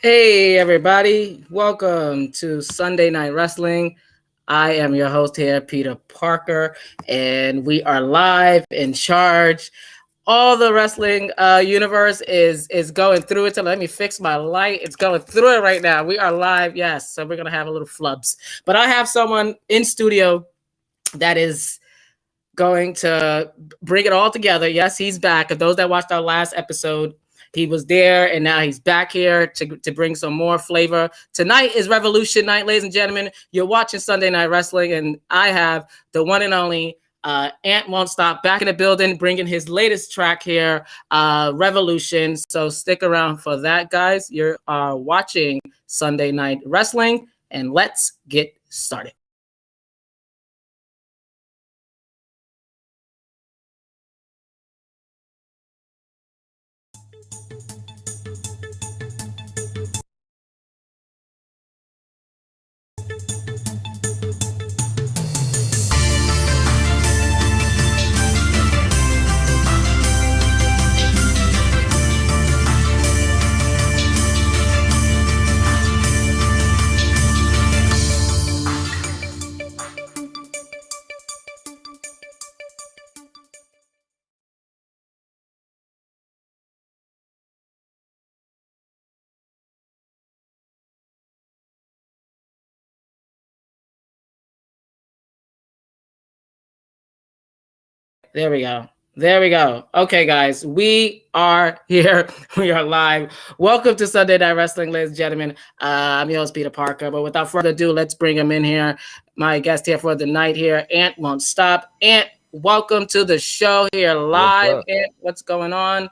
Hey, everybody. Welcome to Sunday Night Wrestling. I am your host here, Peter Parker, and we are live in charge. All the wrestling universe is going through it. So let me fix my light. It's going through it right now. We are live, yes. So we're going to have a little flubs. But I have someone in studio that is going to bring it all together. Yes, he's back. For those that watched our last episode, he was there, and now he's back here to bring some more flavor. Tonight is Revolution Night, ladies and gentlemen. You're watching Sunday Night Wrestling, and I have the one and only Ant Won't Stop back in the building, bringing his latest track here, Revolution. So stick around for that, guys. You're watching Sunday Night Wrestling, and let's get started. There we go. There we go. Okay, guys, we are here. We are live. Welcome to Sunday Night Wrestling, ladies and gentlemen. I'm your host, Peter Parker. But without further ado, let's bring him in here. My guest here for the night here, Ant Won't Stop. Ant, welcome to the show here live. Ant, what's going on?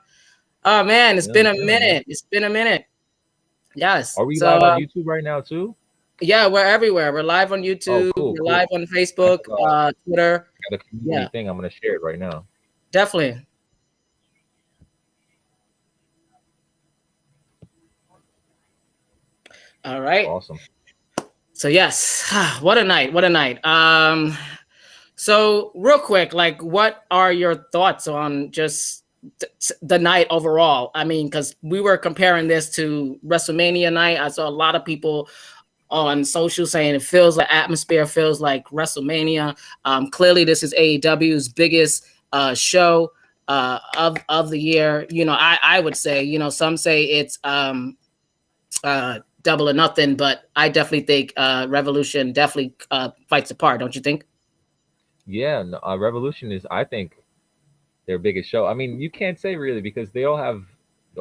Oh, man, it's been a minute. It's been a minute. Yes. Are we live on YouTube right now, too? Yeah, we're everywhere. We're live on YouTube. We're live on Facebook, Twitter. I got a community thing. I'm going to share it right now. Definitely. All right. Awesome. So yes, what a night. What a night. So real quick, like, what are your thoughts on just the night overall? I mean, because we were comparing this to WrestleMania night. I saw a lot of people on social saying it feels like atmosphere, feels like WrestleMania. Clearly, this is AEW's biggest show of the year. You know, I would say, you know, some say it's Double or Nothing, but I definitely think Revolution definitely fights apart. Don't you think? Yeah, no, Revolution is, I think, their biggest show. I mean, you can't say really because they all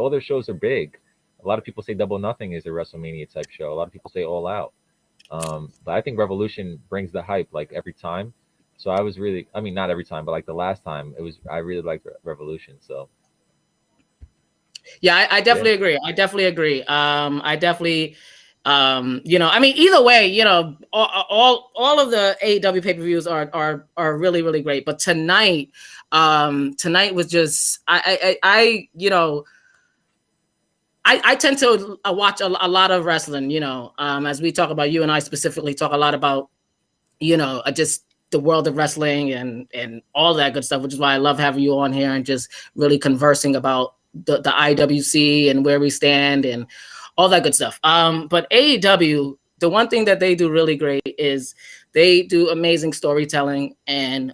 their shows are big. A lot of people say Double or Nothing is a WrestleMania type show. A lot of people say All Out. But I think Revolution brings the hype like every time. So I was really, I mean, not every time, but like the last time, I really liked Revolution. So. Yeah, I definitely agree. I definitely agree. I definitely, you know, I mean, either way, you know, all of the AEW pay-per-views are really, really great. But tonight was just, you know, I tend to watch a lot of wrestling, you know, as we talk about, you and I specifically talk a lot about, you know, just the world of wrestling and all that good stuff, which is why I love having you on here and just really conversing about the IWC and where we stand and all that good stuff. But AEW, the one thing that they do really great is they do amazing storytelling, and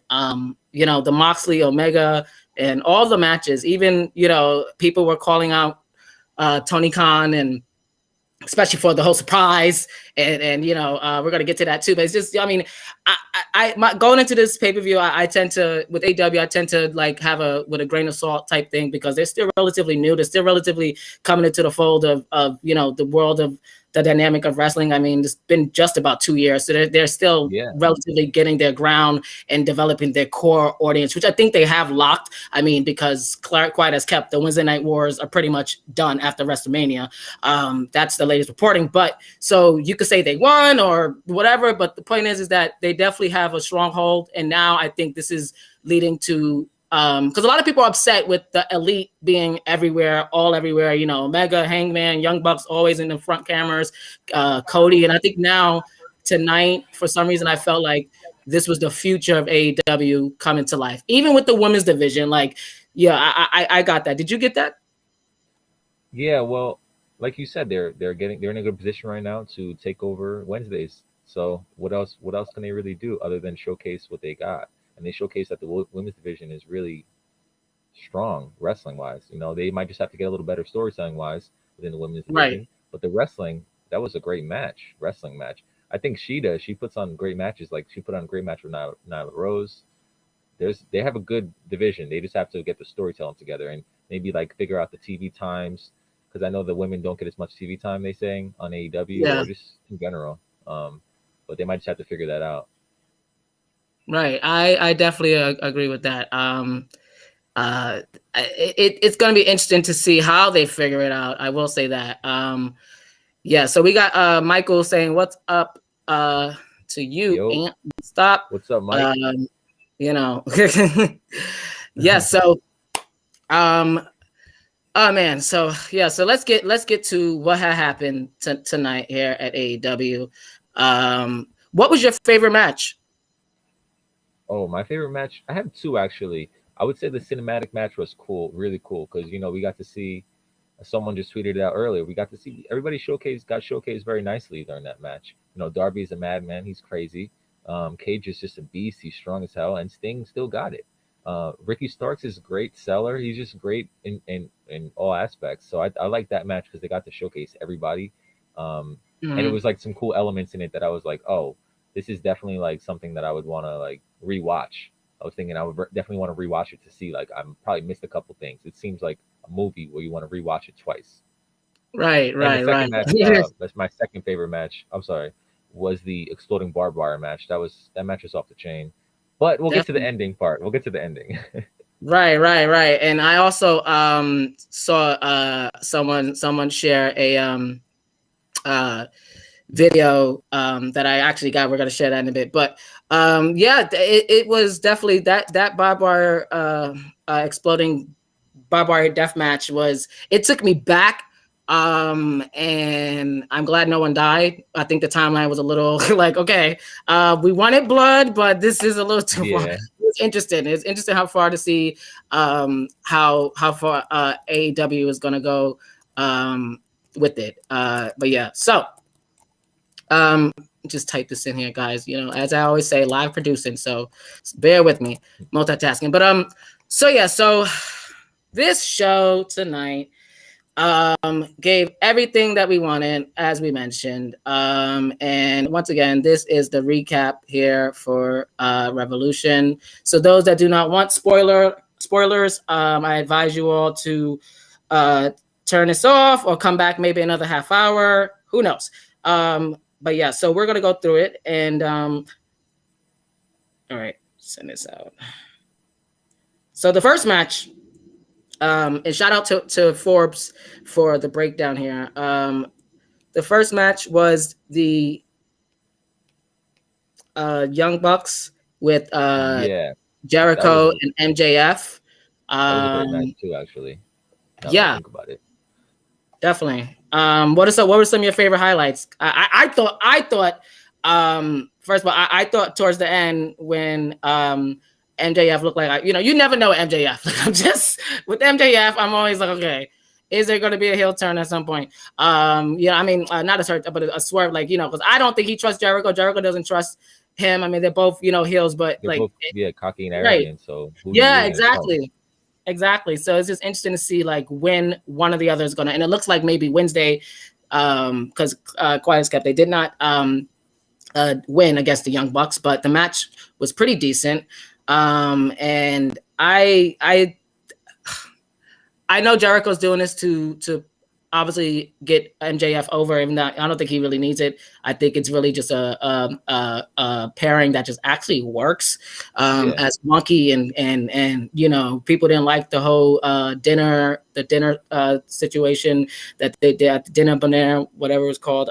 you know, the Moxley Omega and all the matches, even, you know, people were calling out Tony Khan, and especially for the whole surprise, and you know, we're gonna get to that too. But it's just, I mean, going into this pay-per-view, I tend to, with AEW, I tend to like have with a grain of salt type thing, because they're still relatively new. They're still relatively coming into the fold of you know, the world of the dynamic of wrestling. I mean, it's been just about 2 years, so they're still relatively getting their ground and developing their core audience, which I think they have locked. I mean, because Quiet as Kept, the Wednesday Night Wars are pretty much done after WrestleMania. That's the latest reporting. But so you could say they won or whatever, but the point is that they definitely have a stronghold, and now I think this is leading to because a lot of people are upset with the Elite being everywhere, all everywhere, you know, Omega, Hangman, Young Bucks always in the front cameras, Cody. And I think now tonight, for some reason, I felt like this was the future of AEW coming to life, even with the women's division. Like, yeah, I got that. Did you get that? Yeah, well, like you said, they're in a good position right now to take over Wednesdays. So what else can they really do other than showcase what they got? And they showcase that the women's division is really strong wrestling wise. They might just have to get a little better storytelling wise within the women's Right. division. But the wrestling, that was a great wrestling match. I think she puts on great matches. Like she put on a great match with Nyla Rose. They have a good division. They just have to get the storytelling together and maybe like figure out the TV times, because I know the women don't get as much TV time, they saying, on AEW Yeah. or just in general. But they might just have to figure that out. Right. I definitely agree with that. It's going to be interesting to see how they figure it out. I will say that. Yeah. So we got Michael saying, "What's up to you, Yo, Aunt? Stop." what's up, Mike? Um, you know. Yeah. So. Oh man. So yeah. So let's get to what had happened tonight here at AEW. What was your favorite match? Oh, my favorite match. I have two actually. I would say the cinematic match was cool, really cool, because we got to see. Someone just tweeted it out earlier. We got to see everybody got showcased very nicely during that match. Darby is a madman. He's crazy. Cage is just a beast. He's strong as hell, and Sting still got it. Ricky Starks is a great seller. He's just great in all aspects. So I like that match because they got to showcase everybody, and it Mhm. was like some cool elements in it that I was like, oh, this is definitely like something that I would want to like rewatch. I was thinking I would definitely want to rewatch it to see, like, I'm probably missed a couple things. It seems like a movie where you want to rewatch it twice. Right. And the Right. second Right. match, that's my second favorite match. I'm sorry, was the exploding barbed wire match. That match was off the chain. But we'll get to the Definitely. ending part. We'll get to the ending. Right. And I also saw someone share a uh video that I actually got. We're gonna share that in a bit. But yeah, it was definitely that barbed wire exploding barbed wire death match it took me back. And I'm glad no one died. I think the timeline was a little like, okay, we wanted blood, but this is a little too far. Yeah. It's interesting. It's interesting how far to see how far AEW is gonna go with it. But yeah, so just type this in here, guys. As I always say, live producing, so bear with me, multitasking. But so yeah, so this show tonight gave everything that we wanted, as we mentioned. And once again, this is the recap here for Revolution. So those that do not want spoilers, I advise you all to turn this off or come back maybe another half hour. Who knows? But yeah, so we're gonna go through it, and all right, send this out. So the first match, and shout out to Forbes for the breakdown here. The first match was the Young Bucks with Yeah. That was Jericho a and MJF. that was a great match too, actually. Now that I Yeah, think about it. definitely. What were some of your favorite highlights? I thought first of all, I thought towards the end when MJF looked like, you never know MJF. Like, I'm just with MJF, I'm always like, okay, is there going to be a heel turn at some point? I mean, not a turn, but a swerve, like, because I don't think he trusts Jericho. Jericho doesn't trust him. I mean, they're both, heels, but They're like, both, yeah, cocky and right. arrogant. So who do you Yeah, really gonna trust? exactly. So it's just interesting to see like when one or the other is gonna, and it looks like maybe Wednesday, because Quiet as Kept, they did not win against the Young Bucks, but the match was pretty decent. And I know Jericho's doing this to obviously get MJF over, even though I don't think he really needs it. I think it's really just a pairing that just actually works. Yeah. As wonky and people didn't like the whole dinner situation that they did at the dinner banana, whatever it was called.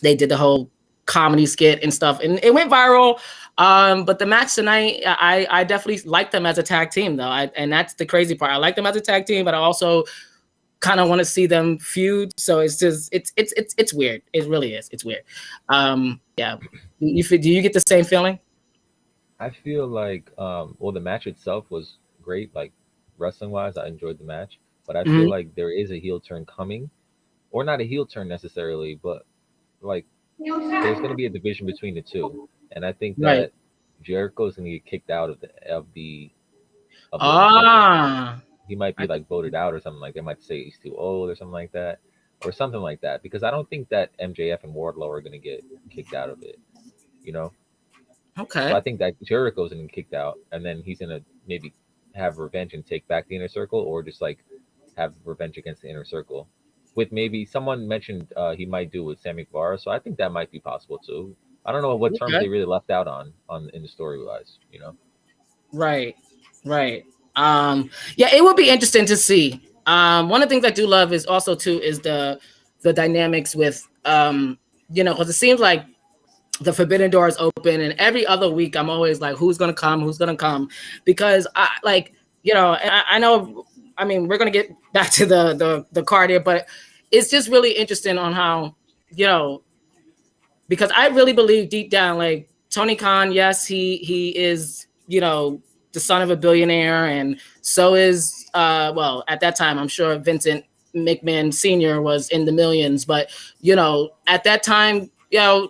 They did the whole comedy skit and stuff, and it went viral. But the match tonight, I definitely like them as a tag team, though. And that's the crazy part. I like them as a tag team, but I also kind of want to see them feud. So it's just it's weird. It really is. It's weird. Yeah. Do you get the same feeling? I feel like well, the match itself was great, like wrestling wise. I enjoyed the match, but I feel Mm-hmm. like there is a heel turn coming. or not a heel turn necessarily, but like there's going to be a division between the two, and I think Right. that Jericho's going to get kicked out of the Untitled. Ah. He might I be like voted out or something like. They might say he's too old or something like that, or something like that. Because I don't think that MJF and Wardlow are going to get kicked out of it. You know, so Okay. I think that Jericho's going to get kicked out, and then he's going to maybe have revenge and take back the Inner Circle, or just like have revenge against the Inner Circle. With maybe someone mentioned he might do with Sammy Guevara, so I think that might be possible too. I don't know what terms Okay. they really left out on in the story wise, you know. Right. Right. Yeah, it would be interesting to see. One of the things I do love is also too is the dynamics with because it seems like the forbidden door is open, and every other week I'm always like, who's gonna come, because I like, I know, I mean, we're gonna get back to the card here, but it's just really interesting on how, you know because I really believe deep down, like, Tony Khan, yes, he is, the son of a billionaire, and so is well, at that time, I'm sure Vincent McMahon Sr. was in the millions, but at that time,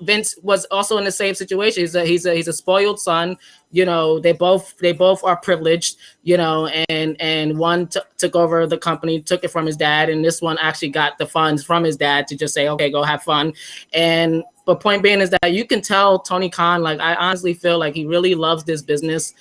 Vince was also in the same situation. He's a spoiled son. They both are privileged. And one took over the company, took it from his dad, and this one actually got the funds from his dad to just say, okay, go have fun. And but point being is that you can tell Tony Khan, like, I honestly feel like he really loves this business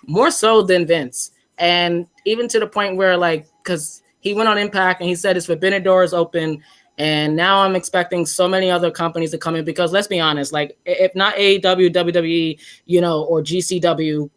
more so than Vince. And even to the point where, like, because he went on Impact and he said his forbidden door is open. And now I'm expecting so many other companies to come in, because let's be honest, like, if not AEW, WWE, or GCW,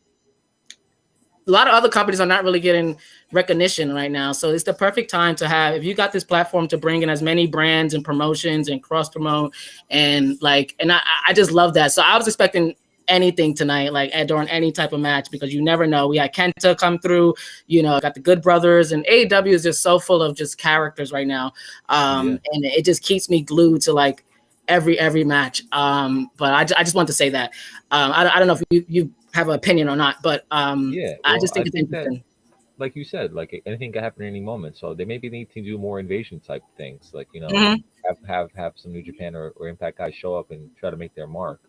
a lot of other companies are not really getting recognition right now. So it's the perfect time to have, if you got this platform, to bring in as many brands and promotions and cross promote, and I just love that. So I was expecting anything tonight, like during any type of match, because you never know. We had Kenta come through, got the Good Brothers, and AEW is just so full of just characters right now. Yeah, And it just keeps me glued to, like, every match. But I just want to say that. I don't know if you have an opinion or not, but yeah. I Well, just I think it's think that, interesting. like you said, like anything can happen at any moment. So they maybe need to do more invasion type things, like Mhm. have some New Japan or Impact guys show up and try to make their mark.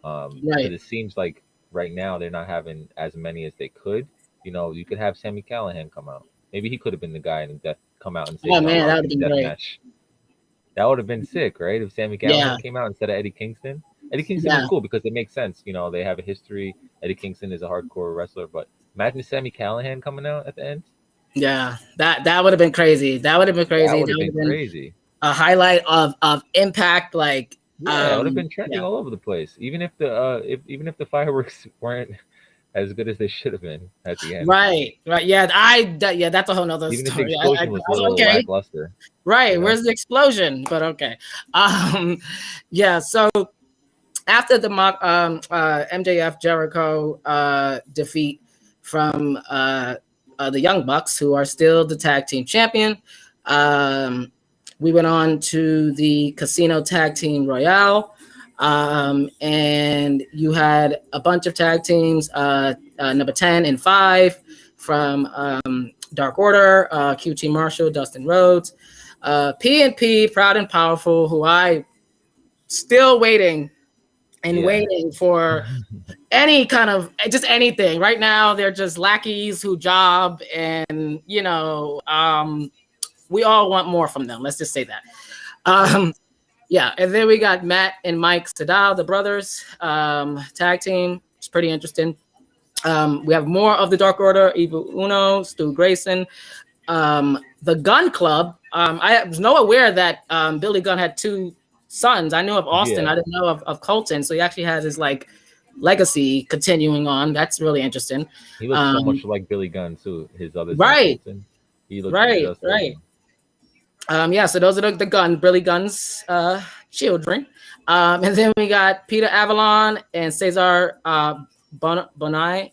Because Right. it seems like right now they're not having as many as they could. You could have Sammy Callahan come out. Maybe he could have been the guy in death come out and save Oh John man, that would Moxley have in been a death great. match. That would have been sick, right? If Sammy Yeah. Callahan came out instead of Eddie Kingston. Eddie Kingston is Yeah. cool because it makes sense. They have a history. Eddie Kingston is a hardcore wrestler, but imagine Sammy Callahan coming out at the end. Yeah. That would have been crazy. That would have been That crazy. would That have would been have been crazy. a highlight of Impact. Like, Yeah, it would have been trending yeah. all over the place. Even if the fireworks weren't as good as they should have been at the end. Right. Right. Yeah. Yeah. That's a whole nother Even if the story. I explosion was a was little okay. lackluster, you Right. know? Where's the explosion? But okay. Um. Yeah. So after the MJF Jericho defeat from the Young Bucks, who are still the tag team champion, we went on to the Casino Tag Team Royale. And you had a bunch of tag teams, number 10 and 5 from Dark Order, QT Marshall, Dustin Rhodes, P&P, Proud and Powerful, who I still Yeah. waiting for any kind of just anything. Right now, they're just lackeys who job, and we all want more from them. Let's just say that. Um, yeah, and then we got Matt and Mike Sadal, the brothers, tag team. It's pretty interesting. We have more of the Dark Order: Evil Uno, Stu Grayson, the Gun Club. I was not aware that Billy Gunn had two sons. I knew of Austin. Yeah. I didn't know of Colton. So he actually has his, like, legacy continuing on. That's really interesting. He looks so Um, much like Billy Gunn too, his other son right, Colton. He looks right, just like right. him. Yeah, so those are the Billy Gunn's children. And then we got Peter Avalon and Cesar Bononi,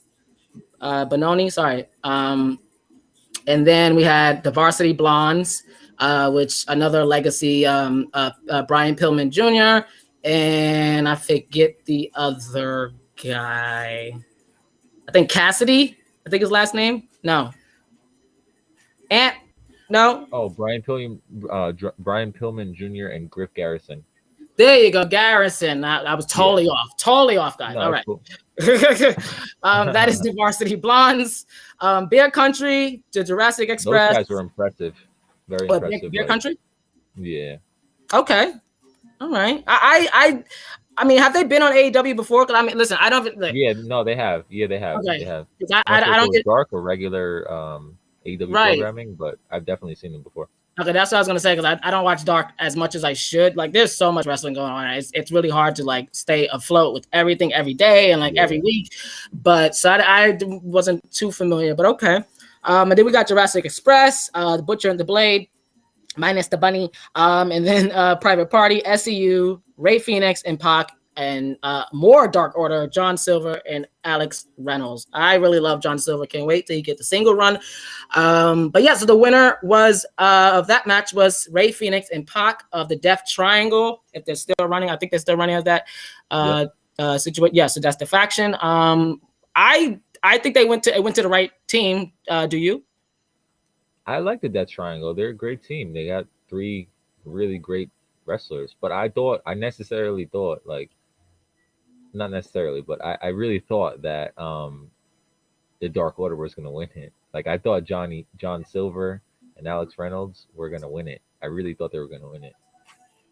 sorry. And then we had the Varsity Blondes, which another legacy, Brian Pillman Jr. And I forget the other guy. I think Cassidy. I think his last name. No, Ant. No. Oh, Brian Pillman Jr. and Griff Garrison. There you go, Garrison. I was totally Yeah. off, guys. No, All that's right. cool. That is the Varsity Blondes. Bear Country, the Jurassic Those Express. guys were impressive. Very What, impressive. Bear like, Country? yeah. Okay. All right. I mean, have they been on AEW before? Because I mean, listen, I don't like. Yeah, no, they have. Yeah, they have. Okay. They have. 'Cause I'm not sure I if it don't was get dark or regular AEW right. programming, but I've definitely seen them before. Okay, that's what I was gonna say because I don't watch Dark as much as I should. Like, there's so much wrestling going on. It's really hard to like stay afloat with everything every day and like every week. But so I wasn't too familiar. But okay. And then we got Jurassic Express, the Butcher and the Blade, minus the Bunny. And then Private Party, SCU, Ray Phoenix, and Pac, and more Dark Order, John Silver and Alex Reynolds. I really love John Silver. Can't wait till you get the single run. But yeah, so the winner was of that match was Ray Phoenix and Pac of the Death Triangle. If they're still running, I think they're still running as that situation. Yeah, so that's the faction. I think it went to the right team. Do you? I like the Death Triangle. They're a great team. They got 3 really great wrestlers. But I necessarily thought, like, not necessarily, but I really thought that the Dark Order was going to win it. Like, I thought John Silver and Alex Reynolds were going to win it. I really thought they were going to win it.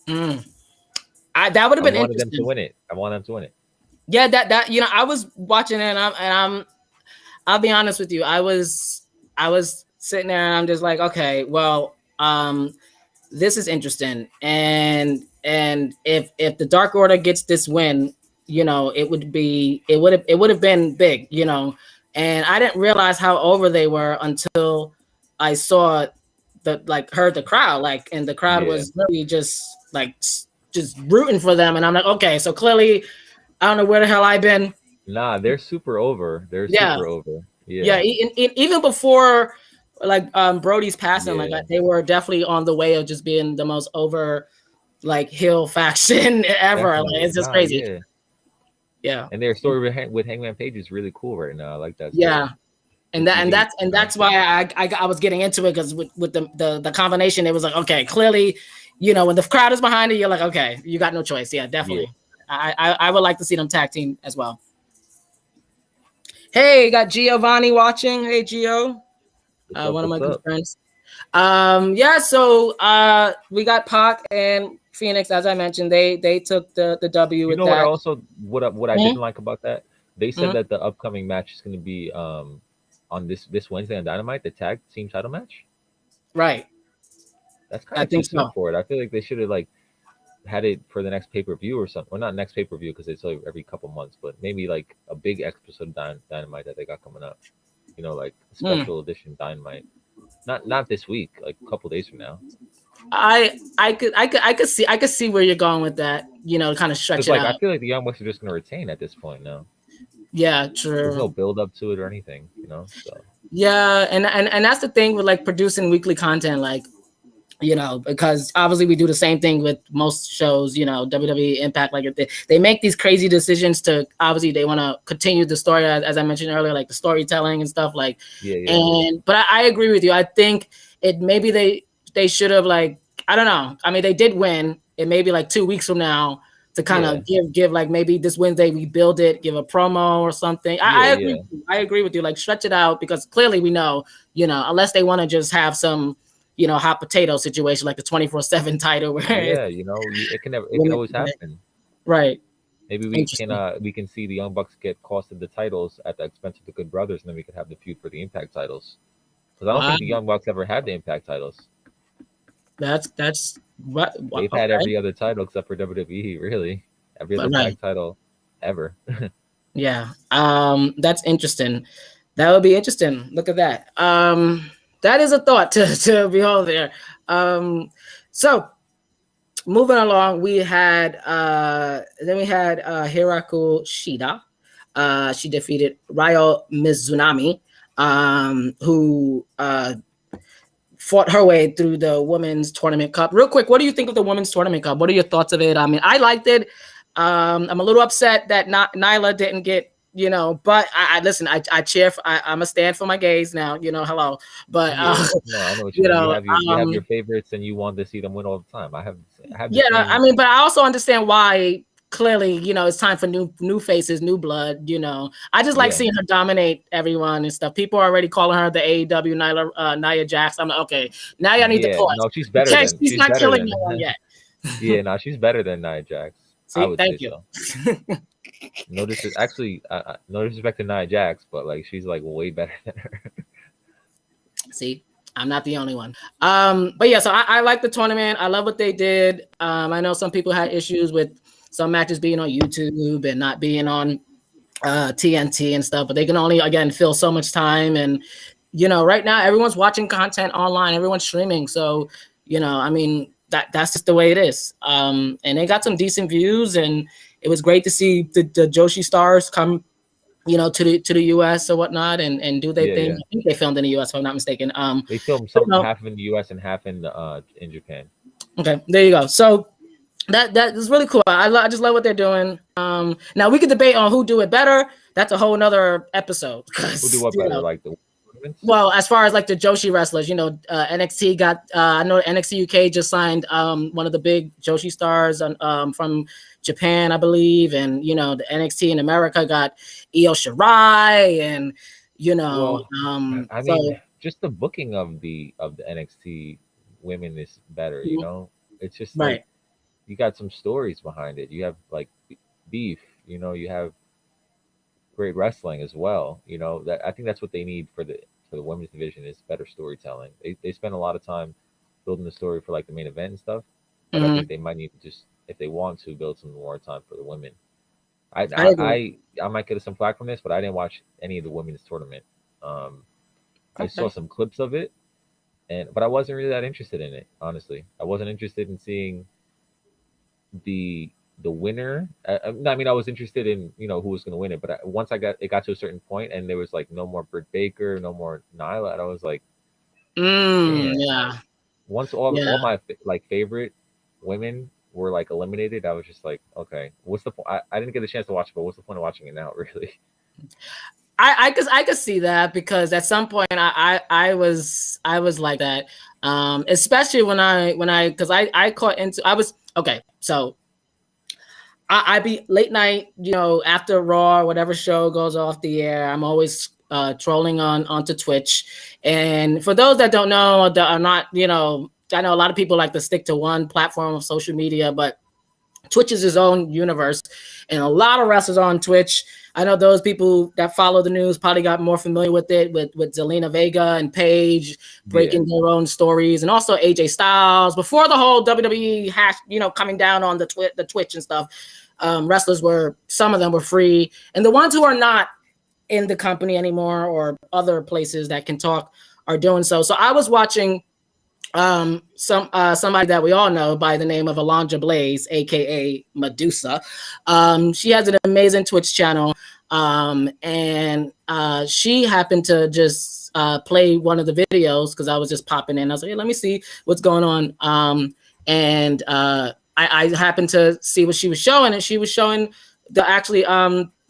That would have been I wanted interesting. them to win it. I want them to win it. Yeah, that you know, I was watching it, and I'll be honest with you, I was sitting there, and I'm just like, okay, well, this is interesting, and if the Dark Order gets this win, you know, it would have been big, you know, and I didn't realize how over they were until I saw heard the crowd, like, and the crowd was really just rooting for them, and I'm like, okay, so clearly, I don't know where the hell I've been. Nah, they're super over. Super over. Yeah. Even before like Brody's passing, like they were definitely on the way of just being the most over like heel faction ever. Like, it's just crazy. Yeah. And their story with Hangman Page is really cool right now. I like that. Yeah. And that's why I was getting into it, because with the combination, it was like, okay, clearly, you know, when the crowd is behind it, you're like, okay, you got no choice. Yeah, definitely. Yeah. I would like to see them tag team as well. Hey, got Giovanni watching. Hey, Gio. One of my good friends. So we got Pac and Phoenix, as I mentioned. They took the W. You know what I didn't like about that? They said that the upcoming match is going to be on this Wednesday on Dynamite, the tag team title match. Right. That's kind of too soon for it. I feel like they should have had it for the next pay-per-view or something. Well, not next pay-per-view because it's every couple months, but maybe like a big episode of Dynamite that they got coming up. You know, like special edition Dynamite. Not this week, like a couple days from now. I could see where you're going with that. You know, kind of stretch it out. I feel like the Young Bucks are just going to retain at this point now. Yeah, true. There's no build up to it or anything, you know. So. Yeah, and that's the thing with like producing weekly content, like, you know, because obviously we do the same thing with most shows, you know, WWE, Impact, like they make these crazy decisions to, obviously they want to continue the story, as I mentioned earlier, like the storytelling and stuff, like, but I agree with you. I think maybe they should have, like, I don't know. I mean, they did win. It may be like 2 weeks from now to kind of give like maybe this Wednesday we build it, give a promo or something. I agree. I agree with you. Like, stretch it out, because clearly we know, you know, unless they want to just have some, you know, hot potato situation like the 24/7 title. Where you know, it can always happen. Right. Maybe we can see the Young Bucks get costed the titles at the expense of the Good Brothers, and then we could have the feud for the Impact titles. Because I don't think the Young Bucks ever had the Impact titles. That's what they've had every other title except for WWE. Really, every other tag title ever. Yeah. That's interesting. That would be interesting. Look at that. That is a thought to behold there. So moving along, we had Hiraku Shida. She defeated Ryo Mizunami, who fought her way through the Women's Tournament Cup. Real quick, what do you think of the Women's Tournament Cup? What are your thoughts of it? I mean, I liked it. I'm a little upset that Nyla didn't get you know, but I listen, I cheer for, I'm a stand for my gays now, you know, hello. But Yeah, no, I know what you you mean. know, You have your favorites, and you want to see them win all the time. I have the yeah, I same. mean, but I also understand why clearly, you know, it's time for new faces, new blood, you know. I just like Yeah, seeing her dominate everyone and stuff. People are already calling her the AEW Nia Jax. I'm like, okay, now y'all need to yeah. pause. No, Okay, she's she's not better killing than. no one yet. Yeah, no, she's better than Nia Jax. I See, would say thank you. so. No, this is actually no disrespect to Nia Jax, but like she's like way better than her. See, I'm not the only one. But yeah, so I like the tournament. I love what they did. I know some people had issues with some matches being on YouTube and not being on TNT and stuff, but they can only again fill so much time. And you know, right now everyone's watching content online, everyone's streaming. So you know, I mean that's just the way it is. And they got some decent views, and it was great to see the Joshi stars come, you know, to the US or whatnot, and do their Yeah, thing. yeah. I think they filmed in the US if I'm not mistaken. They filmed But, some no, half in the U.S. and half in Japan. okay, there you go. So that is really cool. I just love what they're doing. Now we could debate on who do it better. That's a whole nother episode Who do because what you better, know. like the women's? Well, as far as like the Joshi wrestlers, you know, NXT got. I know NXT UK just signed one of the big Joshi stars from Japan, I believe, and you know the NXT in America got Io Shirai, and you know, Well, I mean, so just the booking of the NXT women is better. You know, it's just like right. you got some stories behind it. You have like beef. You know, you have great wrestling as well. You know, that I think that's what they need for the women's division is better storytelling. They spend a lot of time building the story for like the main event and stuff, but I think Mm-hmm. they might need to just if they want to build some more time for the women. I I I agree. I might get some flack from this, but I didn't watch any of the women's tournament. Um, I saw Okay. some clips of it, and but I wasn't really that interested in it. Honestly, I wasn't interested in seeing the the winner. I mean, I was interested in who was going to win it, but once it got to a certain point, and there was like no more Britt Baker, no more Nyla, and I was like, damn. Like Yeah. once Yeah. all my like favorite women were like eliminated, I was just like, okay, what's the point? I didn't get a chance to watch it, but what's the point of watching it now, really? I could see that because at some point I was like that, especially when I because I caught into I was okay. So I be late night, you know, after Raw or whatever show goes off the air. I'm always trolling onto Twitch, and for those that don't know that are not, you know, I know a lot of people like to stick to one platform of social media, but Twitch is his own universe, and a lot of wrestlers on Twitch. I know those people that follow the news probably got more familiar with it, with Zelina Vega and Paige Yeah, breaking their own stories, and also AJ Styles before the whole WWE hash, you know, coming down on the Twitch and stuff. Wrestlers were some of them were free, and the ones who are not in the company anymore or other places that can talk are doing so. So I was watching somebody that we all know by the name of Alondra Blaze, aka Medusa. She has an amazing Twitch channel, and she happened to just play one of the videos because I was just popping in. I was like, hey, let me see what's going on. And I happened to see what she was showing, and she was showing the actually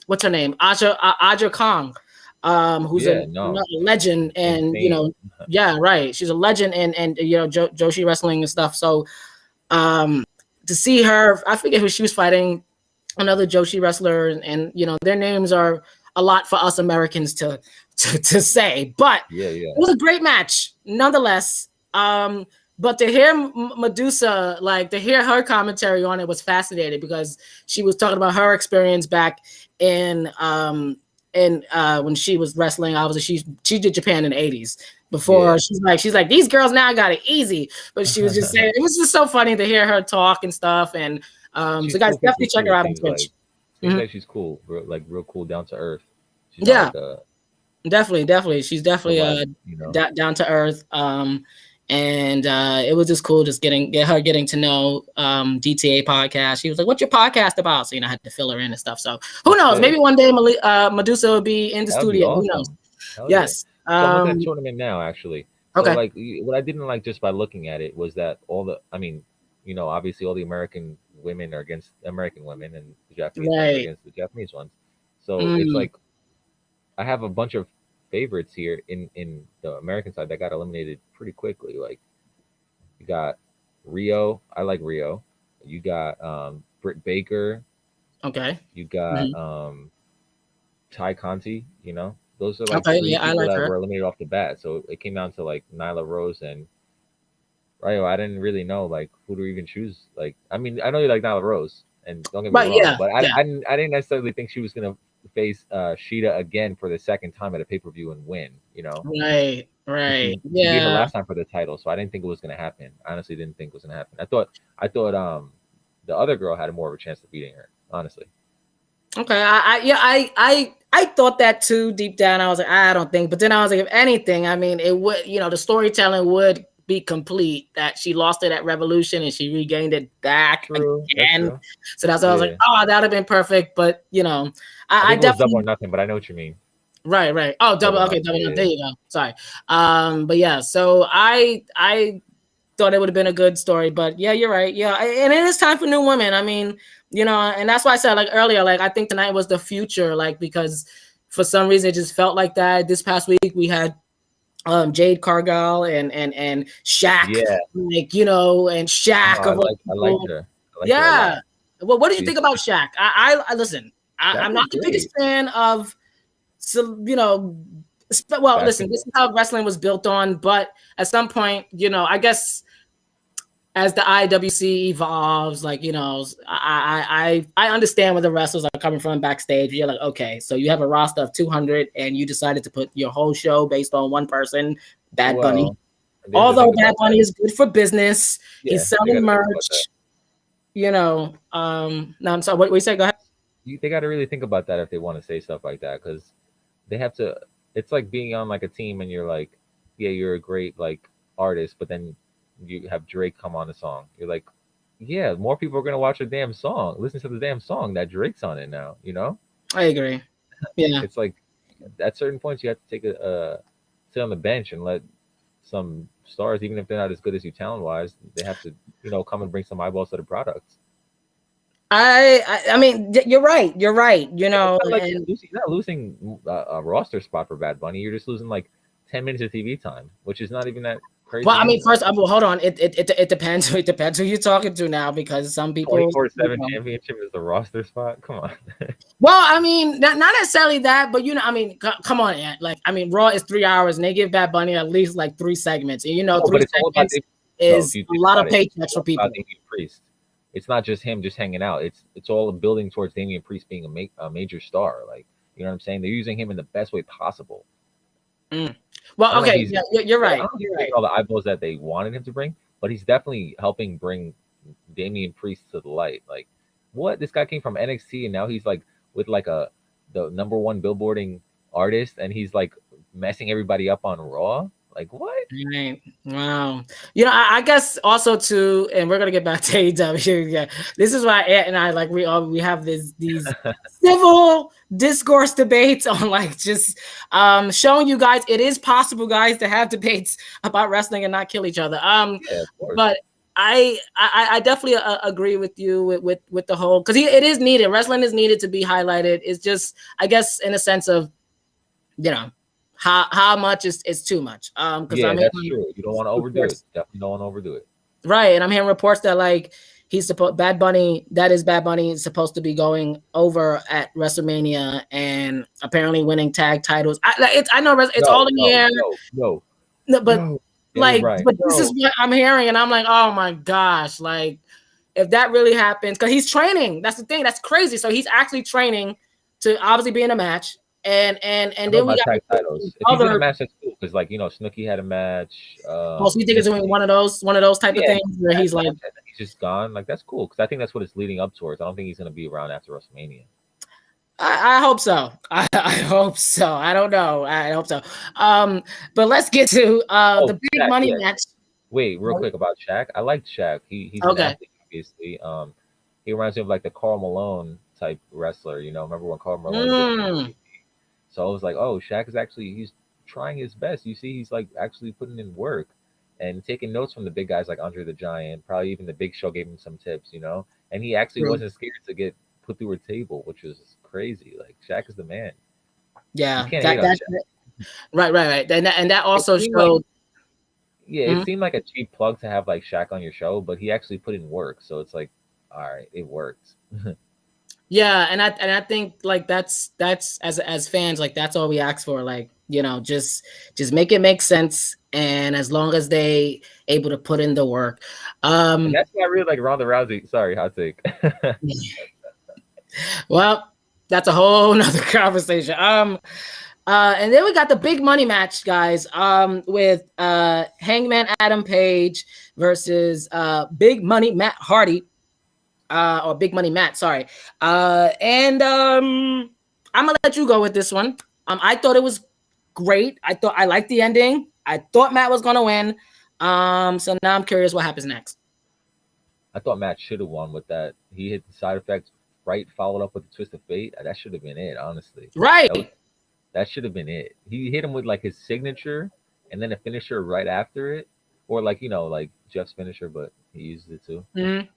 what's her name, Aja Kong, who's yeah, a no, legend, and you insane. know, yeah, right. She's a legend and you know Joshi wrestling and stuff. So um to see her, I forget who she was fighting, another Joshi wrestler, and you know their names are a lot for us Americans to say, but Yeah, it yeah, was a great match nonetheless. But to hear Medusa, like to hear her commentary on it was fascinating because she was talking about her experience back in when she was wrestling. Obviously, she did Japan in the 80s before. yeah. She's like these girls now got it easy, but she was just saying it was just so funny to hear her talk and stuff. And so She's guys, cool people definitely check too. her It out on Twitch. seems Mhm. like she's cool, real cool, down to earth. She's not Yeah, like a definitely. She's definitely celeb, you know. down to earth. And it was just cool just getting to know DTA podcast. She was like, "What's your podcast about?" So you know, I had to fill her in and stuff. So who That's knows? good. Maybe one day Medusa will be in the That would be studio. Who knows? awesome. Hell yeah. Yes. So I'm looking at the tournament now, actually. So Okay. like, what I didn't like just by looking at it was that I mean, obviously all the American women are against American women, and the Japanese ones are Right. against the Japanese ones. So it's Mm, like I have a bunch of favorites here in the American side that got eliminated pretty quickly. Like you got Rio. I like Rio. You got Britt Baker. okay. You got Mhm. Ty Conti. You know, those are like Okay. three Yeah, I people like that her. were eliminated off the bat. So it came down to like Nyla Rose and Rio. I didn't really know like who to even choose. Like, I mean, I know you like Nyla Rose, and don't get me But wrong, yeah, but yeah. I didn't necessarily think she was gonna face Sheeta again for the second time at a pay per view and win. You know, Right. and Right. she beat her Yeah. last time for the title, so I didn't think it was gonna happen. I honestly didn't think it was gonna happen. I thought the other girl had more of a chance of beating her. Honestly, Okay. I thought that too deep down. I was like, I don't think. But then I was like, if anything, I mean, it would, the storytelling would be complete that she lost it at Revolution and she regained it back true. That's again. true. So that's why I was like, Yeah, oh, that'd have been perfect. But I I think it was double definitely or nothing, but I know what you mean. right, right. Oh, double. Double or Okay, nothing. double. Yeah, There you go. Sorry. But yeah. So I thought it would have been a good story. But yeah, you're right. Yeah, and it is time for new women. I mean, and that's why I said like earlier, like I think tonight was the future, like because for some reason it just felt like that. This past week we had Jade Cargill and Shaq, yeah. like and No, Shaq of all I liked people. her. I liked her a Yeah. lot. Well, what did you She's think about Shaq? I listen. Shaq I'm is not the biggest great. fan of so well. Listen, this Basketball. is how wrestling was built on, but at some point, I guess as the IWC evolves, like I understand where the wrestlers are coming from backstage. You're like, okay, so you have a roster of 200, and you decided to put your whole show based on one person, Bad Bunny. Well, there's the Although thing Bad about that. Bunny is good for business, Yeah, he's they got selling to think about that. merch. No, I'm sorry. What you say? Go ahead. They got to really think about that if they want to say stuff like that, because they have to. It's like being on like a team and you're like, yeah, you're a great like artist, but then you have Drake come on the song. You're like, yeah, more people are gonna watch a damn song, listen to the damn song that Drake's on it now. You know, I agree. Yeah. it's like at certain points you have to take sit on the bench and let some stars, even if they're not as good as you talent wise, they have to come and bring some eyeballs to the product. I mean, you're right. You're right. It's not like And you're not losing a roster spot for Bad Bunny. You're just losing like 10 minutes of TV time, which is not even that well, crazy I mean, anyway. first, well, hold on. It depends. It depends who you're talking to now, because some people, 24/7 championship is the roster spot. Come on. Well, I mean, not necessarily that, but I mean, come on, Ant. Like, I mean, Raw is 3 hours, and they give Bad Bunny at least like 3 segments, and No, three but it's all about segments though. If is you a think lot of about it, paychecks it's for all about people. Damian Priest. It's not just him just hanging out. It's all building towards Damian Priest being a major star. Like you know what I'm saying? They're using him in the best way possible. Mm. I Well, don't know if okay, he's yeah, you're I right. don't know if You're he's right. getting all the eyeballs that they wanted him to bring, but he's definitely helping bring Damian Priest to the light. Like, what? This guy came from NXT and now he's like with like the number one billboarding artist and he's like messing everybody up on Raw. Like what? Right. Wow. I guess also too, and we're gonna get back to AEW. Yeah, this is why Ant and I like we have these civil discourse debates on like just showing you guys it is possible, guys, to have debates about wrestling and not kill each other. Yeah, of course. But I definitely agree with you with the whole, because it is needed. Wrestling is needed to be highlighted. It's just, I guess, in a sense of you know how much is too much. Because Yeah, I'm that's hearing true. You don't want to overdo it. reports, Definitely don't want to overdo it. right, and I'm hearing reports that like he's supposed Bad Bunny, that is Bad Bunny, is supposed to be going over at WrestleMania and apparently winning tag titles. I know it's No, all in the no, air, no, no, but no. Daniel like, Bryan, but this is no. what I'm hearing, and I'm like, oh my gosh, like if that really happens, because he's training. That's the thing. That's crazy. So he's actually training to obviously be in a match, I and know then we about got tag titles. If he's in a other. match, that's cool because like Snooki had a match. Oh, so you think it's This doing one of those type of yeah, things where that he's like, match and then he's just gone. Like that's cool because I think that's what it's leading up towards. I don't think he's gonna be around after WrestleMania. I hope so. I hope so. I don't know. I hope so. But let's get to Oh, the big Shaq, money yeah. match. Wait, real quick about Shaq. I liked Shaq. He's an Okay. athlete, obviously. He reminds me of like the Karl Malone type wrestler. Remember when Karl Malone did Mm, so I was like, oh, Shaq is actually he's trying his best. You see, he's like actually putting in work and taking notes from the big guys like Andre the Giant. Probably even the Big Show gave him some tips, and he actually true. wasn't scared to get put through a table, which was crazy. Like Shaq is the man. You Yeah, can't hate on Shaq. right. And that It also seemed like showed. yeah, it Mhm. seemed like a cheap plug to have like Shaq on your show, but he actually put in work. So it's like, all right, it works. Yeah, and I think like that's as fans, like that's all we ask for. Like, just make it make sense, and as long as they able to put in the work. And that's why I really like Ronda Rousey. Sorry, hot take. Well, that's a whole nother conversation. And then we got the big money match, guys. With Hangman Adam Page versus Big Money Matt Hardy. Or Big Money Matt, sorry. And I'm gonna let you go with this one. I thought it was great. I liked the ending. I thought Matt was gonna win. So now I'm curious what happens next. I thought Matt should have won with that. He hit the side effects right, followed up with the twist of fate. That should have been it, honestly. Right. That should have been it. He hit him with like his signature and then a finisher right after it. Or like, like Jeff's finisher, but he used it too. Mm-hmm.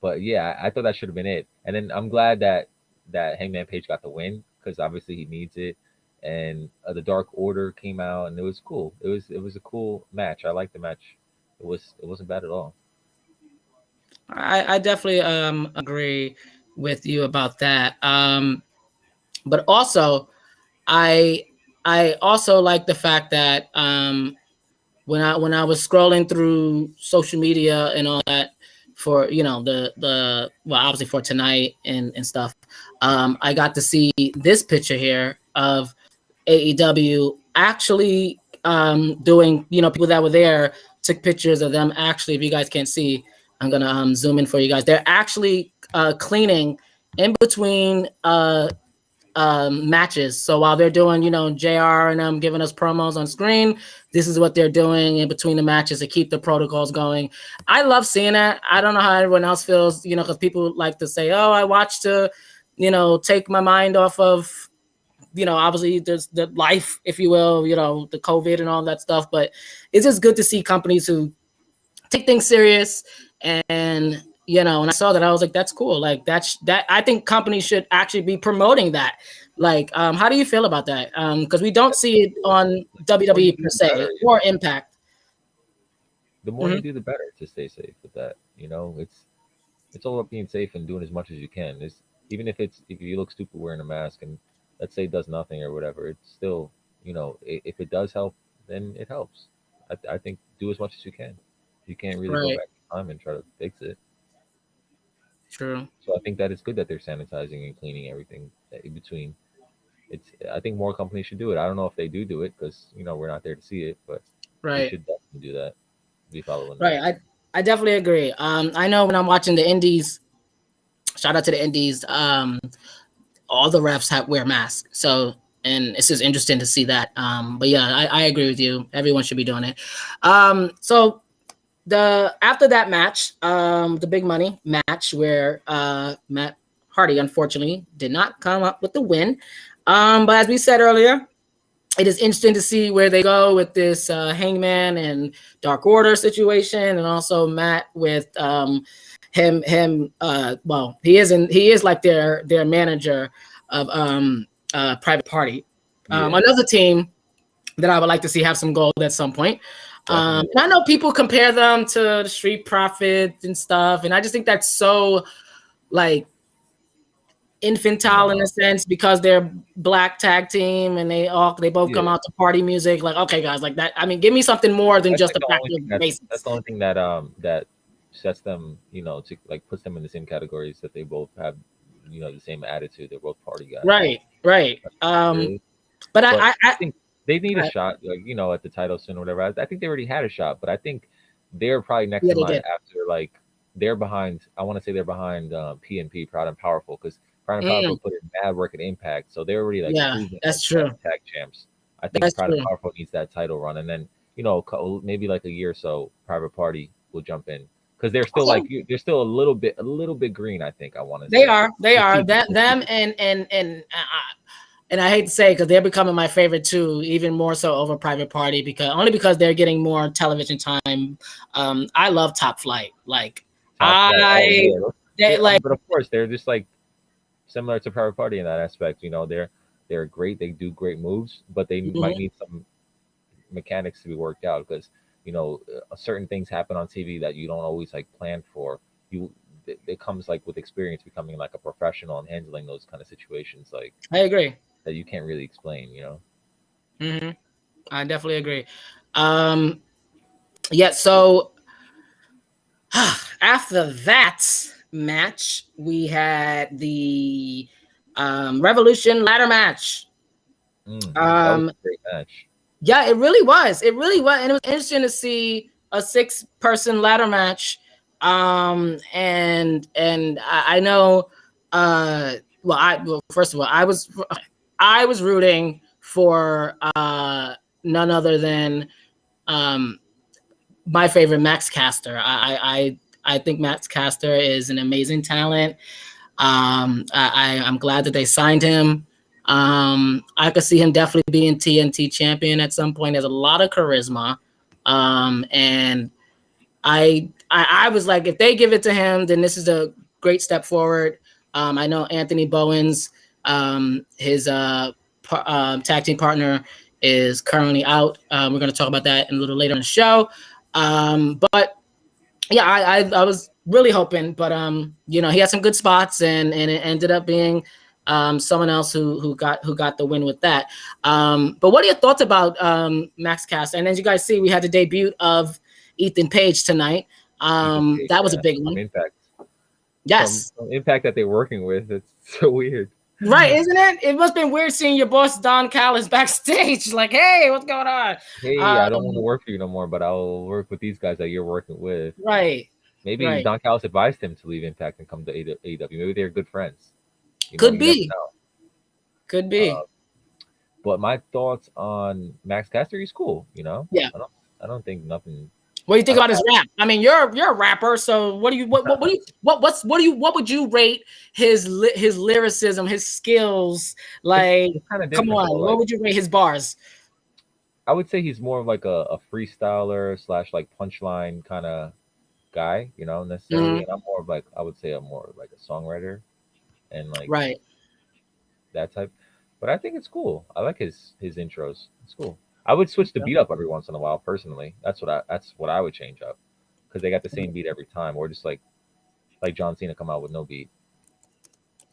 But yeah, I thought that should have been it. And then I'm glad that Hangman Page got the win because obviously he needs it. And the Dark Order came out and it was cool. It was a cool match. I liked the match. It wasn't bad at all. I definitely agree with you about that. But also I also like the fact that when I was scrolling through social media and all that for the well, obviously for tonight and stuff, I got to see this picture here of AEW actually doing, people that were there took pictures of them actually. If you guys can't see, I'm gonna zoom in for you guys. They're actually cleaning in between matches. So while they're doing, JR and them giving us promos on screen, this is what they're doing in between the matches to keep the protocols going. I love seeing that. I don't know how everyone else feels, because people like to say, oh, I watch to, take my mind off of, obviously there's the life, if you will, the COVID and all that stuff. But it's just good to see companies who take things serious. And and I saw that, I was like, that's cool. Like that I think companies should actually be promoting that. Like, how do you feel about that? Because we don't see it on The more you WWE do, per the se better. or Impact. The more Mm-hmm. you do, the better to stay safe with that. It's all about being safe and doing as much as you can. Even if you look stupid wearing a mask and let's say it does nothing or whatever, it's still if it does help, then it helps. I think do as much as you can. You can't really go Right. back in time and try to fix it. True. So I think that it's good that they're sanitizing and cleaning everything in between. I think more companies should do it. I don't know if they do it because we're not there to see it, but they Right. should definitely do that. Be following that. Right. I definitely agree. I know when I'm watching the indies, shout out to the indies, all the refs wear masks. So, and it's just interesting to see that. But yeah, I agree with you. Everyone should be doing it. So after that match, the big money match where Matt Hardy unfortunately did not come up with the win. But as we said earlier, it is interesting to see where they go with this Hangman and Dark Order situation, and also Matt with him. Well, he is like their manager of Private Party. Yeah, Another team that I would like to see have some gold at some point. definitely. And I know people compare them to the Street Profits and stuff, and I just think that's so like infantile in No, a sense because they're black tag team and they both come yeah. out to party music. Like, okay, guys, like that. I mean, give me something more than That's just like the the fact only thing of that's basics. the only thing that sets them, to like puts them in the same categories that they both have, the same attitude. They're both party guys. Right. Really. But But I I think they need a shot, like at the title soon or whatever. I think they already had a shot, but I think they're probably next yeah, in they line did. after like they're behind. I want to say they're behind PNP, Proud and Powerful, because Proud and Powerful Mm, put in mad work at Impact, so they're already like yeah, proven that's true. as tag champs. I think That's Proud and true. Powerful needs that title run, and then maybe like a year or so, Private Party will jump in because they're still Okay. they're still a little bit green. I think I want to They say are. They Just are. keep That just keep them it. and I hate to say because they're becoming my favorite too, even more so over Private Party because they're getting more television time. I love Top Flight. Like Top Flight. Oh I yeah, they like but of course they're just like similar to Private Party in that aspect. They're great. They do great moves, but they might Mhm. need some mechanics to be worked out because certain things happen on TV that you don't always like plan for. It comes like with experience, becoming like a professional and handling those kind of situations like I agree. that you can't really explain. Hmm. I definitely agree. Um, yeah. So after that match, we had the Revolution ladder match. That was Um, a great match. yeah, it really was. It really was, and it was interesting to see a 6-person ladder match. And I know. Well, first of all, I was rooting for none other than um my favorite Max Caster. I think Max Caster is an amazing talent. I'm glad that they signed him. I could see him definitely being TNT champion at some point. There's a lot of charisma, and I was like, if they give it to him, then this is a great step forward. I know Anthony Bowens, his tag team partner, is currently out. We're going to talk about that a little later in the show. But yeah, I was really hoping, but he had some good spots, and it ended up being someone else who got the win with that. But what are your thoughts about Max Caster? And as you guys see, we had the debut of Ethan Page tonight. Ethan Page, That was a yeah, big from one. Impact, from, Yes. from Impact that they're working with. It's so weird. Right, isn't it? It must have been weird seeing your boss Don Callis backstage. Like, hey, what's going on? Hey, I don't want to Um, work for you no more, but I'll work with these guys that you're working with. right, Maybe right. Don Callis advised him to leave Impact and come to AEW. Maybe they're good friends. Could You never be, know. could Uh, be. but my thoughts on Max Caster, he's cool. Yeah. I don't think nothing. What do you think I don't about his rap? I mean, you're a rapper, so what would you rate his lyricism, his skills? Like, it's kind of come different though. on, what Like would you rate his bars? I would say he's more of like a freestyler slash like punchline kind of guy, necessarily. Mhm. And I'm more of like I would say I'm more of like a songwriter and like Right. that type. But I think it's cool. I like his intros. It's cool. I would switch the beat up every once in a while personally. That's what I would change up because they got the same beat every time, or just like John Cena come out with no beat.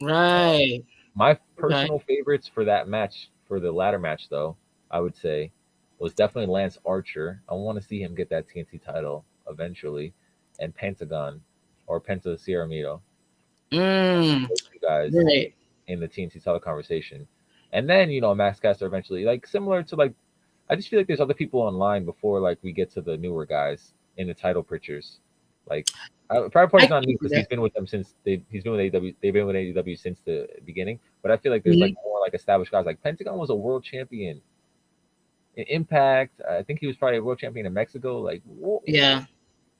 Right. My Okay. personal favorites for that match, for the ladder match though, I would say was definitely Lance Archer. I want to see him get that TNT title eventually, and Pentagon or Penta Sierra Mito. Mm, Those two guys right. in the TNT title conversation. And then, Max Caster eventually, like similar to like I just feel like there's other people online before like we get to the newer guys in the title pictures. Like Private I Party's can not new see because that. he's been with them since he's been with AEW. They've been with AEW since the beginning. But I feel like there's like Mhm. more like established guys. Like Pentagon was a world champion in Impact. I think he was probably a world champion in Mexico. Like Yeah.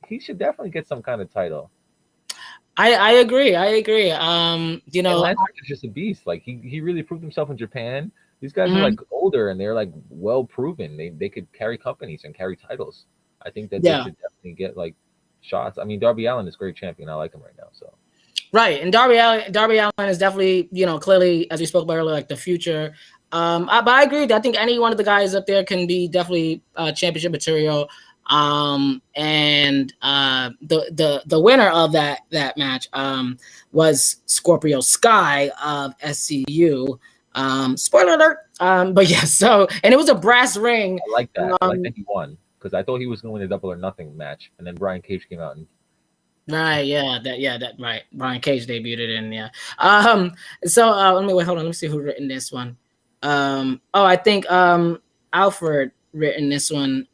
he should definitely get some kind of title. I agree. I agree. And Lance Archer's just a beast. Like he really proved himself in Japan. These guys are Mhm. like older and they're like well proven. They could carry companies and carry titles. I think that they Yeah. should definitely get like shots. I mean, Darby Allin is great champion. I like him right now. So Right, and Darby Allin is definitely, clearly, as we spoke about earlier, like the future. But I agree. I think any one of the guys up there can be definitely championship material. And the winner of that match was Scorpio Sky of SCU. Spoiler alert. But yeah, and it was a brass ring. I like that. I like Um, that he won because I thought he was going to win a double or nothing match, and then Brian Cage came out and Right, that right. Brian Cage debuted it in, yeah. So let me wait, hold on, let me see who written this one. I think Alfred written this one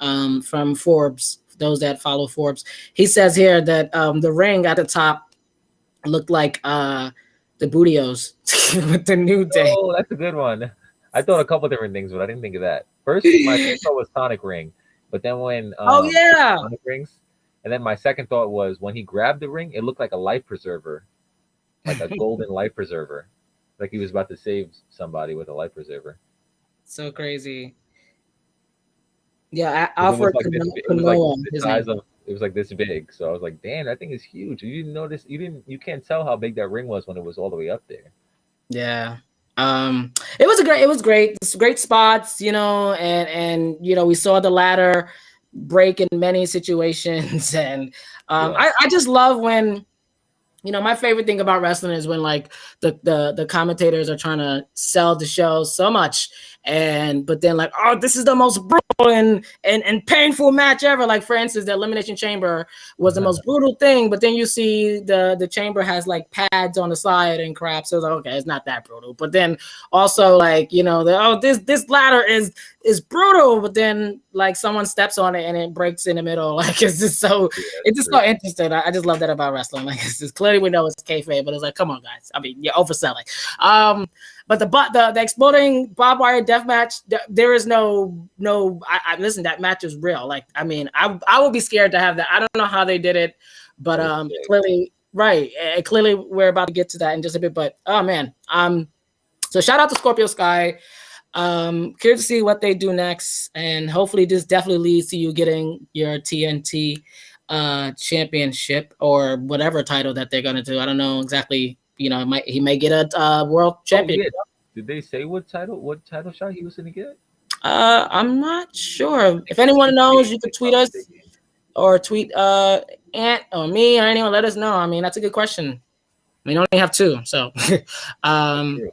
from Forbes, those that follow Forbes. He says here that the ring at the top looked like the Bootios with the New Day. oh, that's a good one. I thought a couple different things, but I didn't think of that. My first thought was Sonic Ring, but then when Oh yeah. Sonic Rings, and then my second thought was when he grabbed the ring, it looked like a life preserver, like a golden life preserver, like he was about to save somebody with a life preserver. So crazy. Yeah, Because it was Alfred like this, it was like Kanoa, the his size name. of, it was like this big. So I was like, damn, that thing is huge. You didn't notice, you can't tell how big that ring was when it was all the way up there. Yeah. It was it was great. It's great spots, and we saw the ladder break in many situations. And Yeah. I just love when, my favorite thing about wrestling is when like the commentators are trying to sell the show so much, but then like, oh, this is the most brutal and painful match ever. Like, for instance, the Elimination Chamber was the most brutal thing, but then you see the chamber has like pads on the side and crap. So it's like, okay, it's not that brutal. But then also like, this ladder is brutal, but then like someone steps on it and it breaks in the middle. Like, Yeah, it's that's just true. so interesting. I just love that about wrestling. Like, it's just, clearly we know it's kayfabe, but it's like, come on, guys. I mean, you're overselling. But the exploding barbed wire death match, there is no. I listen. That match is real. Like, I mean, I would be scared to have that. I don't know how they did it, but That was big. clearly, right. Clearly, we're about to get to that in just a bit. But oh man, so shout out to Scorpio Sky. Curious to see what they do next, and hopefully this definitely leads to you getting your TNT championship or whatever title that they're gonna do. I don't know exactly. He may get a world Oh champion. yeah. Did they say what title shot he was gonna get? I'm not sure. If anyone knows, you They could tweet probably us did. or tweet Ant or me or anyone. Let us know. I mean, that's a good question. We only have two, so That's um, true.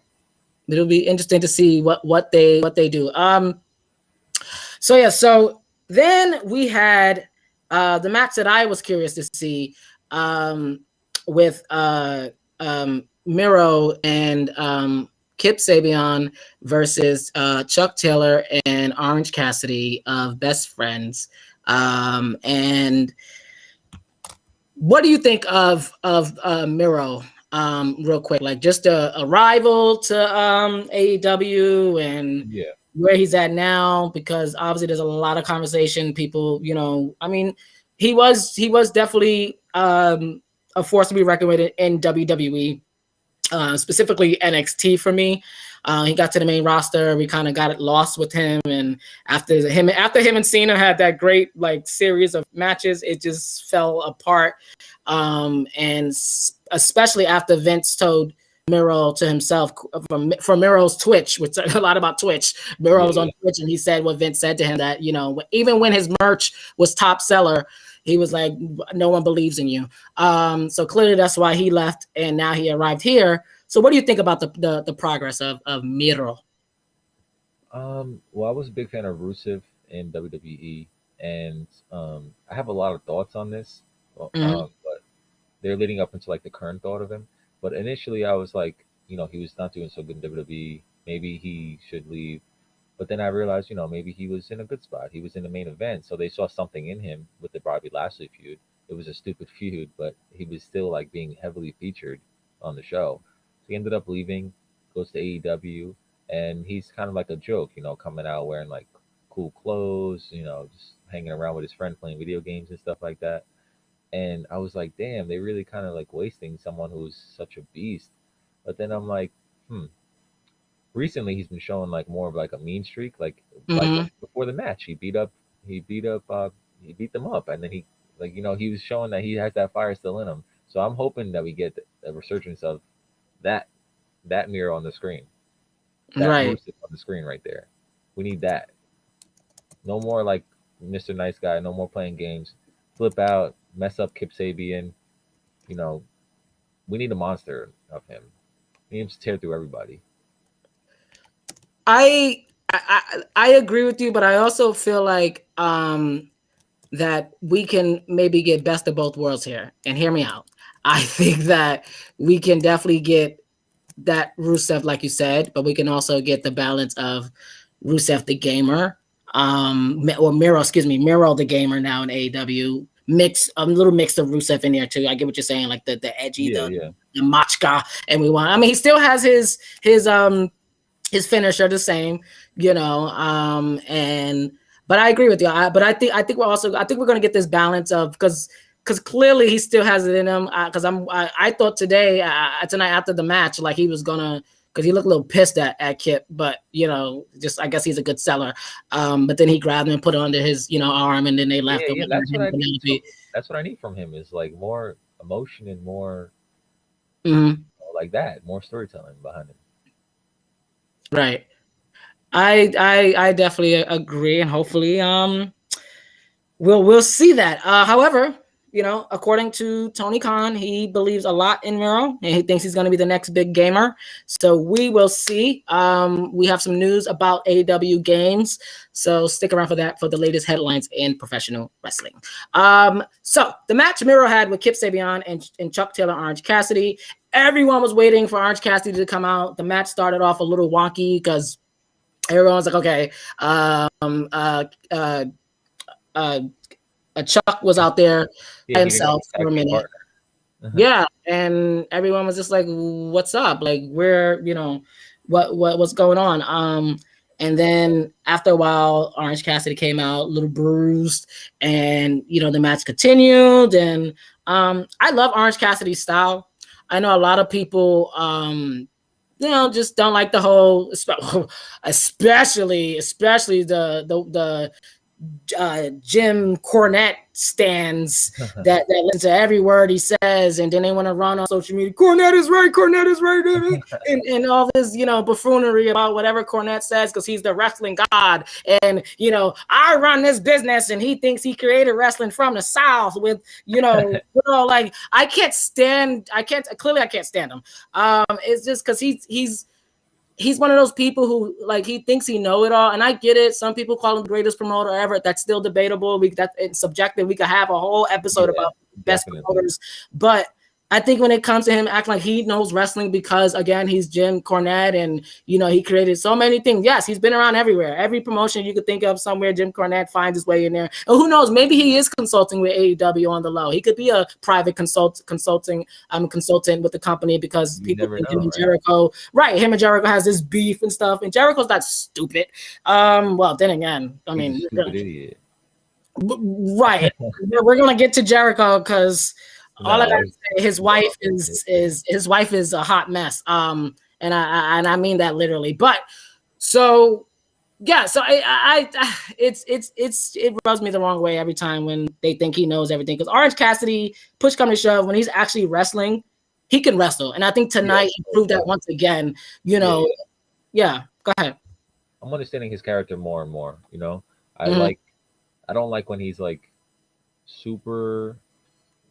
it'll be interesting to see what they do. So yeah, so then we had the match that I was curious to see with Miro and Kip Sabian versus Chuck Taylor and Orange Cassidy of Best Friends. And what do you think of Miro? Real quick, like just a rival to AEW and Yeah. where he's at now, because obviously there's a lot of conversation. People, I mean, he was definitely a force to be reckoned with in WWE, specifically NXT for me. He got to the main roster. We kind of got it lost with him, and after him and Cena had that great like series of matches, it just fell apart. And especially after Vince told Miro to himself from Miro's Twitch, which a lot about Twitch. Miro Yeah. was on Twitch, and he said what Vince said to him, that even when his merch was top seller, he was like, no one believes in you. So clearly that's why he left, and now he arrived here. So what do you think about the progress of Miro? Well, I was a big fan of Rusev in WWE, and I have a lot of thoughts on this. Well, Mm-hmm. but they're leading up into like the current thought of him. But initially, I was like, he was not doing so good in WWE. Maybe he should leave. But then I realized, maybe he was in a good spot. He was in the main event, so they saw something in him with the Bobby Lashley feud. It was a stupid feud, but he was still like being heavily featured on the show. So he ended up leaving, goes to AEW, and he's kind of like a joke, coming out wearing like cool clothes, just hanging around with his friend playing video games and stuff like that. And I was like, damn, they really kind of like wasting someone who's such a beast. But then I'm like, hmm, recently he's been showing like more of like a mean streak, like Mm-hmm. before the match he beat up he beat them up, and then he, like, he was showing that he has that fire still in him. So I'm hoping that we get a resurgence of that that mirror on the screen, that Right. Rusev on the screen right there. We need that. No more like Mr. Nice Guy, no more playing games, flip out, mess up Kip Sabian. you know we need a monster of him. We need him to tear through everybody. I agree with you, but I also feel like that we can maybe get best of both worlds here. And hear me out. I think that we can definitely get that Rusev, like you said, but we can also get the balance of Rusev the gamer, or Miro, excuse me, Miro the gamer now in AEW. Mix a little mix of Rusev in there too. I get what you're saying, like the edgy, Yeah, the yeah, the machka, and we want. I mean, he still has his finisher the same, and but I agree with you. But I think we're gonna get this balance of, because clearly he still has it in him. Because I thought today, tonight after the match, like he was gonna, because he looked a little pissed at Kip, but just I guess he's a good seller. But then he grabbed him and put it under his arm, and then they left. yeah, Or yeah. whatever, That's what him I and need from. Penelope. That's what I need from him is like more emotion and more Mhm. like that, more storytelling behind him. Right. I definitely agree, and hopefully we'll see that. However, according to Tony Khan, he believes a lot in Miro, and he thinks he's going to be the next big gamer. So we will see. We have some news about AEW games, so stick around for that for the latest headlines in professional wrestling. So the match Miro had with Kip Sabian and Chuck Taylor, Orange Cassidy. Everyone was waiting for Orange Cassidy to come out. The match started off a little wonky because everyone's like, okay, Chuck was out there by himself for a minute. Yeah, and everyone was just like, "What's up? Like, what's going on?" And then after a while, Orange Cassidy came out, a little bruised, and the match continued. And I love Orange Cassidy's style. I know a lot of people, just don't like the whole, especially the Jim Cornette stands that listen to every word he says, and then they want to run on social media. Cornette is right, and all this buffoonery about whatever Cornette says because he's the wrestling god, and I run this business, and he thinks he created wrestling from the South with like I can't stand him. It's just because he's one of those people who like he thinks he know it all, and I get it. Some people call him the greatest promoter ever. That's still debatable. It's subjective. We could have a whole episode about best promoters, but I think when it comes to him acting like he knows wrestling because, again, he's Jim Cornette and, he created so many things. Yes, he's been around everywhere. Every promotion you could think of somewhere, Jim Cornette finds his way in there. And who knows, maybe he is consulting with AEW on the low. He could be a private consultant with the company because people think him and Jericho. Right, him and Jericho has this beef and stuff. And Jericho's not stupid. Well, then again, I mean, he's a stupid idiot. Right. We're going to get to Jericho because all I gotta say, his wife is a hot mess. And I mean that literally. But so yeah, so it rubs me the wrong way every time when they think he knows everything. Because Orange Cassidy, push come to shove, when he's actually wrestling, he can wrestle. And I think tonight he proved that once again. Yeah. Go ahead. I'm understanding his character more and more. I don't like when he's like super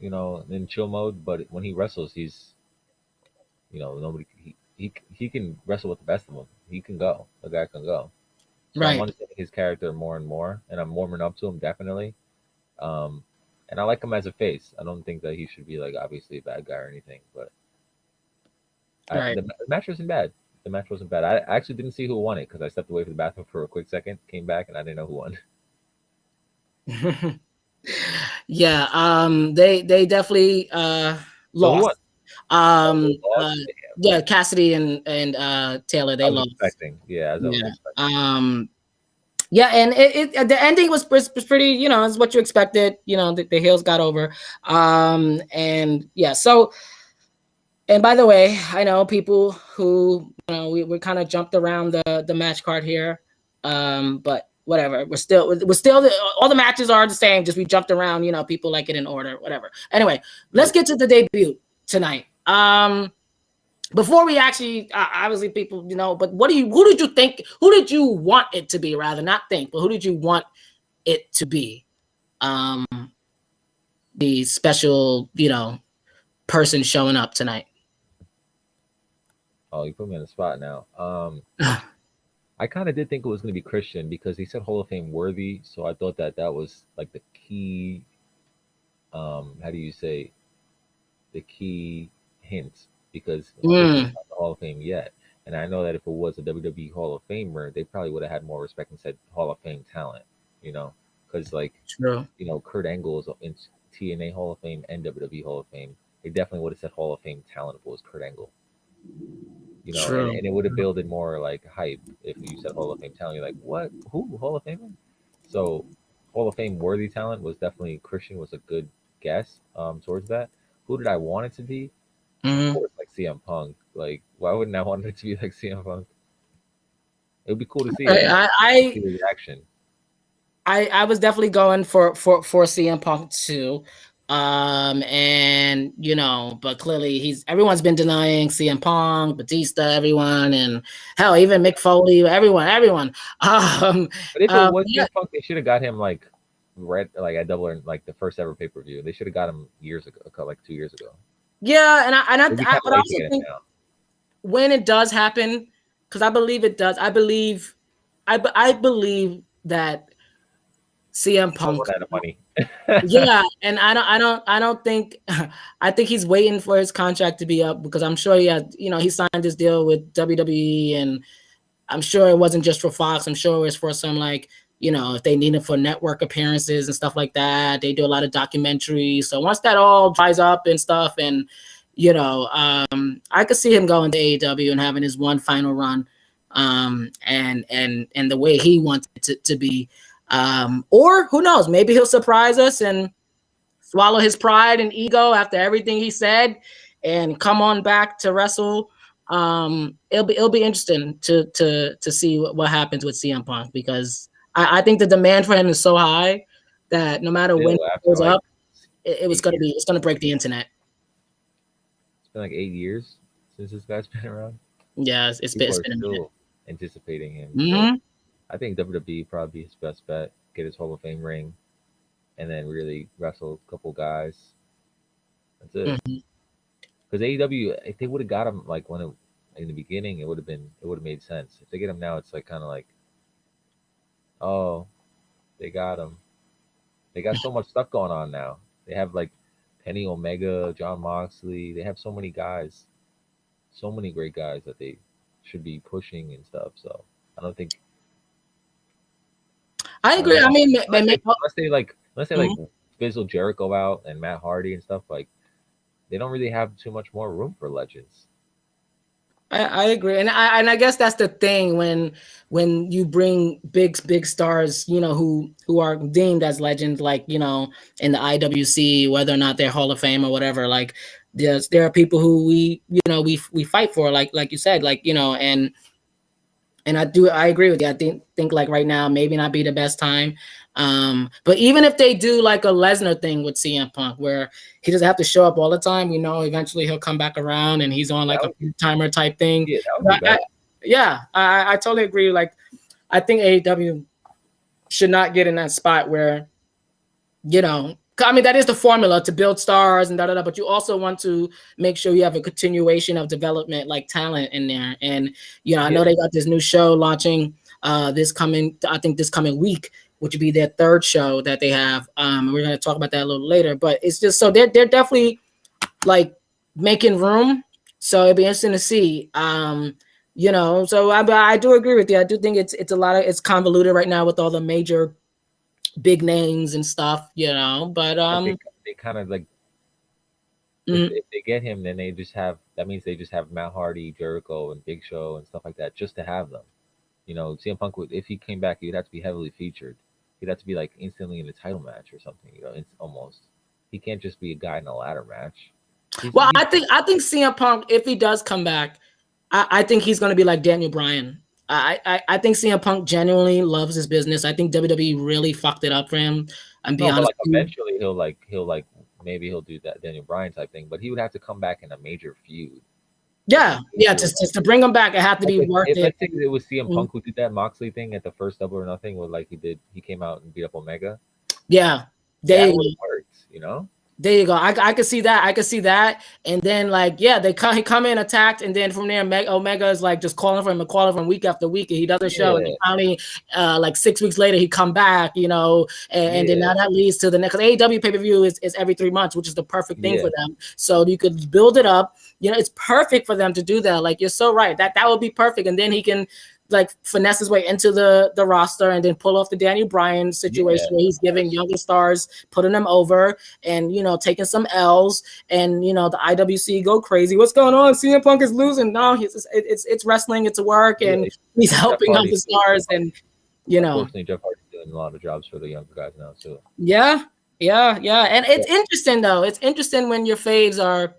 in chill mode, but when he wrestles, he's, nobody, he can wrestle with the best of them. He can go. The guy can go. So right. I'm understanding his character more and more, and I'm warming up to him, definitely. And I like him as a face. I don't think that he should be, like, obviously a bad guy or anything, but the match wasn't bad. The match wasn't bad. I actually didn't see who won it because I stepped away from the bathroom for a quick second, came back, and I didn't know who won. Yeah, they definitely lost. Yeah, Cassidy and Taylor, they lost. Yeah, yeah, and the ending was pretty, is what you expected. The heels got over. And yeah, so, and by the way, I know people who we kind of jumped around the match card here, but whatever. We're still all the matches are the same. Just we jumped around. People like it in order. Whatever. Anyway, let's get to the debut tonight. Before we actually, obviously, people, but who did you think? Who did you want it to be? Rather, not think, but who did you want it to be? The special, person showing up tonight. Oh, you put me on the spot now. I kind of did think it was going to be Christian because he said Hall of Fame worthy. So I thought that was like the key, how do you say, the key hint because Christian's not the Hall of Fame yet. And I know that if it was a WWE Hall of Famer, they probably would have had more respect and said Hall of Fame talent, because like, true. Kurt Angle is in TNA Hall of Fame and WWE Hall of Fame. They definitely would have said Hall of Fame talent if it was Kurt Angle. And it would have built more like hype if you said Hall of Fame talent. You're like, what? Who? Hall of Fame? So Hall of Fame worthy talent was definitely Christian was a good guess towards that. Who did I want it to be? Of course, like CM Punk. Like, why wouldn't I want it to be like CM Punk? It would be cool to see. See the reaction. I was definitely going for CM Punk too, And but clearly everyone's been denying CM Punk, Batista, everyone, and hell, even Mick Foley, everyone. But if it was Yeah, CM Punk, they should have got him like like at Double or like the first ever pay-per-view. They should have got him years ago, like 2 years ago. yeah, It'd be kind of but I late to also get him think now. when it does happen, because I believe it does, I believe that CM Punk. Someone out of money. Yeah, and I don't think I think he's waiting for his contract to be up because I'm sure he signed this deal with WWE, and I'm sure it wasn't just for Fox. I'm sure it was for some if they need it for network appearances and stuff like that. They do a lot of documentaries. So once that all dries up and stuff, and I could see him going to AEW and having his one final run, and the way he wants it to be. Or who knows? Maybe he'll surprise us and swallow his pride and ego after everything he said, and come on back to wrestle. It'll be interesting to see what happens with CM Punk, because I think the demand for him is so high that no matter when Still, it after goes like up, it's 8 years, gonna break the internet. it's been like 8 years since this guy's been around. Yeah, People it's are been a minute. still anticipating him. So Mm-hmm. I think WWE probably his best bet. Get his Hall of Fame ring, and then really wrestle a couple guys. That's it. Mm-hmm. Because AEW, if they would have got him like in the beginning, it would have made sense. If they get him now, it's like kind of like, oh, they got him. They got so much stuff going on now. They have like Penny Omega, John Moxley. They have so many guys, so many great guys that they should be pushing and stuff. So I don't think I I don't agree. I know. mean, Unless they like fizzle Jericho out and Matt Hardy and stuff, like they don't really have too much more room for legends. I agree, and I guess that's the thing when you bring big stars, who are deemed as legends, like in the IWC, whether or not they're Hall of Fame or whatever. Like there are people who we fight for, like you said, and I agree with you. I think like right now maybe not be the best time. But even if they do like a Lesnar thing with CM Punk, where he doesn't have to show up all the time, we know eventually he'll come back around and he's on like a timer type thing. Yeah, that would be better. I totally agree. Like I think AEW should not get in that spot where, I mean, that is the formula to build stars and but you also want to make sure you have a continuation of development, like talent in there. And, I know they got this new show launching this coming week, which would be their third show that they have. We're going to talk about that a little later, but it's just, so they're definitely like making room. So it'd be interesting to see. So I do agree with you. I do think it's it's convoluted right now with all the major big names and stuff, but they kind of like if they get him, then that means they just have Matt Hardy, Jericho, and Big Show and stuff like that just to have them. CM Punk if he came back, he'd have to be heavily featured. He'd have to be like instantly in a title match or something. It's almost he can't just be a guy in a ladder match. I think CM Punk, if he does come back, I think he's going to be like Daniel Bryan. I think CM Punk genuinely loves his business. I think WWE really fucked it up for him. And be honest, but like eventually he'll maybe he'll do that Daniel Bryan type thing, but he would have to come back in a major feud. Yeah, just to bring him back, it had to be worth it. Let's say it was CM Punk who did that Moxley thing at the first Double or Nothing, where like he came out and beat up Omega. Yeah, that would have worked, There you go. I could see that. I could see that. And then he come in attacked, and then from there, Omega is like just calling for him week after week, and he doesn't show. And finally, like 6 weeks later, he come back, and then now that leads to the next. AEW pay-per-view is every 3 months, which is the perfect thing for them. So you could build it up. It's perfect for them to do that. Like you're so right. That would be perfect, and then he can like finesse his way into the roster and then pull off the Daniel Bryan situation where he's giving younger stars, putting them over and, taking some L's and, the IWC go crazy. What's going on? CM Punk is losing. No, it's wrestling. It's work. And he's helping out the stars. And, Unfortunately, Jeff Hardy's doing a lot of jobs for the younger guys now, too. Yeah. And it's interesting, though. It's interesting when your faves are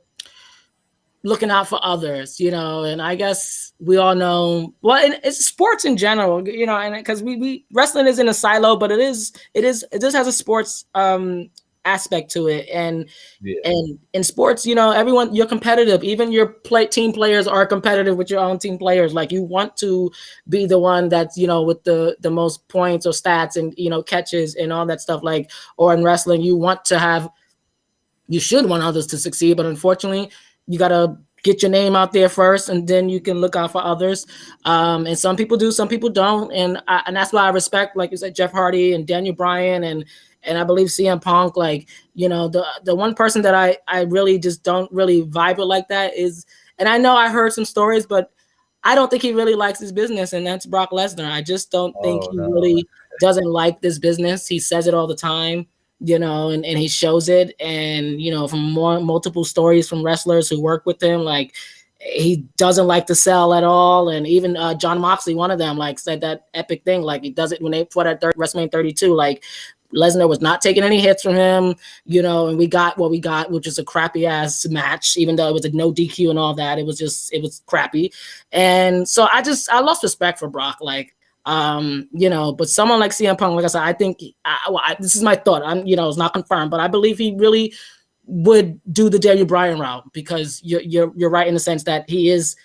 looking out for others, and I guess we all know, well, it's sports in general, and because we wrestling isn't a silo, but it does has a sports aspect to it. And Yeah. and in sports, you know, everyone, you're competitive. Even your team players are competitive with your own team players. Like, you want to be the one that's, you know, with the most points or stats and, you know, catches and all that stuff. Like, or in wrestling, you should want others to succeed, but unfortunately, you gotta get your name out there first, and then you can look out for others. And some people do, some people don't, and that's why I respect, like you said, Jeff Hardy and Daniel Bryan and I believe CM Punk. Like, you know, the one person that I really just don't really vibe with like that is, and I know I heard some stories, but I don't think he really likes his business, and that's Brock Lesnar. I just don't think Oh he no. really doesn't like this business. He says it all the time, you know, and he shows it. And, you know, from multiple stories from wrestlers who work with him, like, he doesn't like to sell at all. And even John Moxley, one of them, like, said that epic thing, like, he does it when they fought at WrestleMania 32, like, Lesnar was not taking any hits from him, you know, and we got what we got, which is a crappy ass match, even though it was a no DQ and all that. It was crappy. And so I lost respect for Brock. Like, you know, but someone like CM Punk, like I said, I think this is my thought. You know, it's not confirmed, but I believe he really would do the Daniel Bryan route, because you're right in the sense that he is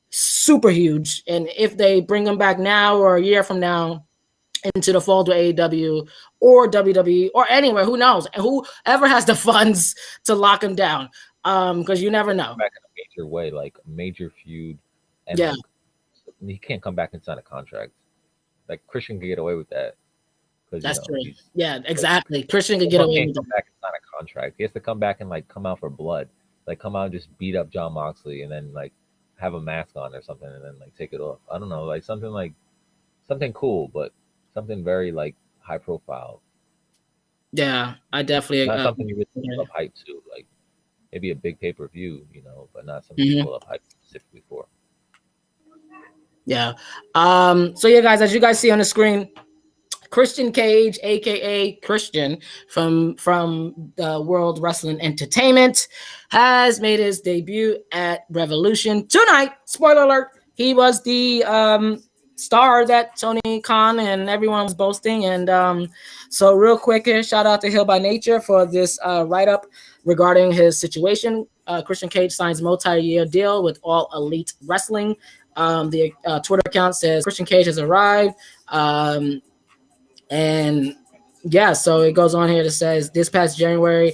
super huge. And if they bring him back now or a year from now into the fold with AEW or WWE or anywhere, who knows? Whoever has the funds to lock him down, because you never know. Back in a major way, like a major feud, and Yeah. like he can't come back and sign a contract. Like Christian can get away with that because That's true. he's, Yeah, exactly. Christian could he get away can't with come it. back and sign a contract. He has to come back and like come out for blood, like come out and just beat up John Moxley and then like have a mask on or something and then like take it off. I don't know, like something cool, but something very like high profile. Yeah, I definitely. Not something you would pull up hype to, like maybe a big pay per view, but not something you pull up hype specifically for. Yeah. So yeah, guys, as you guys see on the screen, Christian Cage, aka Christian from the World Wrestling Entertainment, has made his debut at Revolution tonight. Spoiler alert: he was the star that Tony Khan and everyone was boasting. And so, real quick here, shout out to Hill by Nature for this write up regarding his situation. Christian Cage signs multi-year deal with All Elite Wrestling. The Twitter account says Christian Cage has arrived. And yeah, so it goes on here that says this past January,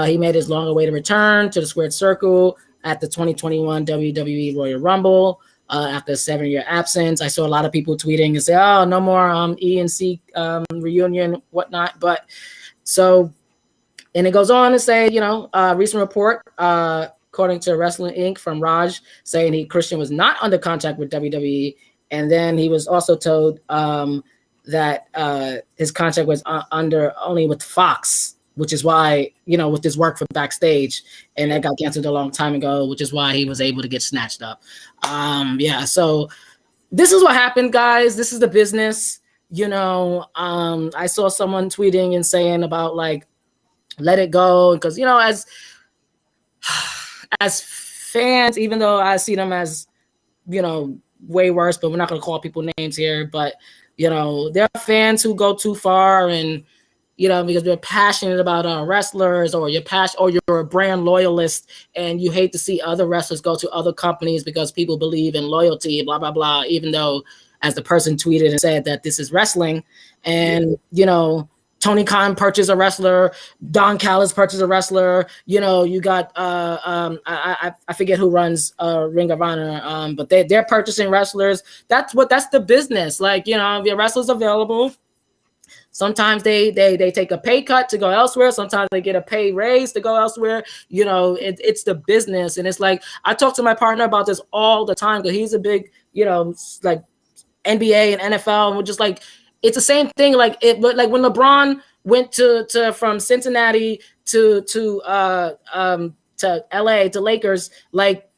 he made his long-awaited return to the squared circle at the 2021 WWE Royal Rumble after a 7-year absence. I saw a lot of people tweeting and say, "Oh, no more E&C reunion, whatnot." But so, and it goes on to say, recent report, according to Wrestling Inc. from Raj, saying Christian was not under contract with WWE, and then he was also told that his contract was under only with Fox, which is why, with his work for backstage, and that got canceled a long time ago, which is why he was able to get snatched up. So this is what happened, guys. This is the business. I saw someone tweeting and saying about like, let it go, because as fans, even though I see them as way worse, but we're not going to call people names here, but there are fans who go too far, and because they're passionate about wrestlers, or you're a brand loyalist, and you hate to see other wrestlers go to other companies because people believe in loyalty, blah blah blah, even though, as the person tweeted and said, that this is wrestling. And Tony Khan purchased a wrestler, Don Callis purchased a wrestler, you got I forget who runs Ring of Honor, but they're purchasing wrestlers. That's the business. Like, if your wrestlers available, sometimes they take a pay cut to go elsewhere, sometimes they get a pay raise to go elsewhere. It's the business. And it's like, I talk to my partner about this all the time, because he's a big like NBA and NFL, and we're just like, it's the same thing. Like when LeBron went to from Cincinnati to LA to Lakers, like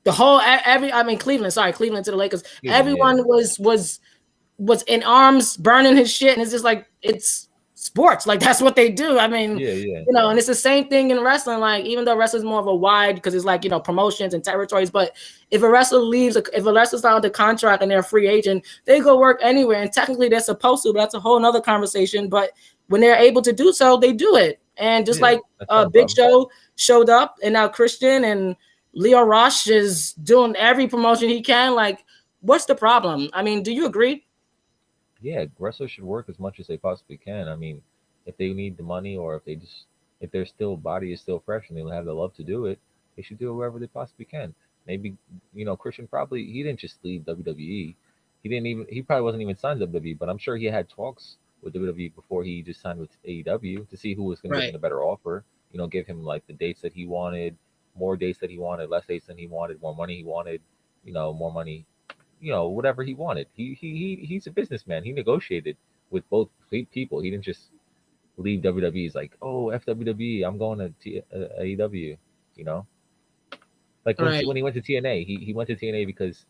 the whole Cleveland to the Lakers. Everyone was in arms, burning his shit, and it's just like, it's sports. Like, that's what they do. I mean, and it's the same thing in wrestling. Like, even though wrestling's more of a wide, because it's like, promotions and territories, but if a wrestler leaves, if a wrestler's out of the contract and they're a free agent, they go work anywhere, and technically they're supposed to, but that's a whole nother conversation. But when they're able to do so, they do it. And just Yeah, like that's not a Big problem. Show showed up, and now Christian and Leo Rush is doing every promotion he can. Like, what's the problem? I mean, do you agree? Yeah, wrestlers should work as much as they possibly can. I mean, if they need the money or if their still body is still fresh and they have the love to do it, they should do it wherever they possibly can. Maybe Christian probably he didn't just leave WWE. He probably wasn't even signed to WWE, but I'm sure he had talks with WWE before he just signed with AEW to see who was going to give him Right. the better offer. Give him like the dates that he wanted, more dates that he wanted, less dates than he wanted, more money he wanted, more money, whatever he wanted. He's a businessman. He negotiated with both people. He didn't just leave WWE. He's like, oh, FWW, I'm going to AEW. You know, like Right. when he went to TNA, he went to TNA because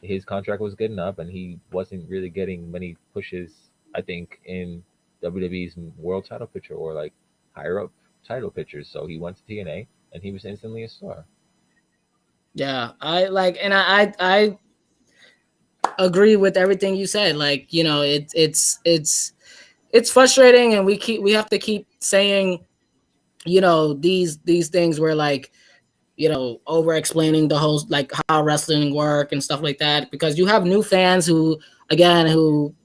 his contract was getting up and he wasn't really getting many pushes. I think in WWE's world title picture or like higher up title pictures. So he went to TNA and he was instantly a star. Yeah, I like, and I agree with everything you said. Like, it's frustrating, and we have to keep saying, these things where, like, over explaining the whole, like, how wrestling work and stuff like that, because you have new fans who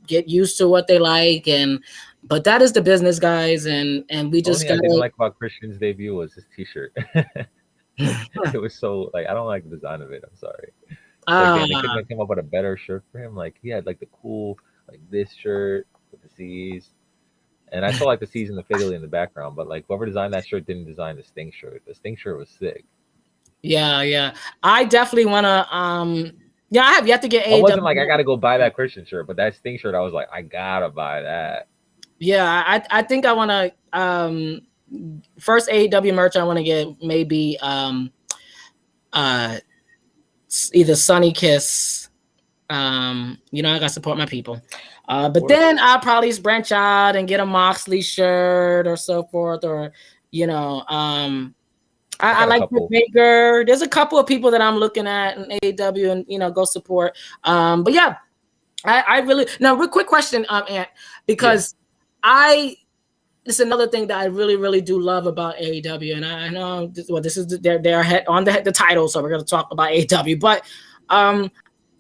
get used to what they like, but that is the business, guys, and we The only just thing I didn't gotta. like about Christian's debut was his T-shirt. It was so like I don't like the design of it. I'm sorry. It's like damn, they couldn't Ah, have come up with a better shirt for him. Like he had like the cool like this shirt with the C's, and I saw like the C's and the fiddly in the background. But like whoever designed that shirt didn't design the Sting shirt. The Sting shirt was sick. yeah. I definitely wanna. Yeah, I have yet to get I wasn't like I AEW. gotta go buy that Christian shirt, but that Sting shirt I was like I gotta buy that. Yeah, I think I want to first AEW merch I want to get, maybe uh either Sunny Kiss. I got to support my people. Of But course, then I'll probably branch out and get a Moxley shirt or so forth, or you know um I I got a like Britt couple. Baker. There's a couple of people that I'm looking at in AEW, and go support. But yeah, I really, now, real quick question, Ant, Yeah, because I it's another thing that I really, really do love about AEW, and I know this is they're head on the title, so we're going to talk about AEW. But um,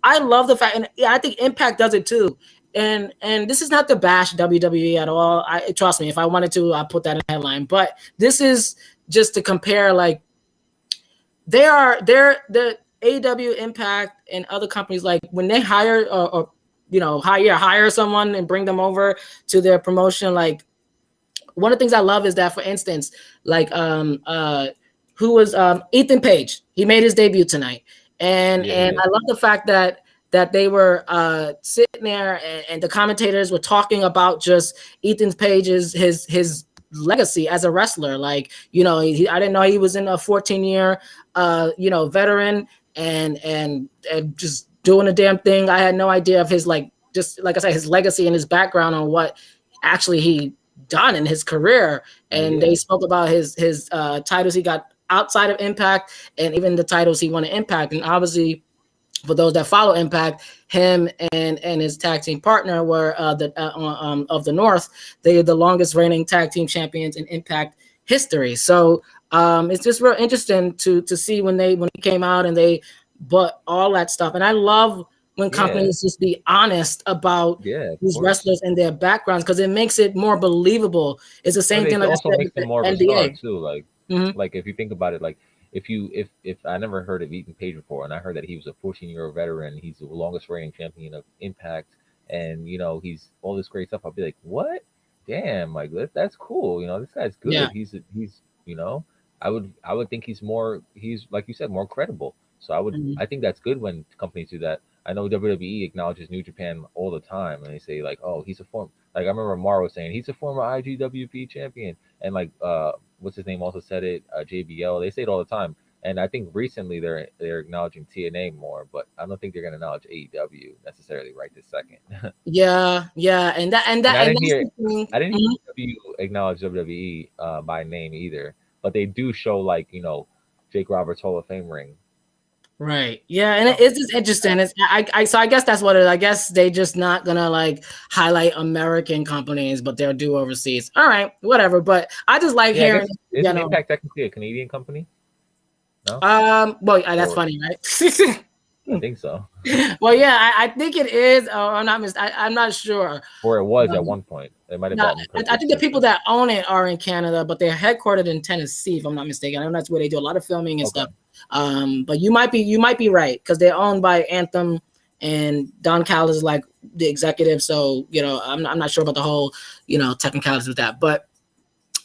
I love the fact, and yeah, I think Impact does it too. And this is not to bash WWE at all. I trust me, if I wanted to, I'll put that in the headline. But this is just to compare, like, they're the AEW, Impact, and other companies, like, when they hire or hire someone and bring them over to their promotion, like, one of the things I love is that, for instance, like, who was Ethan Page? He made his debut tonight, and yeah, and yeah, I love the fact that they were sitting there, and the commentators were talking about just Ethan Page's his legacy as a wrestler. Like, I didn't know he was in a 14-year veteran, and just doing a damn thing. I had no idea of his, like, just like I said, his legacy and his background on what actually he done in his career. And yeah, they spoke about his titles he got outside of Impact, and even the titles he won at Impact. And obviously, for those that follow Impact, him and his tag team partner were of the North. They are the longest reigning tag team champions in Impact history. So it's just real interesting to see when he came out and they bought all that stuff. And I love when yeah, companies just be honest about yeah. Of these course. wrestlers and their backgrounds, because it makes it more believable. It's the But same thing, it like I also said, makes with them the more of a star NBA. too. Like, Mhm. like if you think about it, like if I never heard of Ethan Page before, and I heard that he was a 14-year veteran, he's the longest reigning champion of Impact, and he's all this great stuff. I'll be like, what? Damn, like that's cool. This guy's Yeah. good. He's I would think he's like you said more credible. So Mhm. I think that's good when companies do that. I know WWE acknowledges New Japan all the time, and they say like, oh, he's a former. Like I remember Morrow saying he's a former IGWP champion, and like what's his name also said it, JBL. They say it all the time, and I think recently they're acknowledging TNA more, but I don't think they're gonna acknowledge AEW necessarily right this second. Yeah, And and that's the thing. I didn't Mhm. hear AEW acknowledge WWE by name either, but they do show like Jake Roberts Hall of Fame ring. Right. Yeah, and it's just interesting. So I guess that's what it is. I guess they just not gonna like highlight American companies, but they'll do overseas. All right, whatever. But I just like Yeah, I hearing, guess isn't Impact technically a Canadian company? No, well, that's or funny, right? I think so. Well, yeah, I think it is. I'm not sure. Or it was at Um, one point. They might have no, bought them I think the since people then. that own it are in Canada, but they're headquartered in Tennessee, if I'm not mistaken. I know that's where they do a lot of filming and Okay. stuff. But you might be right because they're owned by Anthem, and Don Callis is like the executive. So I'm not sure about the whole technicalities with that, but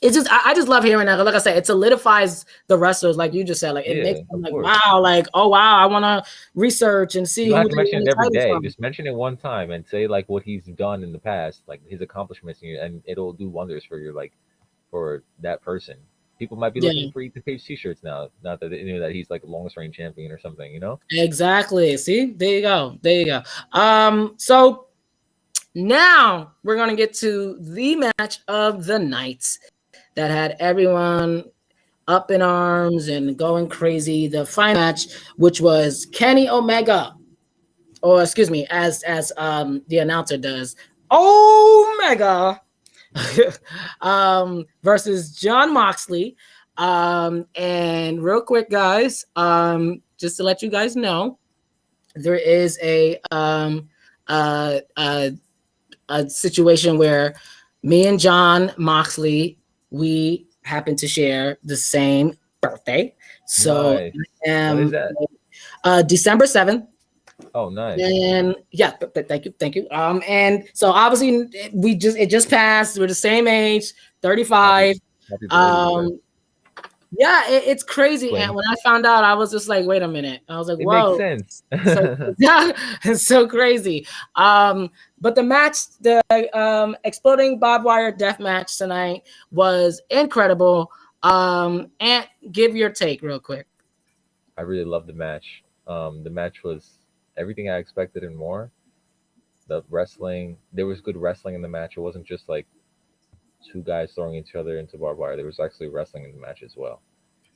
it's just I just love hearing that. Like I said, it solidifies the wrestlers, like you just said. Like it makes Yeah, them of like course. wow, like oh wow, I want to research and see You don't who have to they mention won it the every title day. from. Just mention it one time and say like what he's done in the past, like his accomplishments, and it'll do wonders for your for that person. People might be looking Yeah, for Ethan Page t-shirts now. Not that they knew that he's like a longest reign champion or something, you know? exactly. See, there you go, there you go. So now we're gonna get to the match of the night that had everyone up in arms and going crazy. The final match, which was Kenny Omega, or excuse me, as the announcer does, Omega, versus John Moxley. And real quick, guys, just to let you guys know, there is a situation where me and John Moxley, we happen to share the same birthday. So Nice. I When is am that? December 7th. Oh, nice. And yeah, thank you. And so obviously it just passed. We're the same age, Happy 35. happy belated, I guess. Um, yeah, it's crazy. And Twin. when I found out, I was just like, wait a minute. I was like, It makes whoa. sense. So it's so crazy. But the match, the exploding barbed wire death match tonight was incredible. And give your take real quick. I really loved the match. The match was everything I expected and more. The wrestling, there was good wrestling in the match. It wasn't just like two guys throwing each other into barbed wire. There was actually wrestling in the match as well.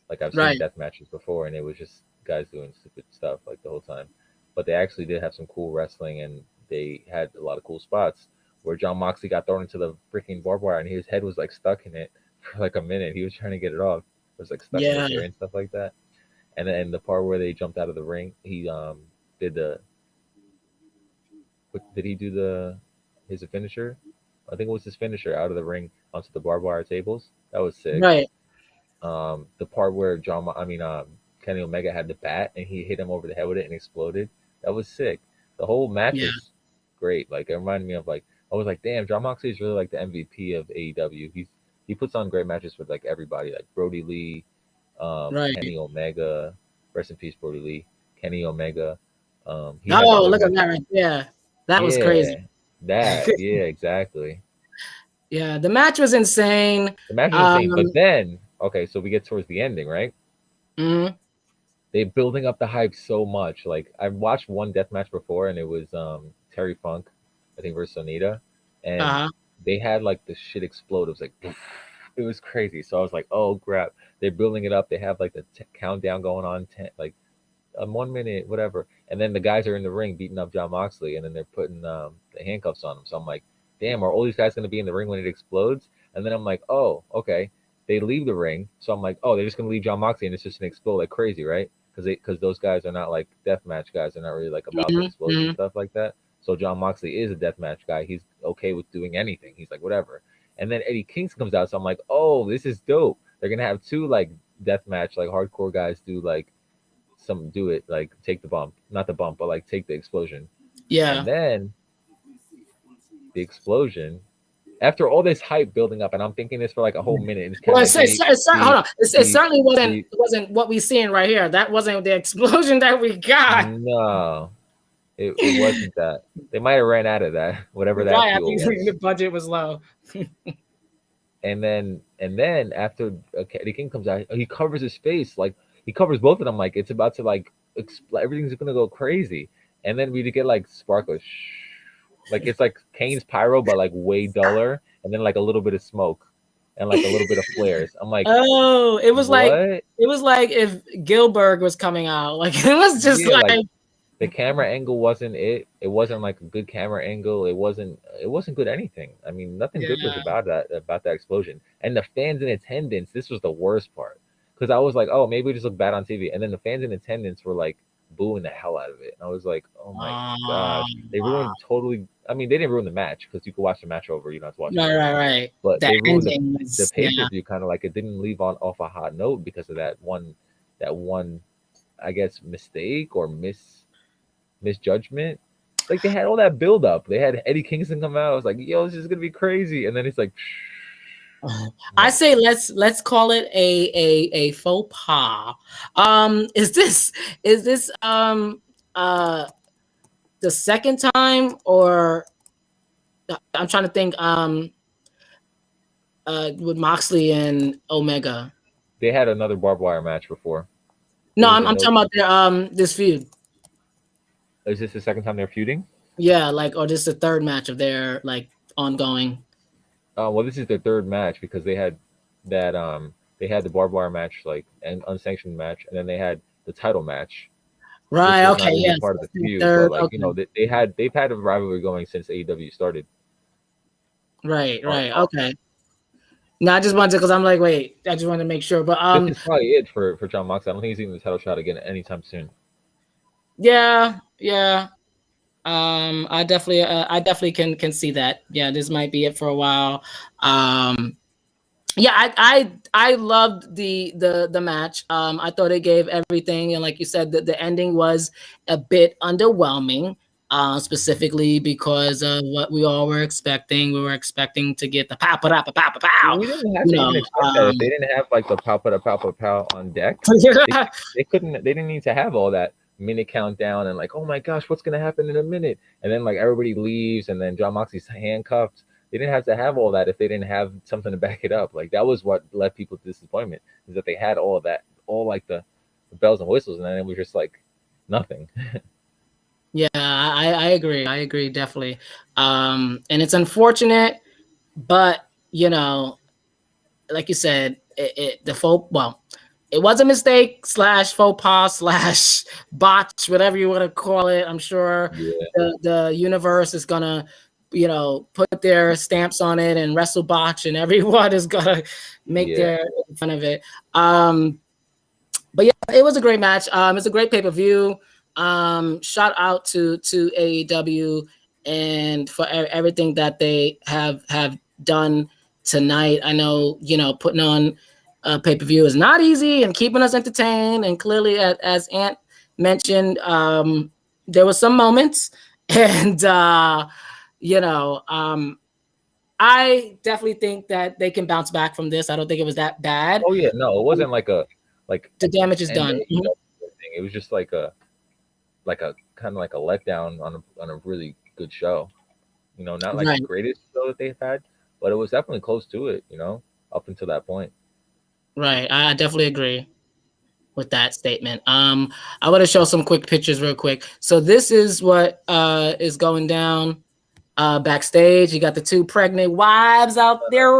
Like I've seen Right. death matches before, and it was just guys doing stupid stuff like the whole time. But they actually did have some cool wrestling, and they had a lot of cool spots where John Moxley got thrown into the freaking barbed wire, and his head was like stuck in it for like a minute. He was trying to get it off. It was like stuck in Yeah. his hair and stuff like that. And then the part where they jumped out of the ring, he did the did he do the his finisher? I think it was his finisher out of the ring onto the barbed wire tables. That was sick. Right. The part where Kenny Omega had the bat and he hit him over the head with it and exploded. That was sick. The whole match Yeah. was great. Like it reminded me of like I was like, damn, John Moxley is really like the MVP of AEW. He puts on great matches with like everybody, like Brody Lee, Right. Kenny Omega, rest in peace, Brody Lee, Kenny Omega. He had Oh, other look at matches. that right there. That was Yeah, crazy. yeah, exactly. Yeah, the match was insane. The match was insane. But Um, then, okay, so we get towards the ending, right? mhm, They're building up the hype so much. Like I've watched one death match before, and it was Terry Funk, I think versus Sonita, and uh-huh. they had like the shit explode. It was like it was crazy. So I was like, oh crap, they're building it up. They have like the countdown going on, 10, 1 minute, whatever, and then the guys are in the ring beating up John Moxley, and then they're putting the handcuffs on him. So I'm like, damn, are all these guys going to be in the ring when it explodes? And then I'm like, oh, okay. They leave the ring, so I'm like, oh, they're just going to leave John Moxley, and it's just going to explode like crazy, right? Because those guys are not like deathmatch guys. They're not really like about the Mhm, explosion mhm. stuff like that. So John Moxley is a deathmatch guy. He's okay with doing anything. He's like whatever. And then Eddie Kingston comes out, so I'm like, oh, this is dope. They're gonna have two like deathmatch like hardcore guys do like some do it like take the bump, not the bump, but like take the explosion. And Yeah. then the explosion after all this hype building up, and I'm thinking this for like a whole minute, and it's kind Well, of like hold on. It the certainly the wasn't what we seeing right here. That wasn't the explosion that we got. no, it wasn't that. They might have ran out of that, whatever that Right. I fuel think the was. budget was low. And then after Eddie King comes out, he covers his face like he covers both of them like it's about to like everything's gonna go crazy. And then we get like sparkles, like it's like Kane's pyro, but like way duller, and then like a little bit of smoke. and like a little bit of flares. I'm like, Oh, what? it was like if Gilbert was coming out. Like it was just Yeah, like like the camera angle wasn't it. It wasn't like a good camera angle. It wasn't good anything. I mean, nothing good was yeah. about that explosion. And the fans in attendance, this was the worst part. Because I was like, oh, maybe it just looked bad on TV. And then the fans in attendance were like booing the hell out of it. And I was like, oh my Oh, gosh. They ruined totally I mean, they didn't ruin the match because you could watch the match over, you don't have to watch it again. right. But The they ruined ending the was yeah. pay-per-view kind of like it didn't leave on off a hot note because of that one I guess mistake or misjudgment. Like they had all that build up. They had Eddie Kingston come out. I was like, yo, this is gonna be crazy. And then it's like, I no. say let's call it a faux pas. Is this uh the second time or I'm trying to think with Moxley and Omega. They had another barbed wire match before. It No, was I'm an talking about this feud. Is this the second time they're feuding? Yeah, like or this is the third match of their like ongoing. Well, this is their third match because that they had the barbed wire match like an unsanctioned match, and then they had the title match, which Right. was Okay. not really Yes. part of the The feud, but third. like Okay. they've had a rivalry going since AEW started. Right. On, Right. Okay. No, I just wanted to because I'm like, wait, I just wanted to make sure. But this is probably it for John Moxley. I don't think he's getting the title shot again anytime soon. yeah, yeah. I definitely can see that. Yeah, this might be it for a while. Yeah, I loved the match. I thought it gave everything, and like you said, the ending was a bit underwhelming. Specifically because of what we all were expecting. We were expecting to get the pow pow pow pow pow. We didn't have You to know, even expect that. If they didn't have like the pow on deck, they, they couldn't. They didn't need to have all that minute countdown and like, oh my gosh, what's gonna happen in a minute? And then like everybody leaves, and then John Moxley's handcuffed. They didn't have to have all that if they didn't have something to back it up. Like that was what led people to disappointment is that they had all of that, all like the bells and whistles, and then it was just like nothing. Yeah, I agree. I agree definitely. And it's unfortunate, but you know, like you said, it was a mistake slash faux pas slash botch, whatever you want to call it. I'm sure Yeah, the universe is gonna, put their stamps on it, and wrestle botch, and everyone is gonna make yeah. their fun of it. But yeah, it was a great match. It's a great pay-per-view. Shout out to AEW and for everything that they have done tonight. I know, putting on a pay-per-view is not easy and keeping us entertained. And clearly, as Ant mentioned, there were some moments, and I definitely think that they can bounce back from this. I don't think it was that bad. Oh yeah, no, it wasn't like The damage is an done. AEW thing. It was just like a kind of like a letdown on a really good show. Not like the Right. greatest show that they've had, but it was definitely close to it. Up until that point. Right. I definitely agree with that statement. I want to show some quick pictures real quick. So this is what is going down backstage. You got the two pregnant wives out there,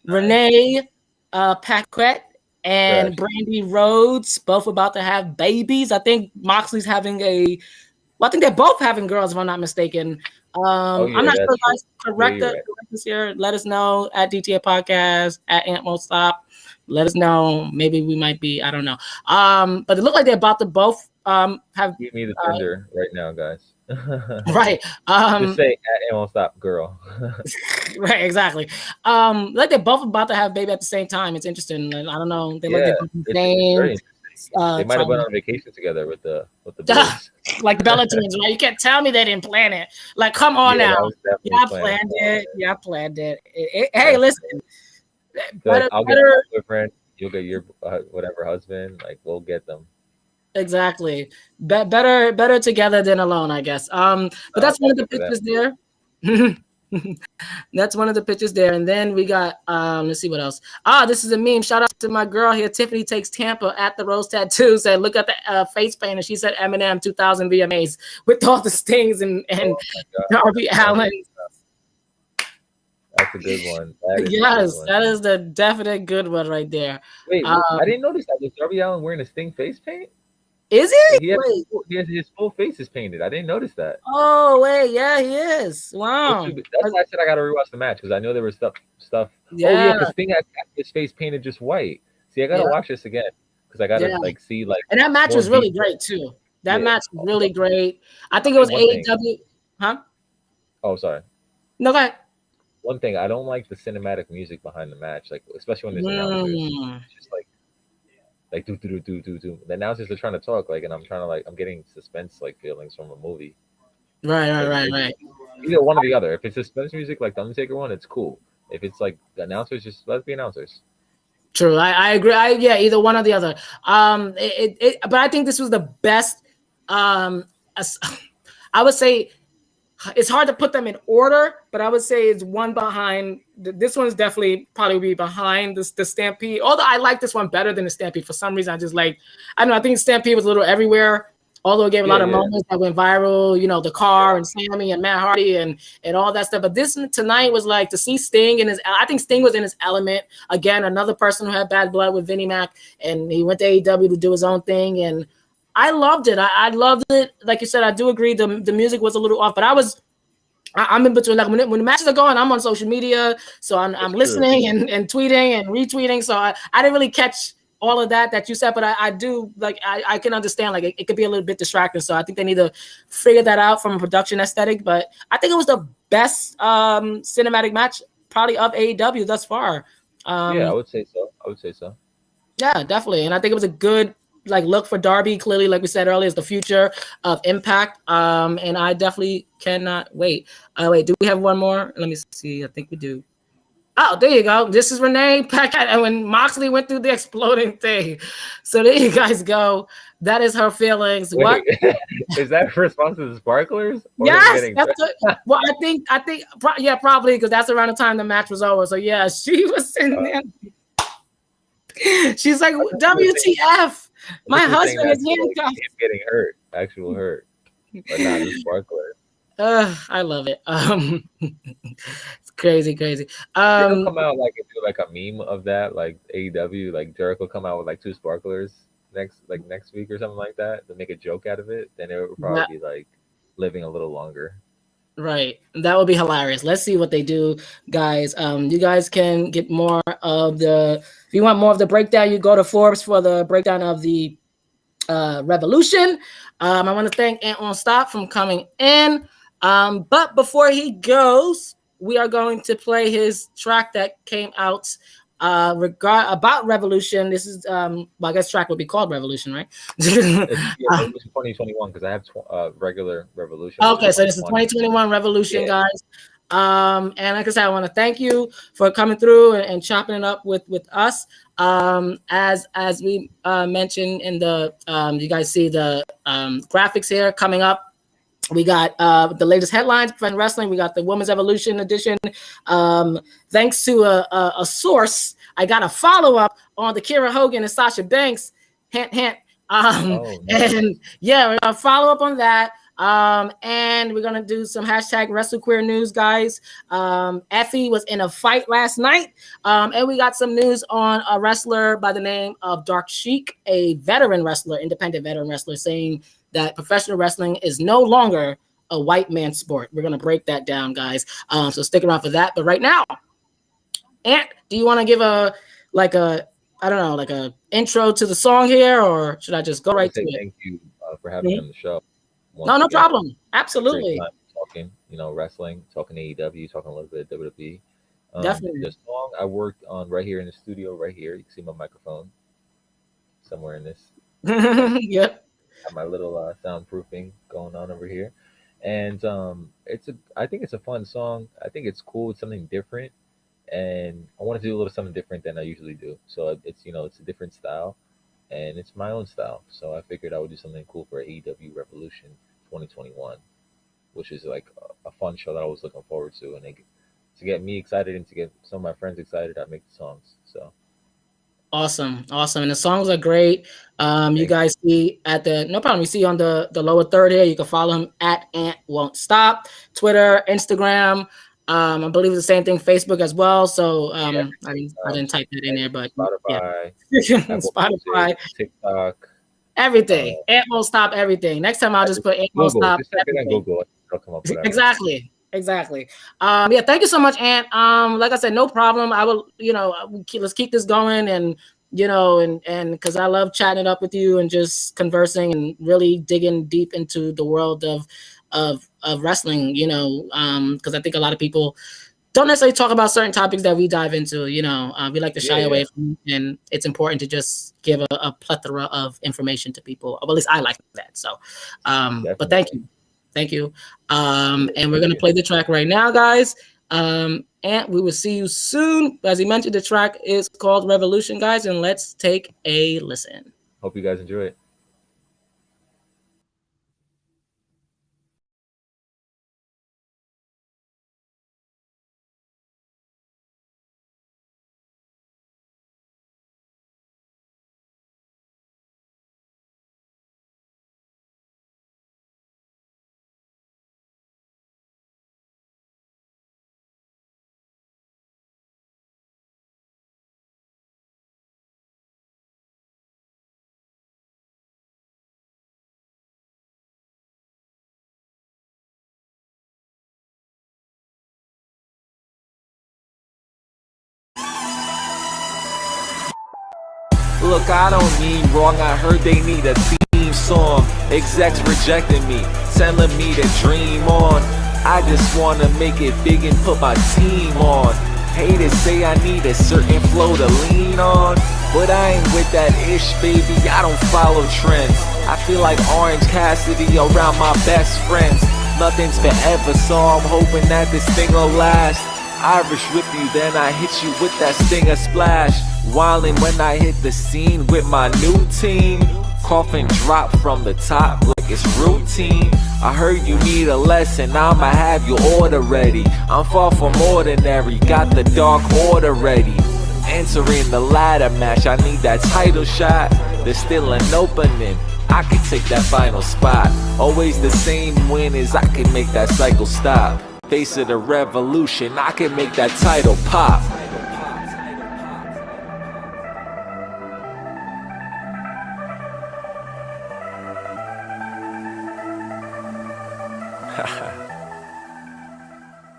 Renee Paquette and Fresh. Brandy Rhodes, both about to have babies. I think Moxley's having I think they're both having girls, if I'm not mistaken. Oh yeah, I'm not sure, that's true. guys. Yeah, Correct you're right. us here. Let us know at DTA Podcast, at Ant Won't Stop. Let us know. Maybe we might be, I don't know. But it looked like they're about to both have Give me the Tinder right now, guys. right. Just say at won't stop, girl. Right, exactly. Like they're both about to have baby at the same time. It's interesting. I don't know. They look Yeah, like they're both the it's same. very interesting. They might have went on vacation together with the boys. Like the Bella twins, right? You can't tell me they didn't plan it. Like, come on Yeah, now. that was definitely Yeah, I planned. planned it. Yeah, I planned it. Hey, listen. Like, I'll get Better, my boyfriend. You'll get your whatever husband. Like we'll get them. exactly. Better together than alone, I guess. But that's one of the pictures there. That's one of the pictures there. And then we got let's see what else. This is a meme. Shout out to my girl here. Tiffany takes Tampa at the Rose Tattoo. Said, look at the face paint. And she said Eminem 2000 VMAs with all the stings and Oh Darby Allin. That's a good one. That is a good Yes, one. that is the definite good one right there. Wait, Um, I didn't notice that. Was Darby Allin wearing a Sting face paint? is he? He has Wait. his full face is painted. I didn't notice that. Oh, wait. Yeah, he is. Wow. That's why I said I got to rewatch the match because I know there was stuff. Oh yeah, Yeah, because Sting had his face painted just white. See, I got to yeah, watch this again because I got to yeah. like see like And that match more was really detail. great too. That Yeah. match was really great. I I'll think it say was one thing. AEW. Huh? Oh, sorry. No, go ahead. One thing I don't like the cinematic music behind the match, like especially when there's announcers. Mm, It's just like do do do do do do. The announcers are trying to talk like, and I'm trying to like I'm getting suspense like feelings from a movie. right, right, Like right, right. either one or the other. If it's suspense music like the Undertaker one, it's cool. If it's like the announcers, just let it be announcers. True. I agree. Yeah, either one or the other. But I think this was the best. Um, as- I would say it's hard to put them in order, but I would say it's one behind. This one's definitely probably be behind the Stampede. Although I like this one better than the Stampede for some reason. I just like I don't know. I think Stampede was a little everywhere. Although it gave a Yeah, lot of yeah, moments that went viral, you know, the car and Sammy and Matt Hardy and all that stuff. But this tonight was like to see Sting in his. I think Sting was in his element again. Another person who had bad blood with Vinnie Mac, and he went to AEW to do his own thing. And I loved it. I loved it. Like you said, I do agree. The music was a little off, but I'm in between. Like when the matches are going, I'm on social media, so I'm it's true. listening and tweeting and retweeting. So I didn't really catch all of that you said, but I do like I can understand like it could be a little bit distracting. So I think they need to figure that out from a production aesthetic. But I think it was the best cinematic match probably of AEW thus far. Yeah, I Um, would say so. I would say so. yeah, definitely. And I think it was a good like look for Darby. Clearly, like we said earlier, is the future of Impact. And I definitely cannot wait. Wait, do we have one more? Let me see. I think we do. Oh, there you go. This is Renee Paquette. And when Moxley went through the exploding thing. So there you guys go. That is her feelings. What? Wait, is that response to the sparklers or him Yes, getting? that's well. Yeah, probably because that's around the time the match was over. So yeah, she was sitting there. She's like, I thought you were saying, WTF? I My thought you were saying husband that is for like handcuffed. him getting hurt, actual hurt, but not the sparkler. I love it. It's crazy, crazy. Did they come out like and do like a meme of that, like AEW, like Jericho come out with like two sparklers next week or something like that to make a joke out of it? Then it would Yeah, probably be like living a little longer. right. That would be hilarious. Let's see what they do, guys. You guys can get more of the. If you want more of the breakdown, you go to Forbes for the breakdown of the Revolution. I want to thank Ant Won't Stop from coming in. But before he goes, we are going to play his track that came out about Revolution. This is well, I guess track would be called Revolution, right? Yeah, Revolution 2021 because I have regular Revolution, which is Okay, so this is 2020. 2021 Revolution, Yeah, guys. And like I said, I want to thank you for coming through and chopping it up with us. As we mentioned in the you guys see the graphics here coming up. We got the latest headlines, professional wrestling. We got the Women's Evolution edition. Thanks to a source, I got a follow up on the Kyra Hogan and Sasha Banks. Hint, hint. oh, nice. And yeah, we're gonna follow up on that. And we're gonna do some hashtag WrestleQueer news, guys. Effie was in a fight last night, and we got some news on a wrestler by the name of Dark Sheik, a veteran wrestler, independent veteran wrestler, saying that professional wrestling is no longer a white man sport. We're gonna break that down, guys. So stick around for that. But right now, Ant, do you want to give a I don't know, like a intro to the song here, or should I just go I want right to to say it? thank you for having me Mhm. on the show No, once no again. problem. Had a great Absolutely, time talking, wrestling, talking AEW, talking a little bit of WWE. definitely. The song I worked on right here in the studio, right here. You can see my microphone somewhere in this. Right, Yep. have my little soundproofing going on over here, and I think it's a fun song. I think it's cool. It's something different, and I want to do a little something different than I usually do. So it's a different style, and it's my own style. So I figured I would do something cool for AEW Revolution 2021, which is like a fun show that I was looking forward to, and to get me excited and to get some of my friends excited, I make the songs. So Awesome, awesome, and the songs are great. You thank you. guys see at the no problem. You see on the lower third here. You can follow him at Ant Won't Stop, Twitter, Instagram. I believe it's the same thing Facebook as well. So Yeah, I didn't type that in there, but yeah, Spotify, Apple Music, Spotify, TikTok. everything. Ant won't stop everything. Next time I'll just put Ant won't Google. stop Just type it in everything. Google. It'll come up. Whatever. Exactly. Exactly. Yeah, thank you so much, Ant. Like I said, no problem. I will, let's keep this going, and and because I love chatting it up with you and just conversing and really digging deep into the world of wrestling, because I think a lot of people don't necessarily talk about certain topics that we dive into. We like to shy away from, and it's important to just give a plethora of information to people. Well, at least I like that. So, but thank you. Thank you. And we're going to play the track right now, guys. And we will see you soon. As he mentioned, the track is called Revolution, guys, and let's take a listen. Hope you guys enjoy it. Look, I don't mean wrong, I heard they need a theme song. Execs rejecting me, telling me to dream on. I just wanna make it big and put my team on. Haters say I need a certain flow to lean on, but I ain't with that ish, baby, I don't follow trends. I feel like Orange Cassidy around my best friends. Nothing's forever, so I'm hoping that this thing will last. Irish whip you, then I hit you with that stinger splash. Wildin' when I hit the scene with my new team. Coffin drop from the top like it's routine. I heard you need a lesson, I'ma have your order ready. I'm far from ordinary, got the dark order ready. Entering the ladder match, I need that title shot. There's still an opening, I can take that final spot. Always the same winners, I can make that cycle stop. Face of the revolution, I can make that title pop.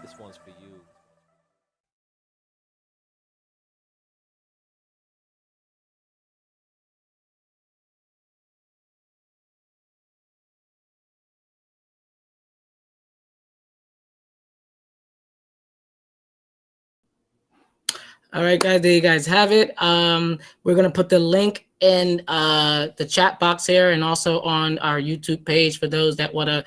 This one's for you. All right, guys, there you guys have it. We're gonna put the link in the chat box here, and also on our YouTube page for those that want to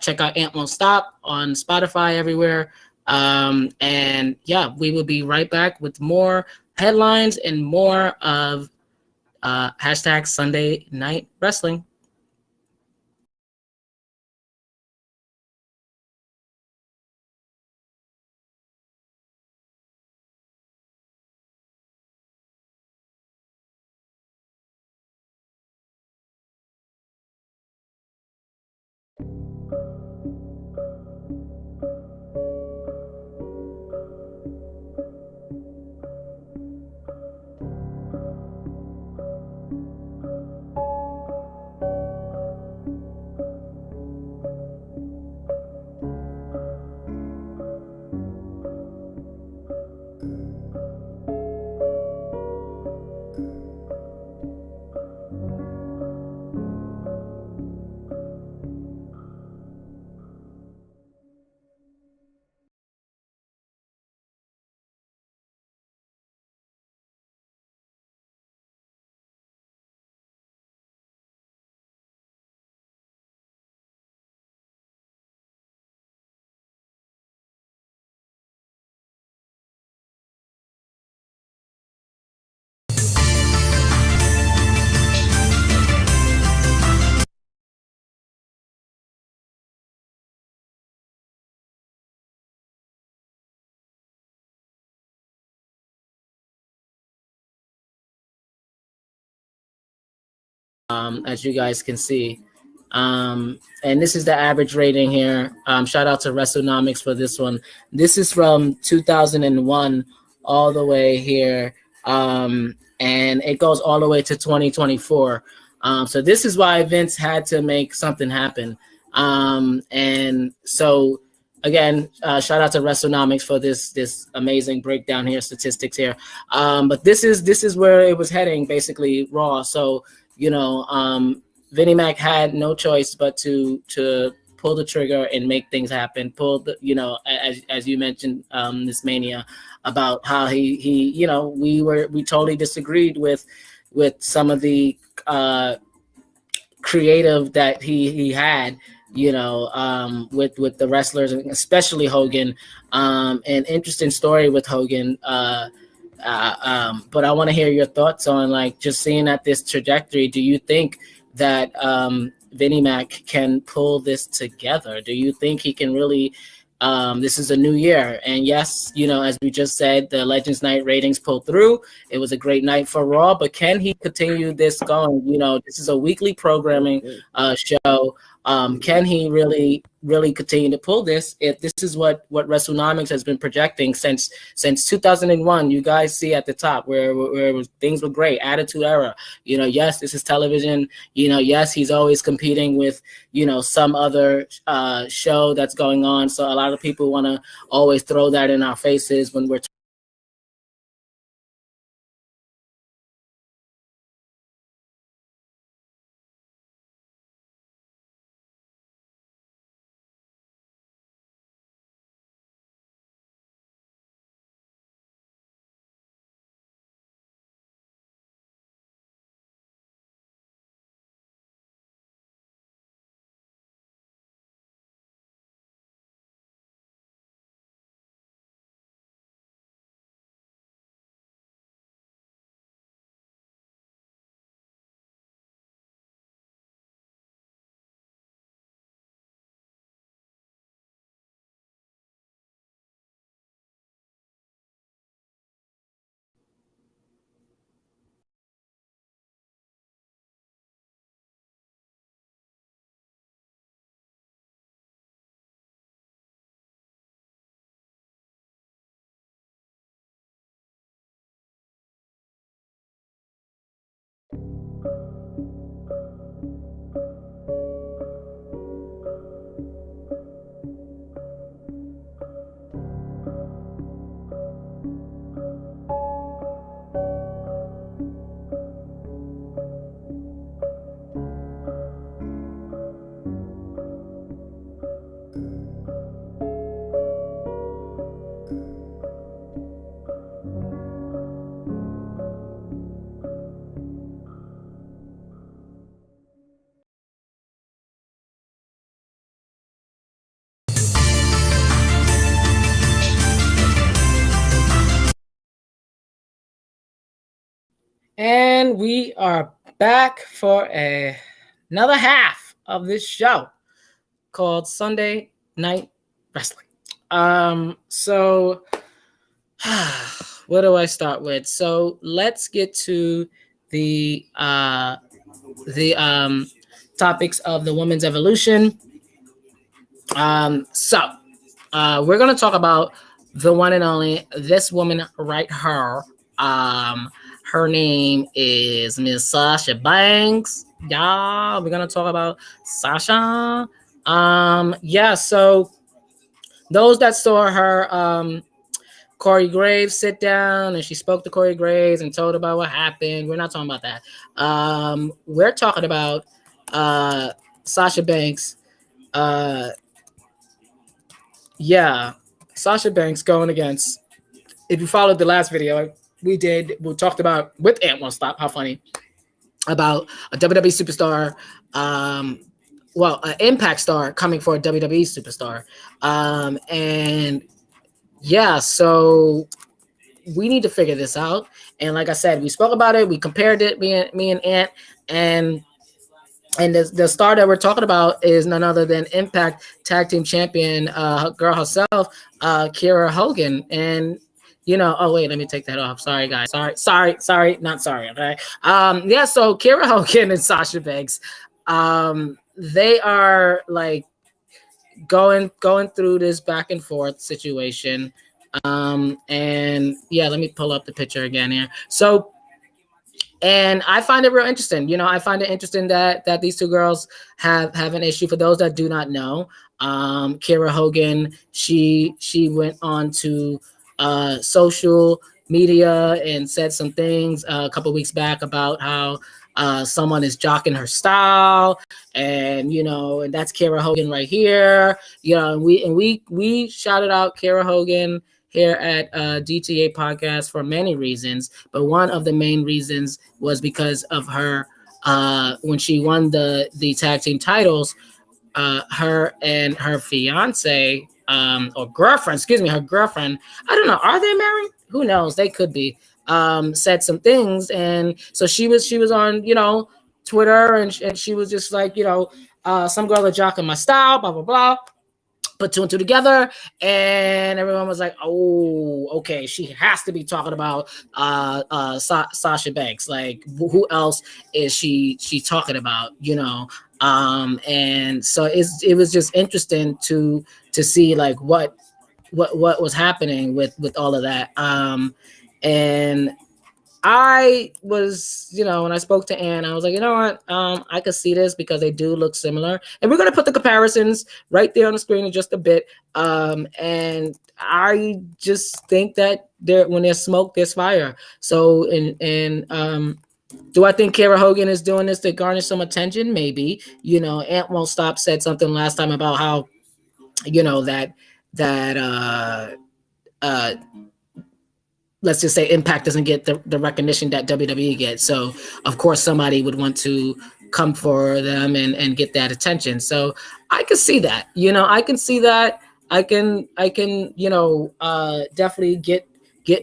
check out Ant Won't Stop on Spotify, everywhere. And yeah, we will be right back with more headlines and more of hashtag Sunday Night Wrestling. As you guys can see, And this is the average rating here. Shout out to WrestleNomics for this one. This is from 2001 all the way here. And it goes all the way to 2024. So this is why Vince had to make something happen. And so again, shout out to WrestleNomics for this amazing breakdown here, statistics here. But this is where it was heading, basically Raw. So Vinnie Mac had no choice but to pull the trigger and make things happen. Pull the, as you mentioned, this Mania, about how he we totally disagreed with some of the creative that he had, with the wrestlers, especially Hogan. An interesting story with Hogan. But I want to hear your thoughts on, like, just seeing at this trajectory. Do you think that Vinnie Mac can pull this together? Do you think he can really? This is a new year, and yes, as we just said, the Legends Night ratings pulled through. It was a great night for Raw, but can he continue this going? This is a weekly programming show. Can he really continue to pull this? If this is what WrestleNomics has been projecting since 2001, you guys see at the top where things were great, Attitude Era. Yes, this is television. Yes, he's always competing with some other show that's going on. So a lot of people want to always throw that in our faces when we're And we are back for another half of this show called Sunday Night Wrestling. So where do I start with? So let's get to the topics of the women's evolution. So we're gonna talk about the one and only, this woman right here. Her name is Miss Sasha Banks. Yeah, we're gonna talk about Sasha. So those that saw her Corey Graves sit down, and she spoke to Corey Graves and told about what happened. We're not talking about that. We're talking about Sasha Banks. Sasha Banks going against, if you followed the last video we talked about with Ant Won't Stop, how funny, about a WWE superstar, an Impact star coming for a WWE superstar. So we need to figure this out. And like I said, we spoke about it, we compared it, me and Ant, and the star that we're talking about is none other than Impact Tag Team Champion, girl herself, Kyra Hogan. And oh wait, let me take that off. Sorry guys. Sorry, not sorry. Okay. So Kyra Hogan and Sasha Banks. they are like going through this back and forth situation. And yeah, let me pull up the picture again here. So, and I find it real interesting. I find it interesting that these two girls have an issue. For those that do not know, Kyra Hogan, she went on to social media and said some things a couple weeks back about how someone is jocking her style, and and that's Kyra Hogan right here. And we shouted out Kyra Hogan here at DTA Podcast for many reasons, but one of the main reasons was because of her when she won the tag team titles. Her and her fiance or girlfriend, excuse me, her girlfriend. I don't know. Are they married? Who knows? They could be. Said some things, and so she was on Twitter, and she was just like some girl are jocking my style, blah blah blah. Put two and two together, and everyone was like, "Oh, okay, she has to be talking about Sasha Banks. Like, who else is she talking about? And so it was just interesting to see like what was happening with all of that. And I was, when I spoke to Ann, I was like, you know what? I could see this because they do look similar. And we're going to put the comparisons right there on the screen in just a bit. And I just think that when there's smoke, there's fire. So, do I think Kyra Hogan is doing this to garnish some attention? Maybe. Ant Won't Stop said something last time about how, that let's just say Impact doesn't get the recognition that WWE gets. So of course somebody would want to come for them and get that attention. So I can see that, I can see that. I can, definitely get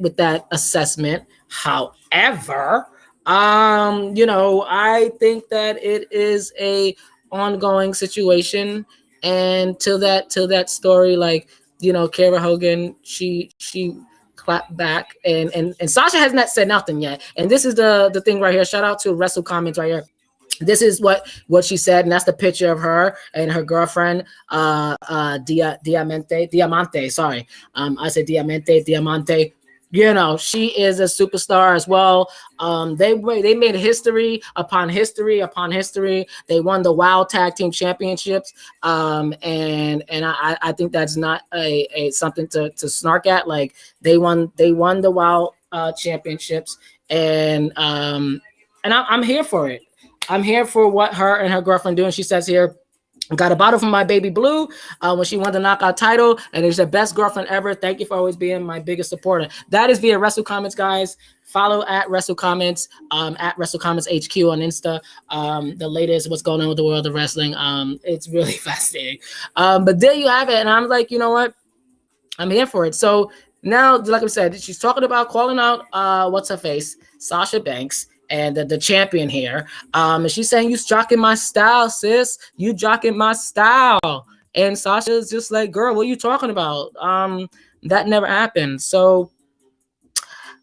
with that assessment. However, I think that it is a ongoing situation. And till that story, like, Kyra Hogan, she clap back, and Sasha has not said nothing yet. And this is the thing right here. Shout out to Wrestle Comments right here. This is what she said, and that's the picture of her and her girlfriend, Diamante. Sorry, I said Diamante. She is a superstar as well. They made history upon history upon history. They won the WoW Tag Team Championships, and I think that's not a something to snark at. Like they won the WoW championships, and I'm here for it. I'm here for what her and her girlfriend doing. She says here, got a bottle from my baby Blue when she won the knockout title, and it's the best girlfriend ever. Thank you for always being my biggest supporter. That is via Wrestle Comments, guys. Follow at Wrestle Comments, at Wrestle Comments HQ on Insta. The latest, what's going on with the world of wrestling. It's really fascinating. But there you have it. And I'm like, you know what? I'm here for it. So now, like I said, she's talking about calling out what's her face, Sasha Banks, and the champion here. And she's saying, you jocking my style, sis. You jocking my style. And Sasha's just like, girl, what are you talking about? That never happened. So,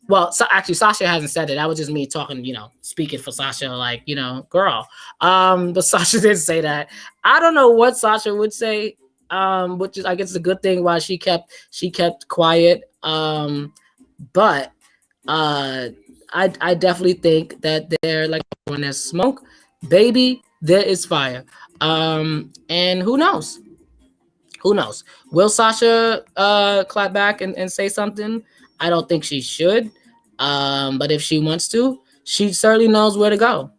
well, so actually, Sasha hasn't said it. That was just me talking, speaking for Sasha, like, girl. But Sasha didn't say that. I don't know what Sasha would say, which is, I guess, a good thing why she kept quiet. But I definitely think that they're like, when there's smoke, baby, there is fire. And who knows? Who knows? Will Sasha clap back and say something? I don't think she should. But if she wants to, she certainly knows where to go,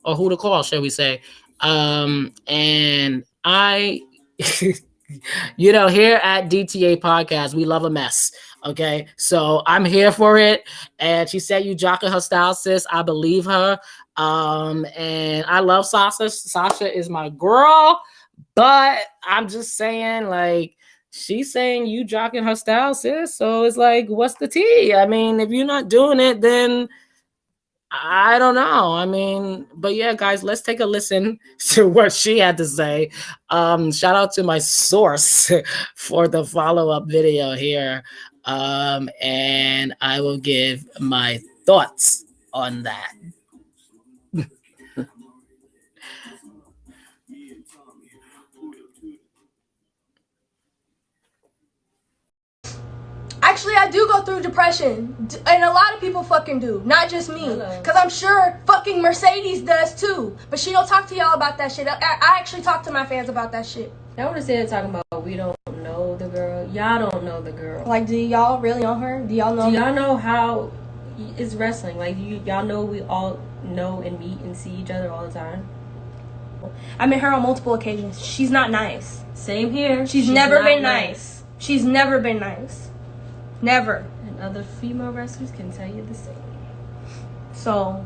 or who to call, shall we say. And I here at DTA Podcast, we love a mess. Okay, so I'm here for it. And she said you jocking her style, sis. I believe her. And I love Sasha. Sasha is my girl. But I'm just saying, like, she's saying you jocking her style, sis. So it's like, what's the tea? I mean, if you're not doing it, then I don't know. I mean, but yeah, guys, let's take a listen to what she had to say. Shout out to my source for the follow-up video here. And I will give my thoughts on that. Actually, I do go through depression, and a lot of people fucking do, not just me. Because I'm sure fucking Mercedes does too, but she don't talk to y'all about that shit. I actually talk to my fans about that shit. I would have said talking about we don't know the girl. Y'all don't know the girl. Like, do y'all really on her? Do y'all know? Do y'all know how it's wrestling? Like, y'all know we all know and meet and see each other all the time? I met her on multiple occasions. She's not nice. Same here. She's never been nice. She's never been nice. Never. And other female wrestlers can tell you the same. So.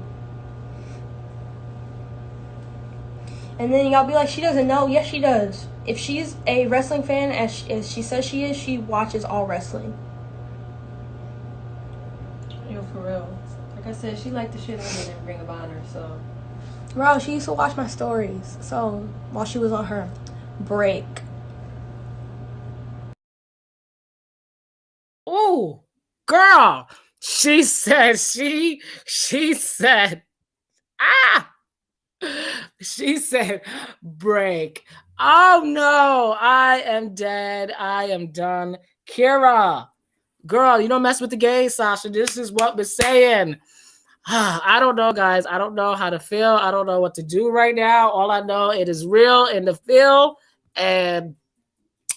And then y'all be like, she doesn't know. Yes, she does. If she's a wrestling fan, as she says she is, she watches all wrestling. Yo, for real. Like I said, she liked the shit on in Ring of Honor, so. Bro, she used to watch my stories. So, while she was on her break. Oh, girl. She said, she said, she said, break. Oh no, I am dead. I am done. Kyra, girl, you don't mess with the gays, Sasha. This is what we're saying. I don't know, guys. I don't know how to feel. I don't know what to do right now. All I know, it is real in the feel, and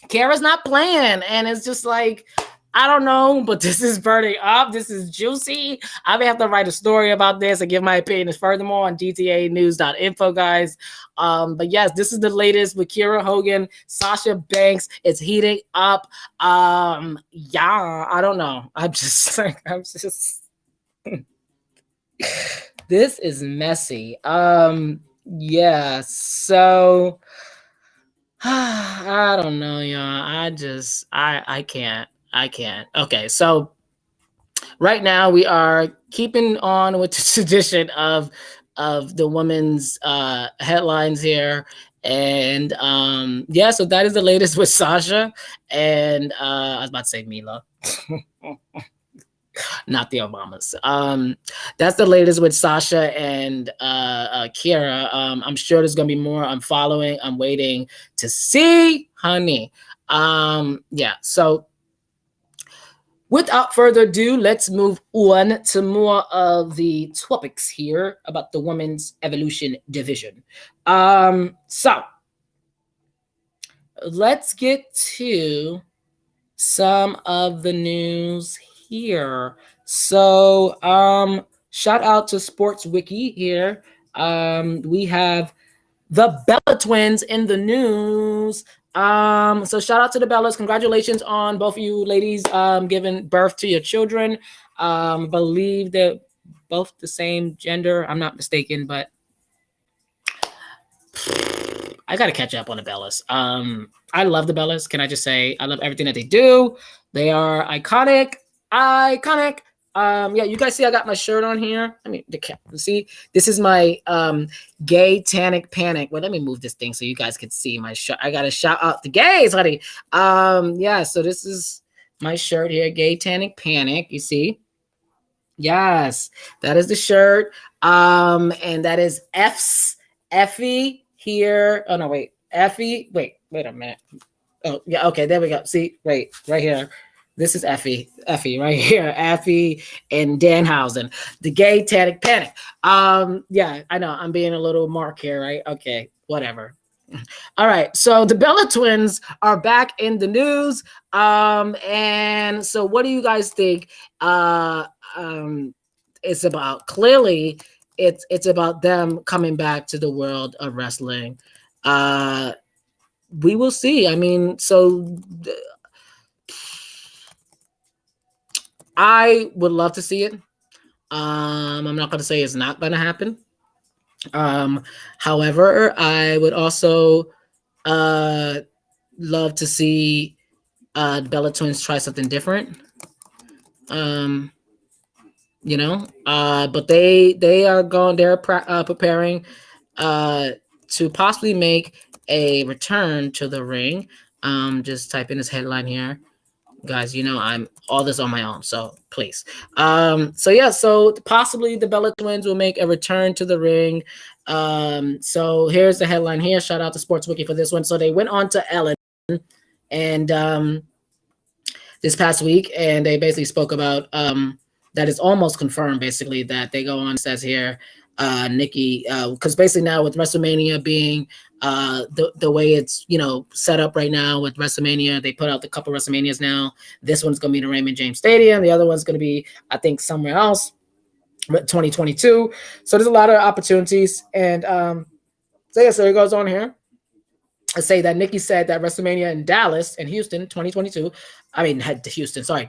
Kyra's not playing. And it's just like, I don't know, but this is burning up. This is juicy. I may have to write a story about this and give my opinions furthermore on dtanews.info, guys. But yes, this is the latest with Kyra Hogan, Sasha Banks. It's heating up. Yeah, I don't know. I'm just this is messy. Yeah, so I don't know, y'all. I can't. Okay, so right now we are keeping on with the tradition of the women's headlines here. And yeah, so that is the latest with Sasha. And I was about to say Mila. Not the Obamas. That's the latest with Sasha and Kyra. I'm sure there's gonna be more. I'm following. I'm waiting to see, honey. Yeah. So, without further ado, let's move on to more of the topics here about the women's evolution division. So let's get to some of the news here. So shout out to Sports Wiki here. We have the Bella twins in the news. So shout out to the Bellas. Congratulations on both of you ladies giving birth to your children. Believe they're both the same gender. I'm not mistaken, but I gotta catch up on the Bellas. I love the Bellas. Can I just say I love everything that they do? They are iconic. Yeah, you guys see I got my shirt on here. I mean, see, this is my gay tannic panic. Well, let me move this thing so you guys can see my shirt. I gotta shout out the gays, honey. Yeah, so this is my shirt here, gay tannic panic. You see? Yes, that is the shirt. And that is Effie here. Oh no, wait, Effie. Wait a minute. Oh yeah, okay, there we go. See, right here. This is Effie right here. Effie and Danhausen, the gay tannic panic. Yeah, I know I'm being a little mark here, right? Okay, whatever. All right, so the Bella twins are back in the news. And so what do you guys think? It's about clearly it's about them coming back to the world of wrestling. We will see. I mean, so I would love to see it. I'm not going to say it's not going to happen. However, I would also love to see Bella Twins try something different. You know, but they are going. They're preparing to possibly make a return to the ring. Just type in this headline here. Guys, you know I'm all this on my own, so please. So yeah, so possibly the Bella Twins will make a return to the ring. So here's the headline here. Shout out to Sports Wiki for this one. So they went on to Ellen, and this past week, and they basically spoke about that is almost confirmed. Basically, that they go on, says here, Nikki, because basically now with WrestleMania being the way it's set up right now with WrestleMania, they put out the couple WrestleManias now. This one's going to be the Raymond James Stadium. The other one's going to be, I think, somewhere else. 2022. So there's a lot of opportunities, and so it goes on here. I say that Nikki said that WrestleMania in Dallas and Houston 2022,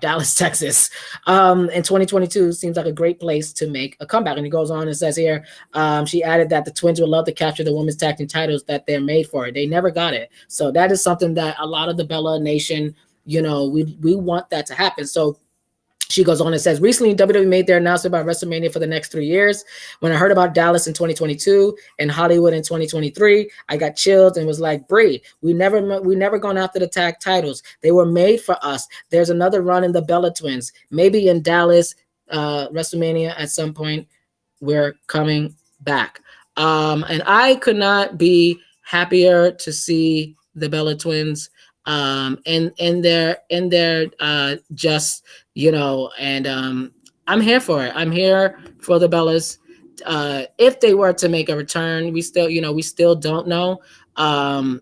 Dallas, Texas, in 2022 seems like a great place to make a comeback. And it goes on and says here, she added that the twins would love to capture the women's tag team titles that they're made for. They never got it. So that is something that a lot of the Bella Nation, we want that to happen. So she goes on and says, recently WWE made their announcement about WrestleMania for the next 3 years. When I heard about Dallas in 2022 and Hollywood in 2023, I got chills and was like, Brie, we never gone after the tag titles. They were made for us. There's another run in the Bella Twins. Maybe in Dallas, WrestleMania at some point, we're coming back. And I could not be happier to see the Bella Twins and they're just and I'm here for it. I'm here for the Bellas. If they were to make a return, we still don't know about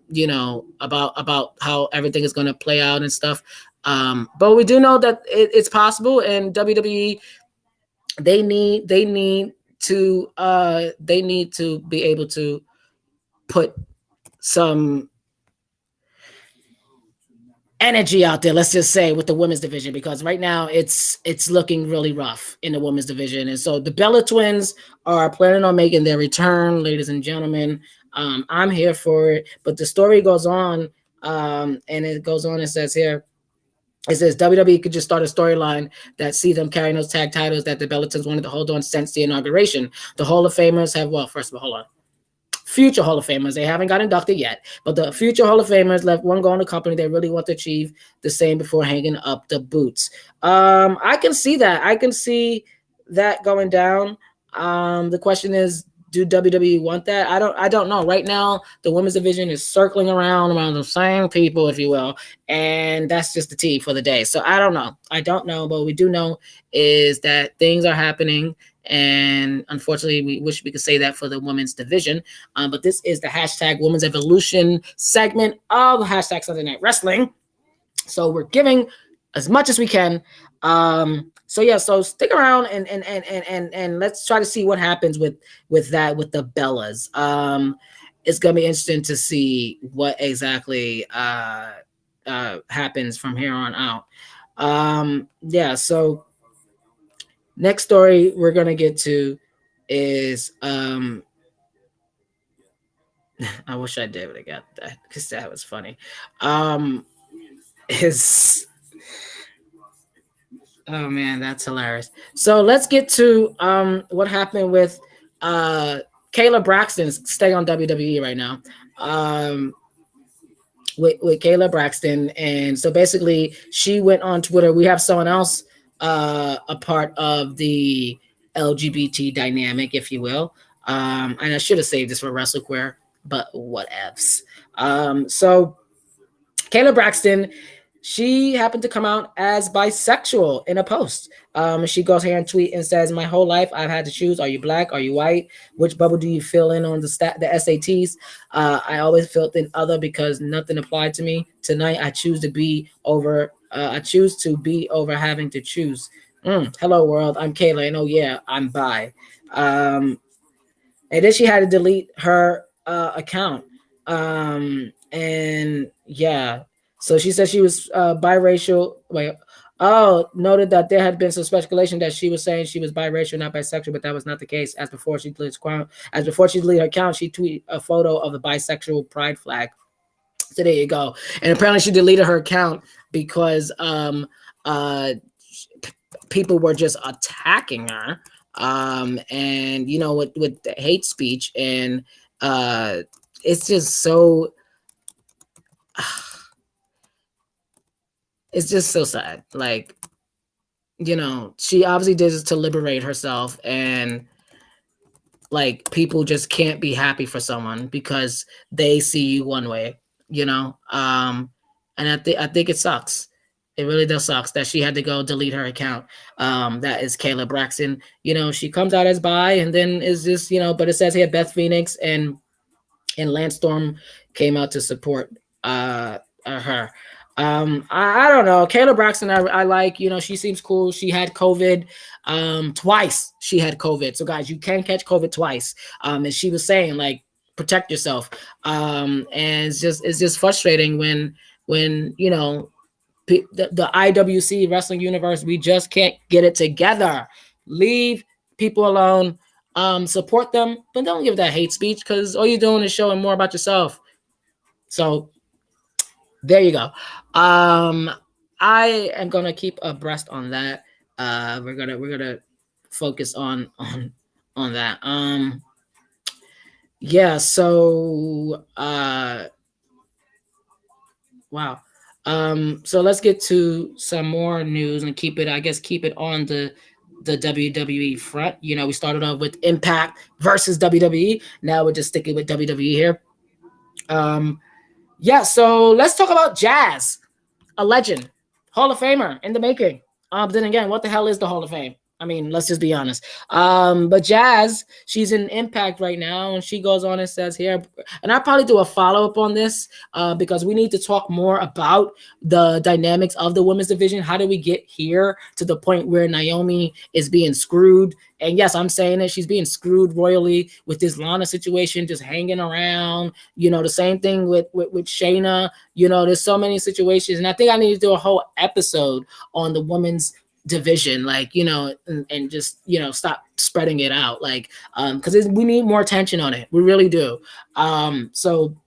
how everything is going to play out and stuff, but we do know that it's possible. And WWE, they need to be able to put some energy out there, let's just say, with the women's division, because right now it's looking really rough in the women's division. And so the Bella Twins are planning on making their return, ladies and gentlemen. I'm here for it. But the story goes on, and it goes on and says here, it says WWE could just start a storyline that sees them carrying those tag titles that the Bella Twins wanted to hold on since the inauguration. The Hall of Famers have, first of all, hold on. Future Hall of Famers, they haven't got inducted yet, but the future Hall of Famers left one goal in the company. They really want to achieve the same before hanging up the boots. I can see that. I can see that going down. The question is, do WWE want that? I don't know. Right now, the women's division is circling around the same people, if you will, and that's just the tea for the day. So I don't know. But what we do know is that things are happening. And unfortunately, we wish we could say that for the women's division. But this is the hashtag Women's Evolution segment of hashtag Sunday Night Wrestling. So we're giving as much as we can. So stick around and let's try to see what happens with the Bellas. It's gonna be interesting to see what exactly happens from here on out. So next story we're gonna get to is I wish I did, but I got that because that was funny. Oh man, that's hilarious. So let's get to what happened with Kayla Braxton. Stay on WWE right now. With Kayla Braxton, and so basically she went on Twitter. We have someone else a part of the LGBT dynamic, if you will. And I should have saved this for WrestleQueer, but whatevs. So Kayla Braxton, she happened to come out as bisexual in a post. She goes here and tweet and says, "My whole life I've had to choose: are you black? Are you white? Which bubble do you fill in on the SATs? I always felt in other because nothing applied to me. Tonight I choose to be over. I choose to be over having to choose. Hello world, I'm Kayla, and oh yeah, I'm bi." And then she had to delete her account. And yeah. So she said she was biracial. Noted that there had been some speculation that she was saying she was biracial, not bisexual, but that was not the case. As before she deleted her account, she tweeted a photo of the bisexual pride flag. So there you go. And apparently she deleted her account because people were just attacking her. And with the hate speech, and it's just so. It's just so sad. Like, she obviously did this to liberate herself, and like people just can't be happy for someone because they see you one way, and I think it sucks. It really does sucks that she had to go delete her account. That is Kayla Braxton. She comes out as bi and then is just, but it says here Beth Phoenix and Lance Storm came out to support her. I don't know. Kayla Braxton, I like, she seems cool. She had COVID twice. She had COVID. So guys, you can catch COVID twice. And she was saying like, protect yourself. And it's just frustrating when the IWC wrestling universe, we just can't get it together. Leave people alone. Support them, but don't give that hate speech because all you're doing is showing more about yourself. So there you go. I am gonna keep abreast on that. We're gonna focus on that. Yeah. So wow. So let's get to some more news and keep it on the WWE front. We started off with Impact versus WWE. Now we're just sticking with WWE here. Yeah, so let's talk about Jazz, a legend, Hall of Famer in the making. Then again, what the hell is the Hall of Fame? I mean, let's just be honest. But Jazz, she's in Impact right now, and she goes on and says here, and I'll probably do a follow-up on this because we need to talk more about the dynamics of the women's division. How do we get here to the point where Naomi is being screwed? And yes, I'm saying it. She's being screwed royally with this Lana situation, just hanging around. The same thing with Shayna. There's so many situations, and I think I need to do a whole episode on the women's division, and just stop spreading it out, because we need more attention on it. We really do. So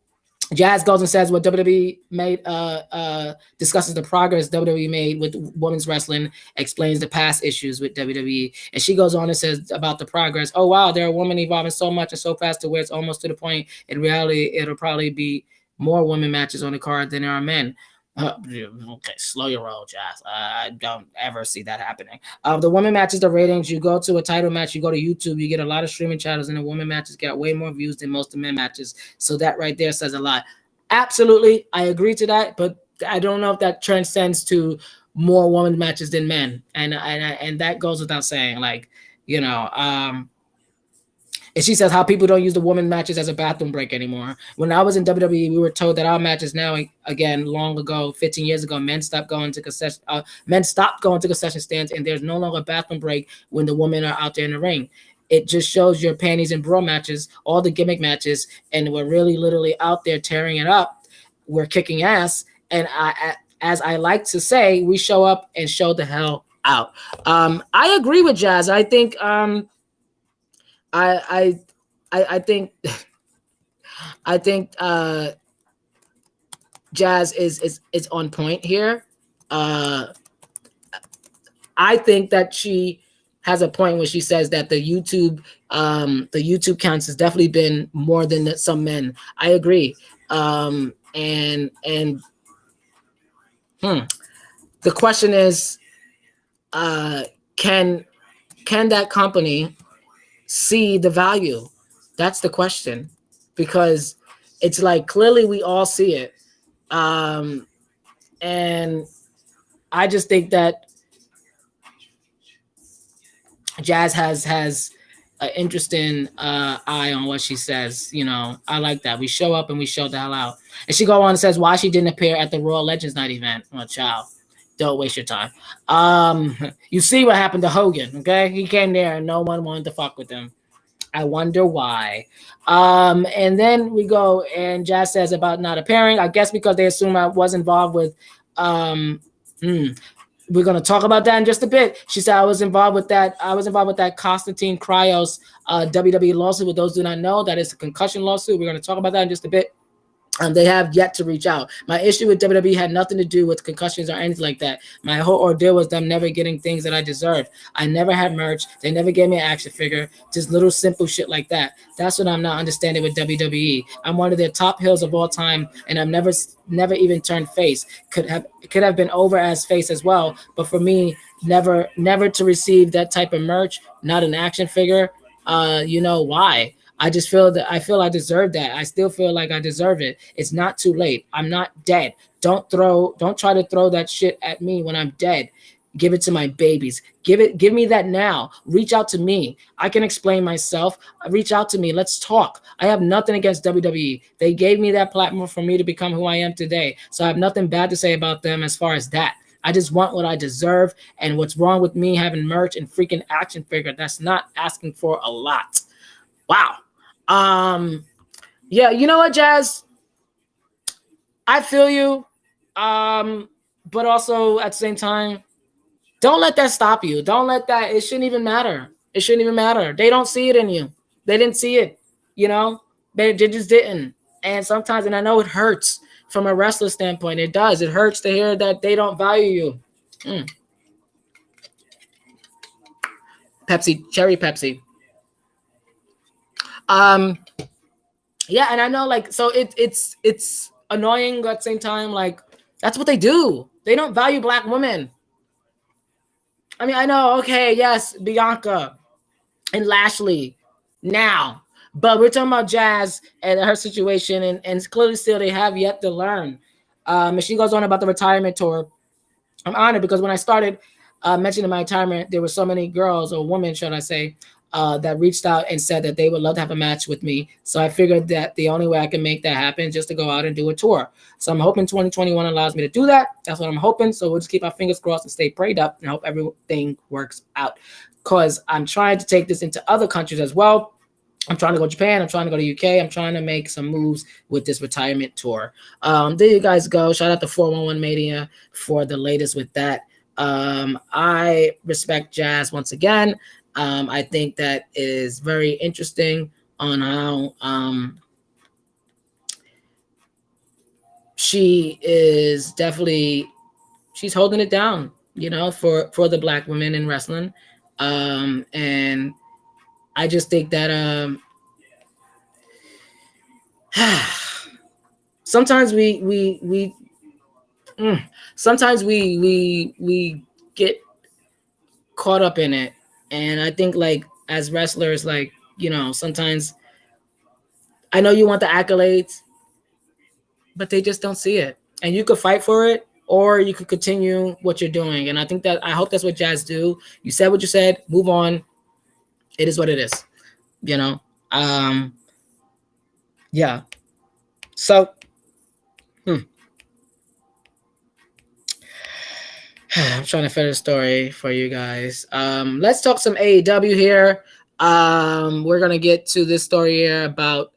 Jazz goes and says what WWE made, discusses the progress WWE made with women's wrestling, explains the past issues with WWE, and she goes on and says about the progress. Oh wow, there are women evolving so much and so fast to where it's almost to the point in reality it'll probably be more women matches on the card than there are men. Okay, slow your roll, Jazz. I don't ever see that happening. The women matches, the ratings, you go to a title match, you go to YouTube, you get a lot of streaming channels, and the women matches get way more views than most of the men matches. So that right there says a lot. Absolutely, I agree to that, but I don't know if that transcends to more women matches than men, and that goes without saying. And she says how people don't use the women matches as a bathroom break anymore. When I was in WWE, we were told that our matches now, again, long ago, 15 years ago, men stopped going to concession stands, and there's no longer a bathroom break when the women are out there in the ring. It just shows your panties and bra matches, all the gimmick matches, and we're really literally out there tearing it up. We're kicking ass, and as I like to say, we show up and show the hell out. I agree with Jazz. I think I think Jazz is on point here. I think that she has a point when she says that the YouTube counts has definitely been more than some men. I agree. The question is, can that company see the value? That's the question, because it's like clearly we all see it, and I just think that Jazz has an interesting eye on what she says. I like that. We show up and we show the hell out. And she go on and says why she didn't appear at the Royal Legends Night event. Well, child, don't waste your time. You see what happened to Hogan, okay? He came there and no one wanted to fuck with him. I wonder why. And then we go and Jazz says about not appearing, I guess because they assume I was involved with we're going to talk about that in just a bit. She said I was involved with that Constantine Cryos WWE lawsuit. With those who do not know, that is a concussion lawsuit. We're going to talk about that in just a bit. They have yet to reach out. My issue with WWE had nothing to do with concussions or anything like that. My whole ordeal was them never getting things that I deserved. I never had merch. They never gave me an action figure. Just little simple shit like that. That's what I'm not understanding with WWE. I'm one of their top heels of all time, and I've never even turned face. Could have been over as face as well, but for me, never to receive that type of merch, not an action figure. Why? I just feel that I deserve that. I still feel like I deserve it. It's not too late. I'm not dead. Don't try to throw that shit at me when I'm dead. Give it to my babies. Give me that now. Reach out to me. I can explain myself. Reach out to me. Let's talk. I have nothing against WWE. They gave me that platform for me to become who I am today. So I have nothing bad to say about them as far as that. I just want what I deserve. And what's wrong with me having merch and freaking action figure? That's not asking for a lot. Wow. Yeah, you know what, Jazz? I feel you. But also at the same time, don't let that stop you. Don't let that. It shouldn't even matter. It shouldn't even matter. They don't see it in you. They didn't see it. You know, they just didn't. And sometimes, and I know it hurts from a wrestler standpoint. It does. It hurts to hear that they don't value you. Pepsi, cherry Pepsi. Yeah, and I know, like, so it's annoying at the same time. Like, that's what they do. They don't value black women. I mean, I know. Okay, yes, Bianca and Lashley now, but we're talking about Jazz and her situation, and clearly still they have yet to learn. And she goes on about the retirement tour. I'm honored because when I started mentioning my retirement, there were so many girls or women, should I say, that reached out and said that they would love to have a match with me. So I figured that the only way I can make that happen is just to go out and do a tour. So I'm hoping 2021 allows me to do that. That's what I'm hoping. So we'll just keep our fingers crossed and stay prayed up and hope everything works out. Because I'm trying to take this into other countries as well. I'm trying to go to Japan. I'm trying to go to UK. I'm trying to make some moves with this retirement tour. There you guys go. Shout out to 411 Mania for the latest with that. I respect Jazz once again. I think that is very interesting on how she is definitely, she's holding it down, you know, for the black women in wrestling. And I just think that sometimes we get caught up in it, and I think, like, as wrestlers, like, you know, sometimes I know you want the accolades, but they just don't see it, and you could fight for it or you could continue what you're doing. And I hope that's what Jazz do. You said what you said, move on. It is what it is, you know. Yeah, so I'm trying to finish the story for you guys. Let's talk some AEW here. We're gonna get to this story here about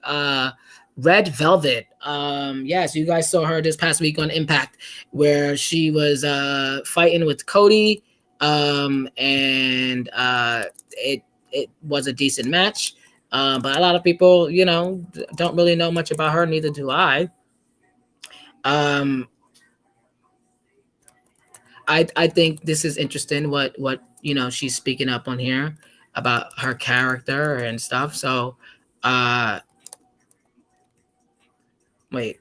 Red Velvet. Yes, you guys saw her this past week on Impact, where she was fighting with Cody, and it was a decent match. But a lot of people, you know, don't really know much about her. Neither do I. I think this is interesting what you know she's speaking up on here about her character and stuff. So wait.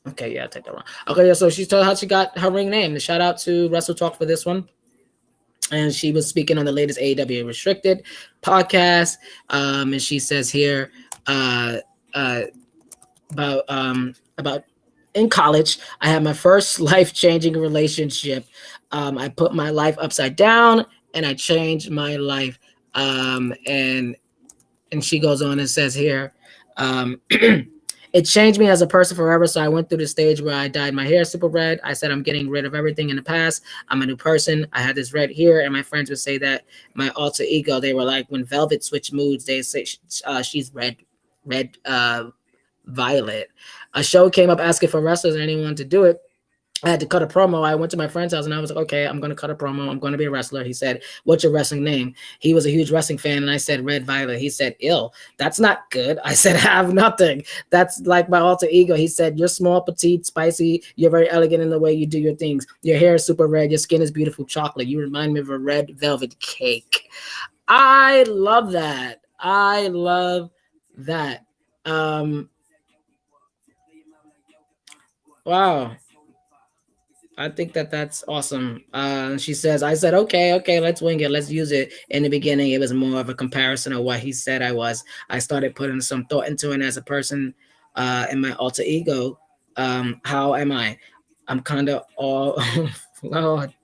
Okay, yeah, I take that wrong. Okay, yeah, so she told how she got her ring name. Shout out to Wrestle Talk for this one. And she was speaking on the latest AEW Restricted podcast. And she says here about in college, I had my first life-changing relationship. I put my life upside down and I changed my life. And she goes on and says here, it changed me as a person forever. So I went through the stage where I dyed my hair super red. I said, I'm getting rid of everything in the past. I'm a new person. I had this red here. And my friends would say that my alter ego, they were like, when Velvet switched moods, they say she's red Violet. A show came up asking for wrestlers and anyone to do it. I had to cut a promo. I went to my friend's house and I was like, okay, I'm going to cut a promo. I'm going to be a wrestler. He said, what's your wrestling name? He was a huge wrestling fan. And I said, Red Violet. He said, ill. That's not good. I said, I have nothing. That's like my alter ego. He said, you're small, petite, spicy. You're very elegant in the way you do your things. Your hair is super red. Your skin is beautiful chocolate. You remind me of a red velvet cake. I love that. I love that. Wow. I think that that's awesome. She says, I said, okay, let's wing it. Let's use it. In the beginning, it was more of a comparison of what he said I was. I started putting some thought into it as a person in my alter ego. How am I? I'm kind of all, Lord,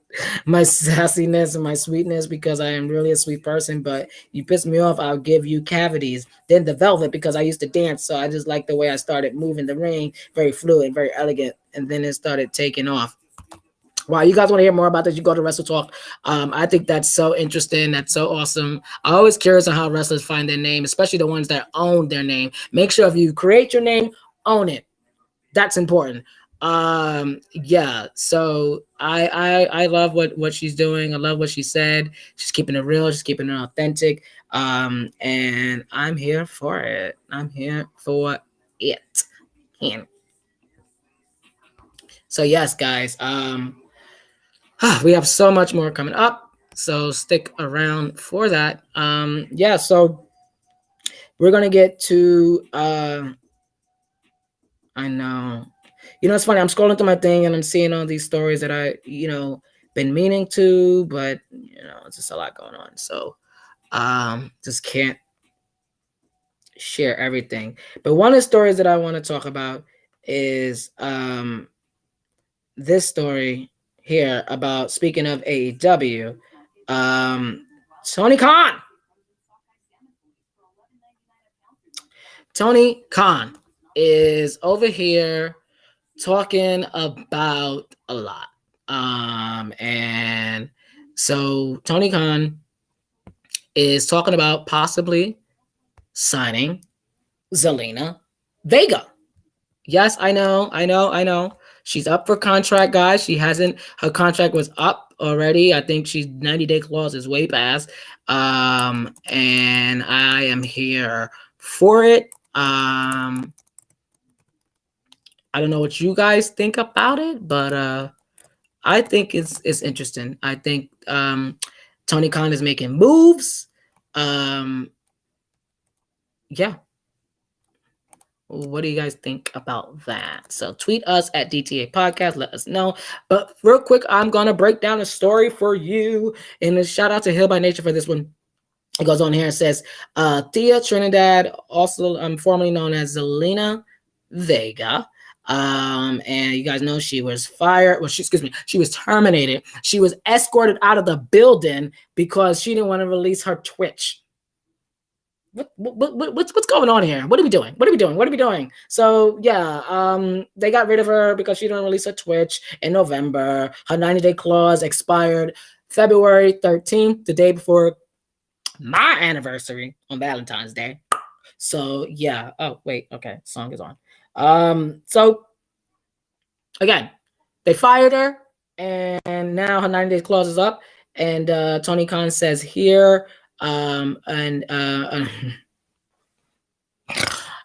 my sassiness and my sweetness because I am really a sweet person. But you piss me off, I'll give you cavities. Then the velvet because I used to dance. So I just like the way I started moving the ring, very fluid, very elegant. And then it started taking off. Wow, you guys want to hear more about this? You go to Wrestle Talk. I think that's so interesting. That's so awesome. I'm always curious on how wrestlers find their name, especially the ones that own their name. Make sure if you create your name, own it. That's important. Yeah. So I love what she's doing. I love what she said. She's keeping it real. She's keeping it authentic. And I'm here for it. I'm here for it. And so yes, guys. We have so much more coming up, so stick around for that. Yeah, so we're gonna get to I know, it's funny, I'm scrolling through my thing and I'm seeing all these stories that I been meaning to, but it's just a lot going on, so just can't share everything. But one of the stories that I want to talk about is this story here about, speaking of AEW, Tony Khan. Tony Khan is over here talking about a lot. And so Tony Khan is talking about possibly signing Zelina Vega. Yes, I know. She's up for contract, guys. Her contract was up already. I think she's 90-day clause is way past. And I am here for it. I don't know what you guys think about it, but I think it's interesting. I think Tony Khan is making moves. Yeah. What do you guys think about that? So tweet us at DTA Podcast. Let us know. But real quick, I'm going to break down a story for you. And a shout out to Hill by Nature for this one. It goes on here and says, Thea Trinidad, also formerly known as Zelina Vega. And you guys know she was fired. Well, she was terminated. She was escorted out of the building because she didn't want to release her Twitch. What's going on here? What are we doing? So yeah, they got rid of her because she didn't release her Twitch in November. Her 90-day clause expired February 13th, the day before my anniversary on Valentine's Day. So yeah. Oh wait, okay, song is on. So again, they fired her, and now her 90-day clause is up. And Tony Khan says here.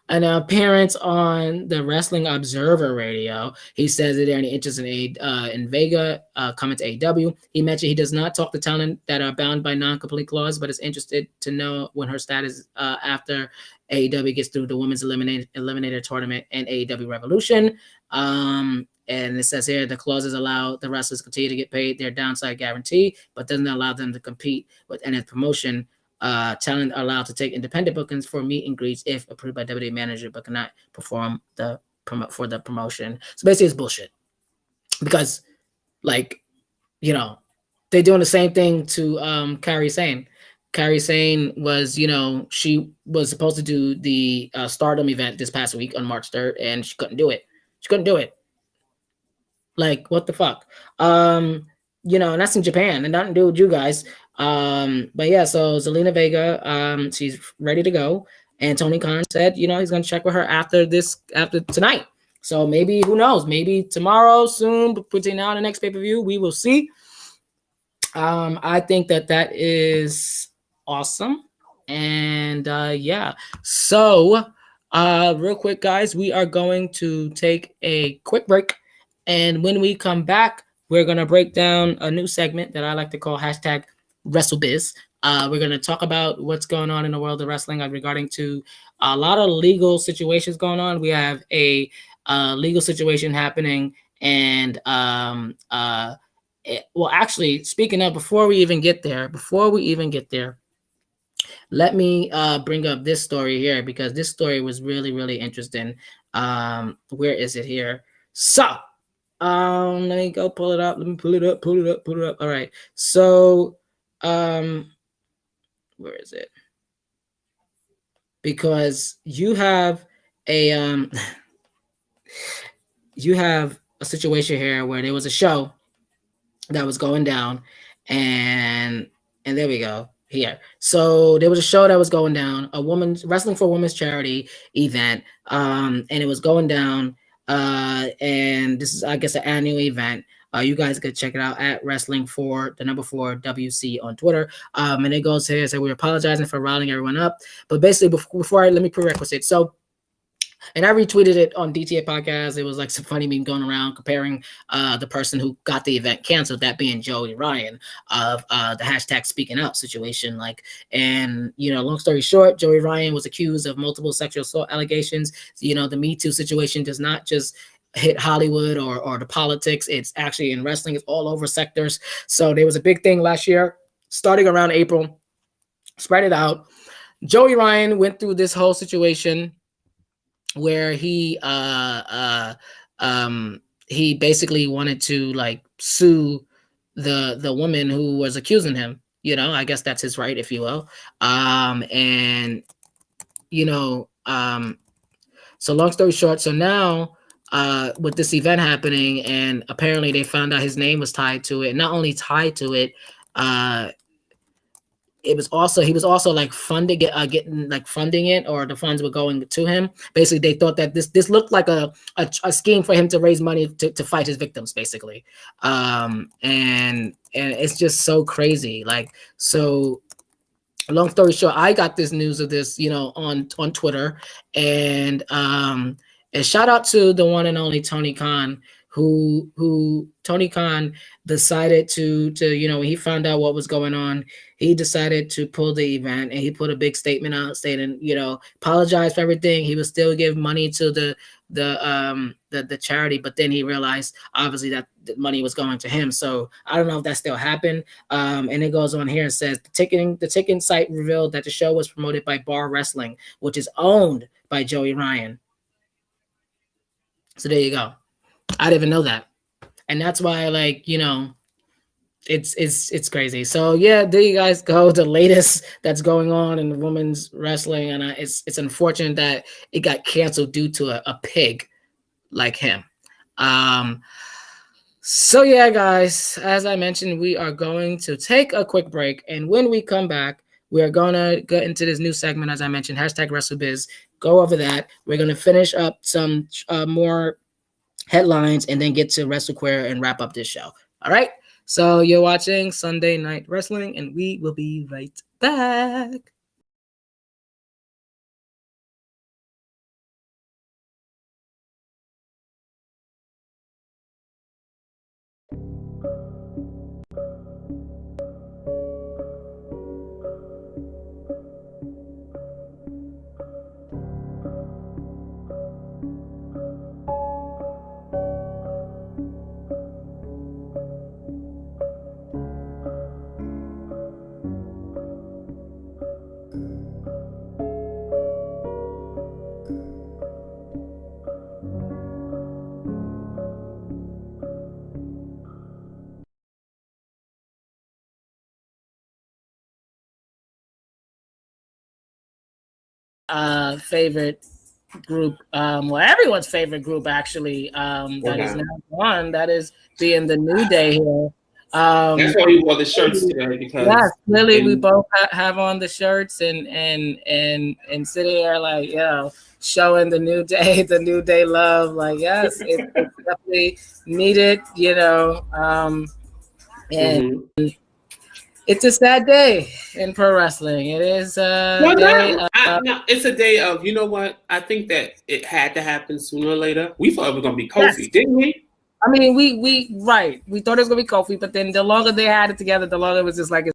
An appearance on the Wrestling Observer Radio. He says that they're any interest in Vega coming to AEW. He mentioned he does not talk to talent that are bound by non-complete clause, but is interested to know when her status after AEW gets through the Women's Eliminator Tournament and AEW Revolution. And it says here the clauses allow the wrestlers to continue to get paid their downside guarantee, but doesn't allow them to compete with any promotion. Talent are allowed to take independent bookings for meet and greets if approved by WWE manager, but cannot perform for the promotion. So basically, it's bullshit because, they're doing the same thing to Kairi Sane. Kairi Sane was, she was supposed to do the Stardom event this past week on March 3rd, and she couldn't do it. Like, what the fuck? And that's in Japan, and nothing to do with you guys. But yeah, so Zelina Vega, she's ready to go. And Tony Khan said, he's gonna check with her after tonight. So maybe, who knows? Maybe tomorrow, soon, between now and the next pay-per-view, we will see. I think that is awesome. And yeah. So real quick, guys, we are going to take a quick break. And when we come back, we're going to break down a new segment that I like to call #WrestleBiz. We're going to talk about what's going on in the world of wrestling regarding to a lot of legal situations going on. We have a legal situation happening And well, actually, speaking of, before we even get there, let me bring up this story here, because this story was really, really interesting. Where is it here? So, let me go pull it up. Let me pull it up. All right. So, where is it? Because you have a you have a situation here where there was a show that was going down, and there we go here. So there was a show that was going down, a woman's wrestling for women's charity event, and it was going down, and this is, I guess, an annual event. You guys could check it out at wrestling for the number 4 WC on Twitter. And it goes here, so we're apologizing for riling everyone up, but basically, let me prerequisite. So, and I retweeted it on DTA podcast. It was like some funny meme going around comparing the person who got the event canceled, that being Joey Ryan, of the hashtag speaking out situation. Like, and long story short, Joey Ryan was accused of multiple sexual assault allegations. The Me Too situation does not just hit Hollywood or the politics. It's actually in wrestling. It's all over sectors. So there was a big thing last year, starting around April, spread it out. Joey Ryan went through this whole situation where he basically wanted to like sue the woman who was accusing him. I guess that's his right, if you will. And so long story short, so now with this event happening, and apparently they found out his name was tied to it. Not only tied to it, he was also like funding it, or the funds were going to him. Basically, they thought that this looked like a scheme for him to raise money to fight his victims, basically. And it's just so crazy. Like, so long story short, I got this news of this, on Twitter, and shout out to the one and only Tony Khan, who Tony Khan decided to when he found out what was going on, he decided to pull the event, and he put a big statement out stating, apologize for everything. He would still give money to the charity, but then he realized obviously that the money was going to him. So I don't know if that still happened. And it goes on here and says the ticketing site revealed that the show was promoted by Bar Wrestling, which is owned by Joey Ryan. So there you go. I didn't even know that. And that's why, like, it's crazy. So yeah, there you guys go. The latest that's going on in women's wrestling, and it's unfortunate that it got canceled due to a pig like him. So yeah, guys, as I mentioned, we are going to take a quick break, and when we come back, we are gonna get into this new segment, as I mentioned, hashtag WrestleBiz. Go over that. We're gonna finish up some more headlines, and then get to WrestleQueer and wrap up this show. All right. So you're watching Sunday Night Wrestling, and we will be right back. Favorite group, well, everyone's favorite group, actually, that is now gone. That is being the New Day here. That's why we wore the shirts today, because yes, clearly we both have on the shirts and sitting there like, showing the New Day, the New Day love. Like, yes, it's definitely needed, and it's a sad day in pro wrestling. It is a day. No, it's a day of, you know what? I think that it had to happen sooner or later. We thought it was going to be Kofi, didn't we? I mean, we thought it was going to be Kofi, but then the longer they had it together, the longer it was just like,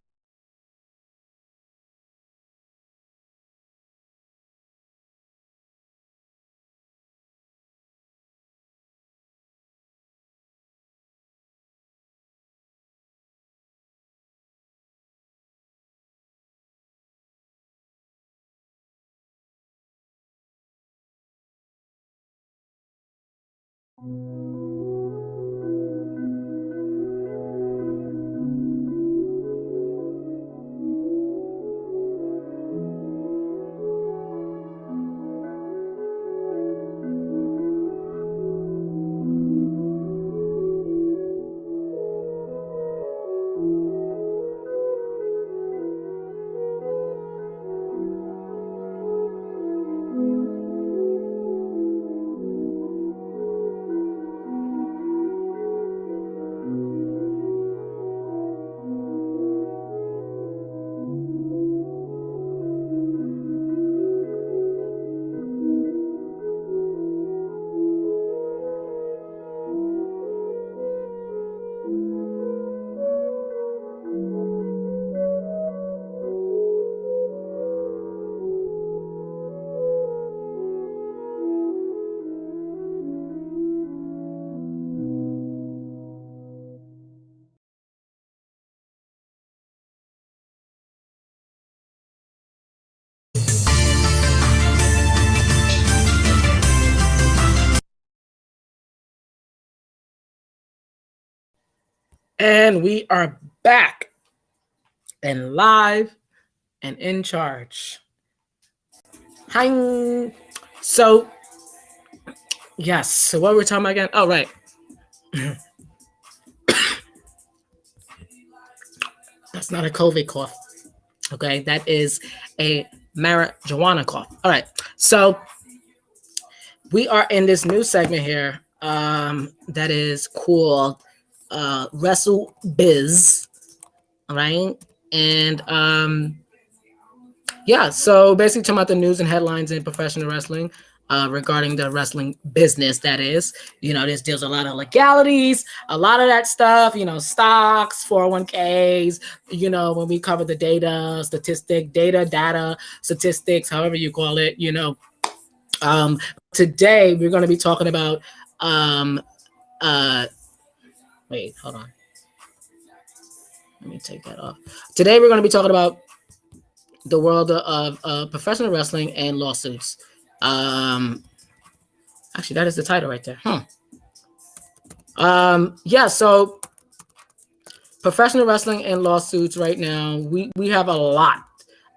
And we are back and live and in charge. Hi. So, yes. So what we're talking about again? Oh, right. That's not a COVID cough. Okay. That is a marijuana cough. All right. So we are in this new segment here that is called Wrestle Biz. All right. And yeah, so basically talking about the news and headlines in professional wrestling regarding the wrestling business, that is. This deals a lot of legalities, a lot of that stuff, stocks, 401ks, when we cover the data, statistics, however you call it, today we're going to be talking about, wait, hold on. Let me take that off. Today we're going to be talking about the world of professional wrestling and lawsuits. Actually, that is the title right there. Yeah, so professional wrestling and lawsuits right now, we have a lot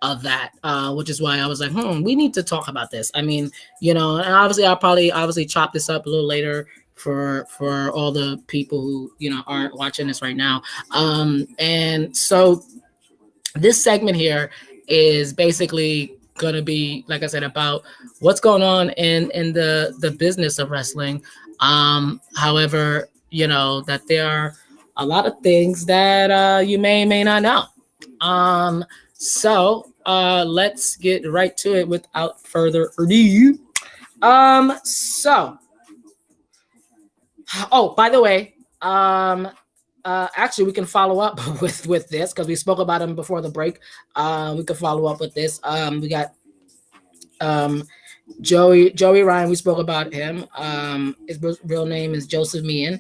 of that, which is why I was like, we need to talk about this. I mean, and obviously I'll probably chop this up a little later for all the people who, aren't watching this right now. And so this segment here is basically going to be, like I said, about what's going on in the business of wrestling. However, that there are a lot of things that you may not know. So let's get right to it without further ado. Oh, by the way, actually, we can follow up with this because we spoke about him before the break. We could follow up with this. We got Joey Ryan. We spoke about him. His real name is Joseph Meehan.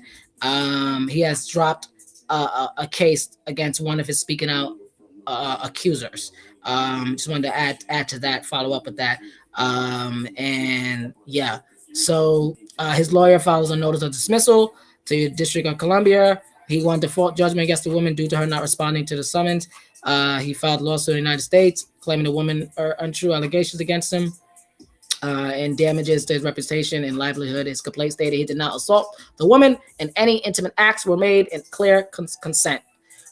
He has dropped a case against one of his speaking out accusers. Just wanted to add to that, follow up with that. And yeah, so his lawyer files a notice of dismissal to the District of Columbia. He won default judgment against the woman due to her not responding to the summons. He filed a lawsuit in the United States claiming the woman untrue allegations against him and damages to his reputation and livelihood. His complaint stated he did not assault the woman and any intimate acts were made in clear consent.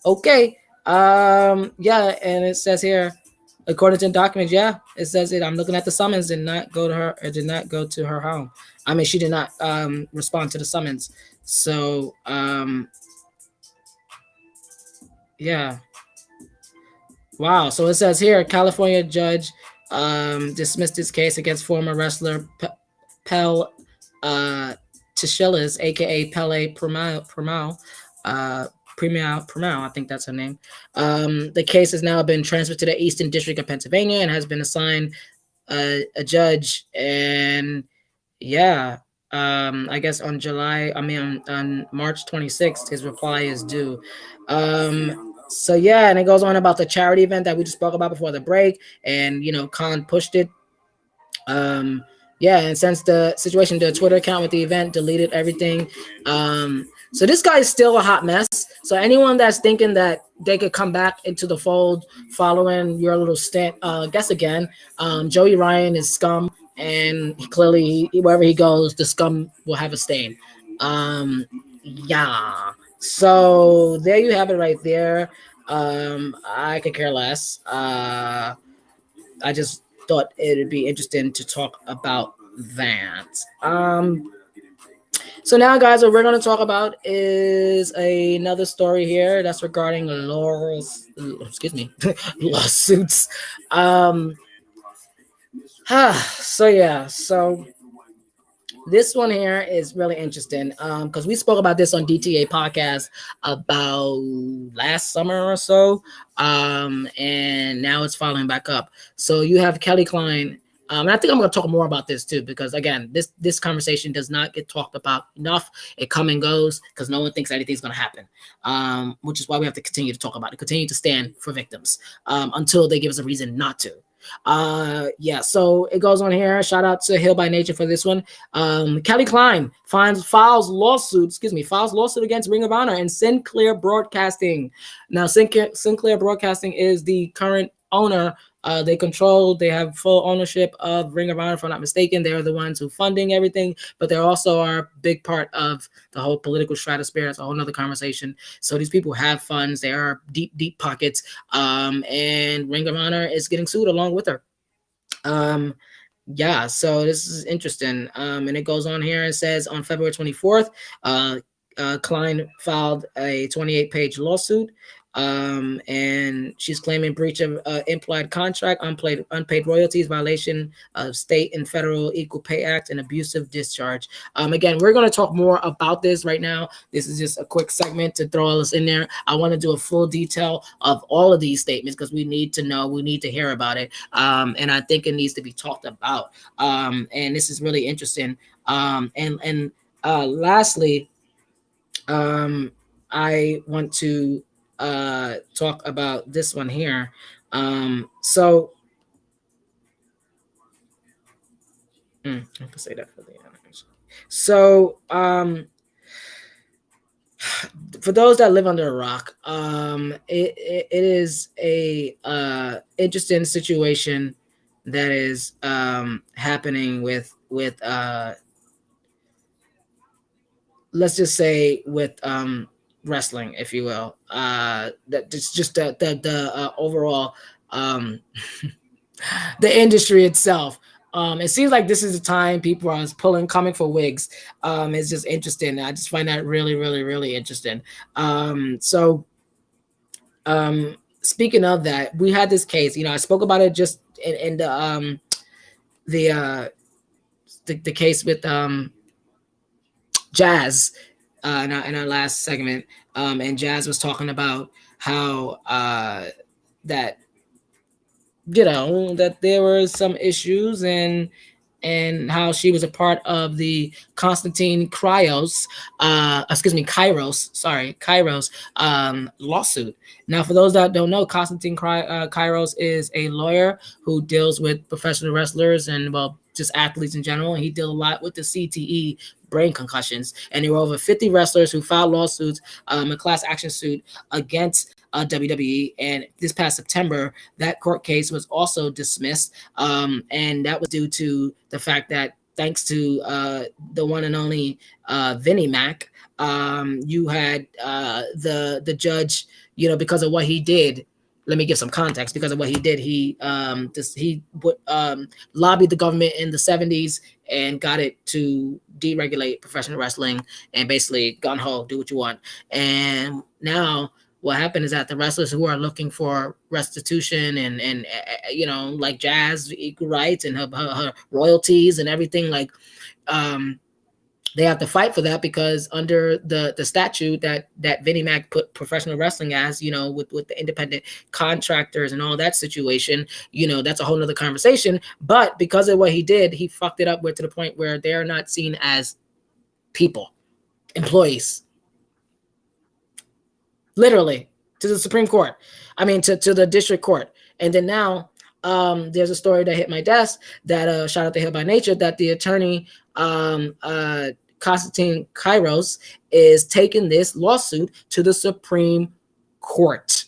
Okay. Yeah, and it says here, according to the documents, yeah, it says it. I'm looking at the summons, did not go to her. It did not go to her home. I mean, she did not respond to the summons. So, yeah. Wow. So it says here, California judge dismissed his case against former wrestler Pel Tishilas, aka Pele Primao. I think that's her name. The case has now been transferred to the Eastern District of Pennsylvania and has been assigned a judge. And yeah, I guess on March 26th, his reply is due. So yeah, and it goes on about the charity event that we just spoke about before the break, and Khan pushed it. Yeah, and since the situation, the Twitter account with the event deleted everything. So this guy is still a hot mess. So anyone that's thinking that they could come back into the fold following your little stint, guess again. Joey Ryan is scum, and clearly wherever he goes, the scum will have a stain. Yeah. So there you have it right there. I could care less. I just thought it'd be interesting to talk about that. So now, guys, what we're going to talk about is another story here that's regarding lawsuits. So yeah, so this one here is really interesting because we spoke about this on DTA podcast about last summer or so, and now it's following back up. So you have Kelly Klein, and I think I'm going to talk more about this too because again, this conversation does not get talked about enough. It come and goes because no one thinks anything's going to happen, which is why we have to continue to talk about it, continue to stand for victims until they give us a reason not to. Yeah, so it goes on here. Shout out to Hill by Nature for this one. Kelly Klein files lawsuit against Ring of Honor and Sinclair Broadcasting. Now, Sinclair Broadcasting is the current owner. They have full ownership of Ring of Honor, if I'm not mistaken. They're the ones who funding everything, but they also are a big part of the whole political stratosphere. It's a whole nother conversation. So these people have funds. They are deep pockets. And Ring of Honor is getting sued along with her. Yeah, so this is interesting. And it goes on here. It says on February 24th, Klein filed a 28-page lawsuit. And she's claiming breach of implied contract, unpaid royalties, violation of state and federal Equal Pay Act, and abusive discharge. Again, we're going to talk more about this right now. This is just a quick segment to throw all this in there. I want to do a full detail of all of these statements because we need to know, we need to hear about it. And I think it needs to be talked about. And this is really interesting. And lastly, I want to talk about this one here. So I have to say that for the animation. So for those that live under a rock, it is a interesting situation that is happening with let's just say with wrestling, if you will. That it's just the overall the industry itself. It seems like this is the time people are coming for wigs. It's just interesting. I just find that really, really, really interesting. So speaking of that, we had this case. I spoke about it just in the case with Jazz in our last segment, and Jazz was talking about how that that there were some issues and how she was a part of the Kairos lawsuit. Now, for those that don't know, Constantine Kairos is a lawyer who deals with professional wrestlers and, well, just athletes in general. And he deals a lot with the CTE, brain concussions. And there were over 50 wrestlers who filed lawsuits, a class action suit against WWE. And this past September, that court case was also dismissed. And that was due to the fact that thanks to the one and only Vinnie Mac, you had the judge, because of what he did. Let me give some context. Because of what he did, he lobbied the government in the 70s and got it to deregulate professional wrestling and basically gun ho, do what you want. And now what happened is that the wrestlers who are looking for restitution and like Jazz equal rights and her royalties and everything, like they have to fight for that because under the statute that Vinnie Mac put professional wrestling as, with the independent contractors and all that situation, that's a whole nother conversation. But because of what he did, he fucked it up to the point where they're not seen as people, employees. Literally to the Supreme Court. I mean, to the district court. And then now there's a story that hit my desk that shout out to Hill by Nature, that the attorney Constantine Kyros is taking this lawsuit to the Supreme Court.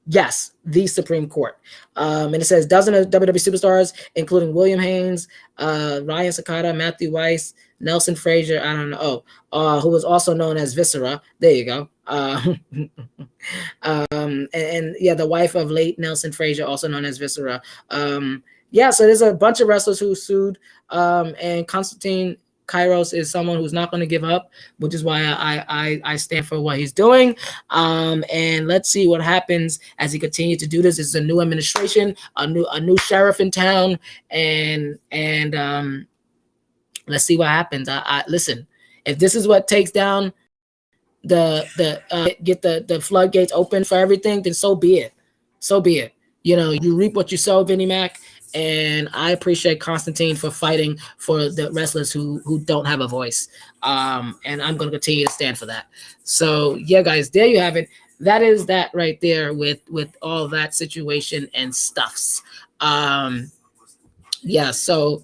Yes, the Supreme Court. And it says dozens of WWE superstars, including William Haynes, Ryan Sakata, Matthew Weiss, Nelson Frazier, I don't know, who was also known as Viscera. There you go. And yeah, the wife of late Nelson Frazier, also known as Viscera. Yeah, so there's a bunch of wrestlers who sued, and Constantine Kyros is someone who's not going to give up, which is why I stand for what he's doing. And let's see what happens as he continues to do this. It's a new administration, a new sheriff in town, and let's see what happens. I listen. If this is what takes down get the floodgates open for everything, then so be it. So be it. You know, you reap what you sow, Vinnie Mac. And I appreciate Constantine for fighting for the wrestlers who don't have a voice. And I'm going to continue to stand for that. So yeah, guys, there you have it. That is that right there with all that situation and stuffs. Yeah, so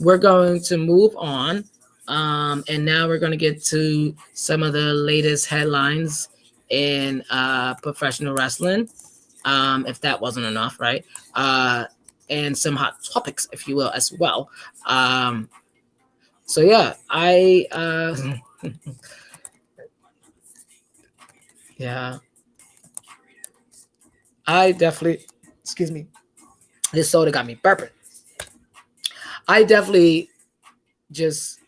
we're going to move on. And now we're going to get to some of the latest headlines in professional wrestling. If that wasn't enough, right? And some hot topics, if you will, as well. So yeah, yeah, I definitely, excuse me, this soda got me burping. I definitely just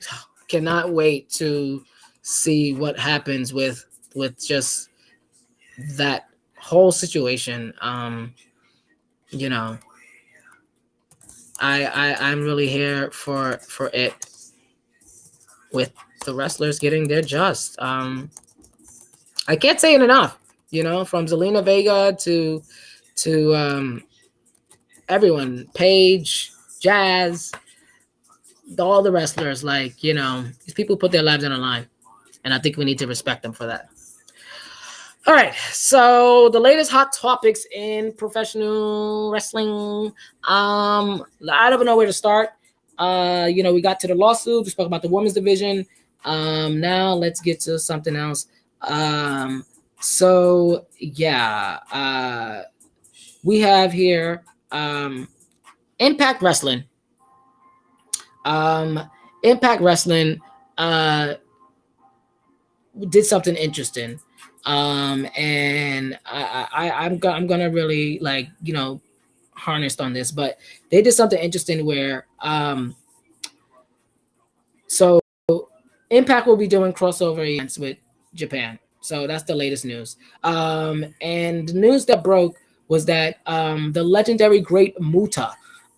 cannot wait to see what happens with just that whole situation. You know, I'm really here for it, with the wrestlers getting their just. I can't say it enough, you know, from Zelina Vega to everyone, Paige, Jazz, all the wrestlers. Like, you know, these people put their lives on the line, and I think we need to respect them for that. All right, so the latest hot topics in professional wrestling. I don't know where to start. You know, we got to the lawsuit. We spoke about the women's division. Now let's get to something else. So yeah, we have here Impact Wrestling. Impact Wrestling did something interesting. And I'm gonna really, like, you know, harnessed on this, but they did something interesting where so Impact will be doing crossover events with Japan. So that's the latest news. And the news that broke was that the legendary Great Muta,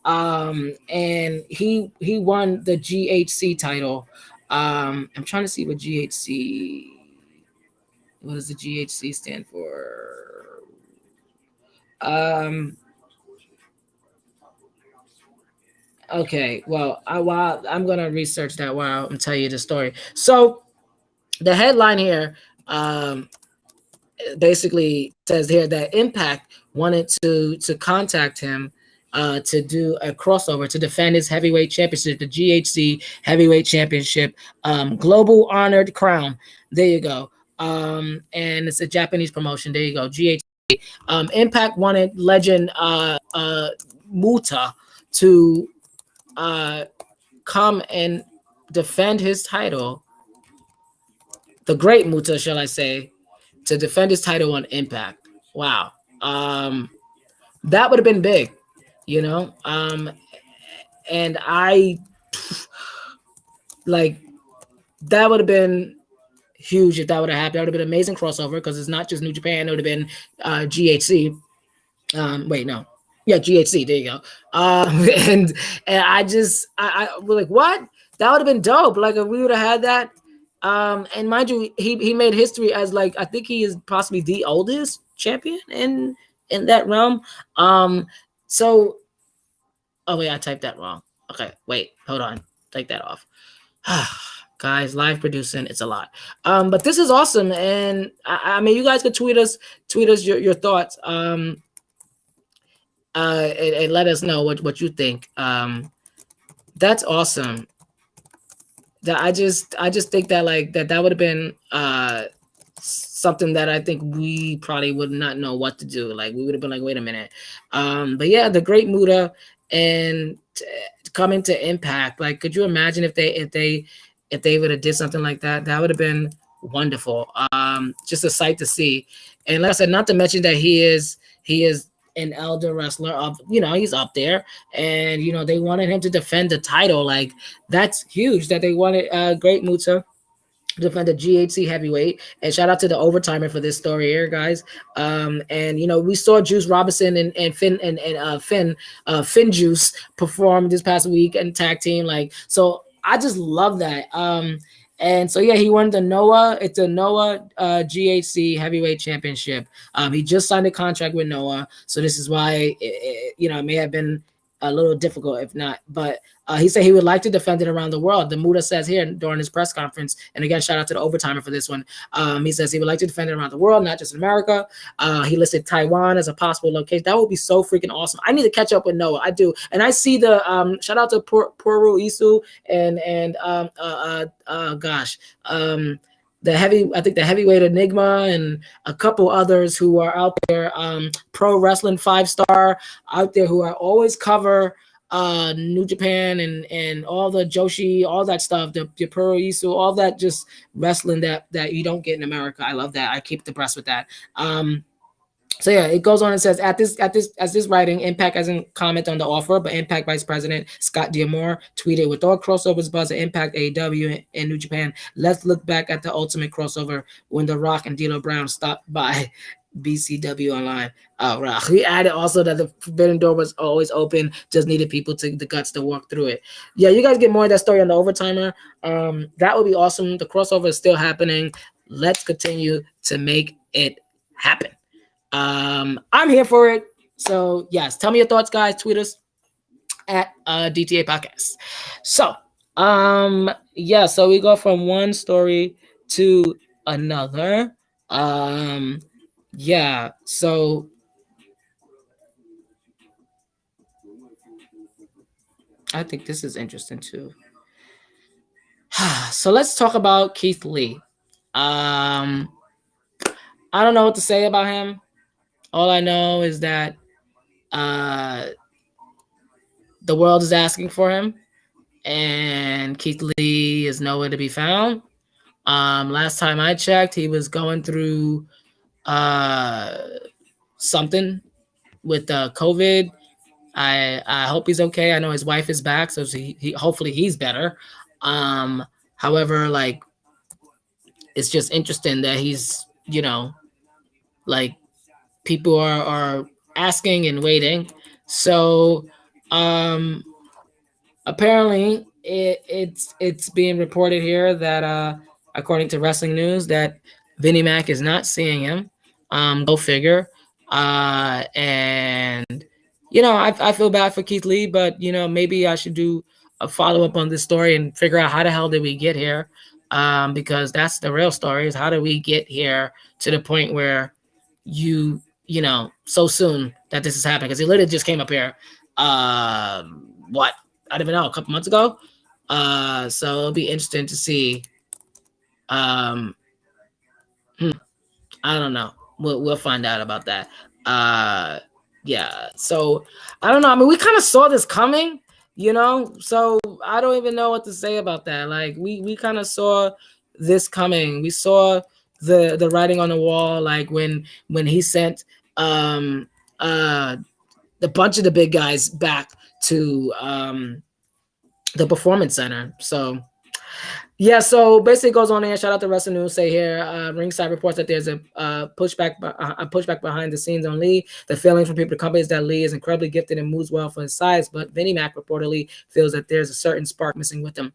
and he won the GHC title. I'm trying to see what GHC. What does the GHC stand for? Okay, well, I'm gonna research that while I'm telling you the story. So the headline here basically says here that Impact wanted to contact him to do a crossover to defend his heavyweight championship, the GHC heavyweight championship, global honored crown. There you go. And it's a Japanese promotion. There you go, GHC. Impact wanted legend Muta to come and defend his title, the Great Muta, shall I say, to defend his title on Impact. Wow. That would have been big, you know? And I, like, that would have been huge if that would have happened. That would have been an amazing crossover, because it's not just New Japan. It would have been GHC. Wait, no. Yeah, GHC. There you go. And I was like, what? That would have been dope. Like, if we would have had that. And mind you, he made history as, like, I think he is possibly the oldest champion in that realm. So, oh wait, I typed that wrong. Okay, wait, hold on, take that off. Guys, live producing, it's a lot. But this is awesome, and I mean, you guys could tweet us your thoughts. and let us know what you think. That's awesome. That I just think that like that would have been something that I think we probably would not know what to do. Like we would have been like, wait a minute. But yeah, the great Muda and coming to Impact. Like, could you imagine if they would have did something like that? That would have been wonderful. Just a sight to see. And like I said, not to mention that he is an elder wrestler up, he's up there, and they wanted him to defend the title. Like, that's huge that they wanted Great Muta defend the GHC heavyweight. And shout out to the overtimer for this story here, guys. And we saw Juice Robinson and Finn Juice perform this past week and tag team. Like, so I just love that. And so yeah, he won the Noah. It's a Noah GHC Heavyweight Championship. He just signed a contract with Noah, so this is why it may have been a little difficult, if not. But he said he would like to defend it around the world. The Muda says here during his press conference, and again, shout out to the overtimer for this one. He says he would like to defend it around the world, not just in America. He listed Taiwan as a possible location. That would be so freaking awesome. I need to catch up with Noah. I do, and I see the shout out to Puru Isu and the heavyweight Enigma and a couple others who are out there, pro wrestling 5-star out there who are always cover New Japan and all the Joshi, all that stuff, the Puro Isu, all that just wrestling that you don't get in America. I love that. I keep abreast with that. So yeah, it goes on and says as this writing, Impact hasn't commented on the offer, but Impact Vice President Scott D'Amore tweeted, with all crossovers buzz at Impact, AEW, and New Japan, let's look back at the ultimate crossover when The Rock and D'Lo Brown stopped by BCW Online. Oh, right. He added also that the forbidden door was always open, just needed people to the guts to walk through it. Yeah, you guys get more of that story on the overtimer. That would be awesome. The crossover is still happening. Let's continue to make it happen. I'm here for it. So yes, tell me your thoughts, guys. Tweet us at DTA Podcast. So yeah, so we go from one story to another. Yeah, so I think this is interesting too. So let's talk about Keith Lee. I don't know what to say about him. All I know is that the world is asking for him, and Keith Lee is nowhere to be found. Last time I checked, he was going through something with COVID. I hope he's okay. I know his wife is back, so he hopefully he's better. However, like, it's just interesting that he's, like, people are asking and waiting. So apparently it's being reported here that according to Wrestling News, that Vinnie Mac is not seeing him. Go figure. And I feel bad for Keith Lee, but maybe I should do a follow-up on this story and figure out how the hell did we get here, because that's the real story, is how did we get here to the point where so soon that this is happening, because he literally just came up here I don't even know, a couple months ago. So it'll be interesting to see. I don't know. We'll find out about that. Yeah. So I don't know. I mean, we kind of saw this coming, so I don't even know what to say about that. Like, we kind of saw this coming. We saw the writing on the wall, like when he sent the bunch of the big guys back to the Performance Center. So yeah, so basically it goes on there. Shout out to Wrestling News. Say here, Ringside reports that there's a pushback behind the scenes on Lee. The feelings from people to companies that Lee is incredibly gifted and moves well for his size, but Vinnie Mac reportedly feels that there's a certain spark missing with him.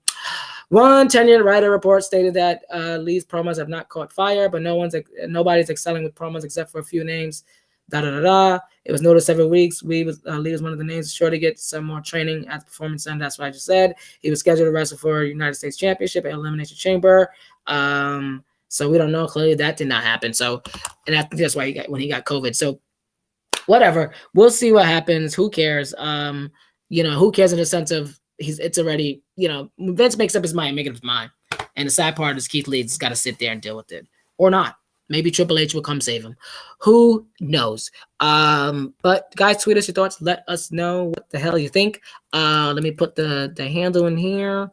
One tenured writer report stated that Lee's promos have not caught fire, but nobody's excelling with promos except for a few names. It was noticed several weeks. Lee was one of the names, sure to get some more training at the Performance Center. That's what I just said. He was scheduled to wrestle for United States Championship at Elimination Chamber. So we don't know. Clearly that did not happen. So, and I think that's why when he got COVID. So whatever. We'll see what happens. Who cares? Who cares in the sense of it's already, Vince makes up his mind, make up his mind. And the sad part is Keith Lee's got to sit there and deal with it. Or not. Maybe Triple H will come save him. Who knows? But guys, tweet us your thoughts. Let us know what the hell you think. Let me put the handle in here.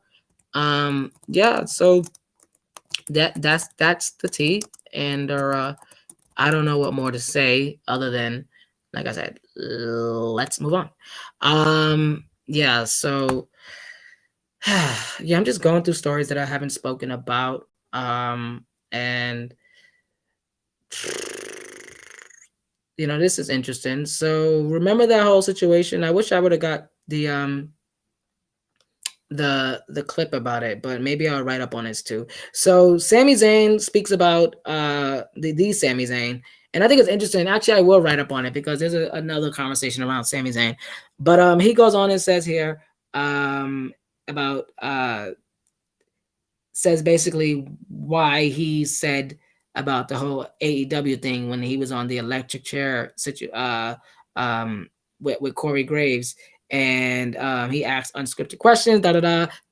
So that's the tea. And I don't know what more to say other than, like I said, let's move on. So I'm just going through stories that I haven't spoken about. And this is interesting. So remember that whole situation. I wish I would have got the clip about it, but maybe I'll write up on this too. So Sami Zayn speaks about the Sami Zayn, and I think it's interesting. Actually, I will write up on it because there's another conversation around Sami Zayn. But he goes on and says here about says basically why he said about the whole AEW thing when he was on the electric chair with Corey Graves. And he asked unscripted questions,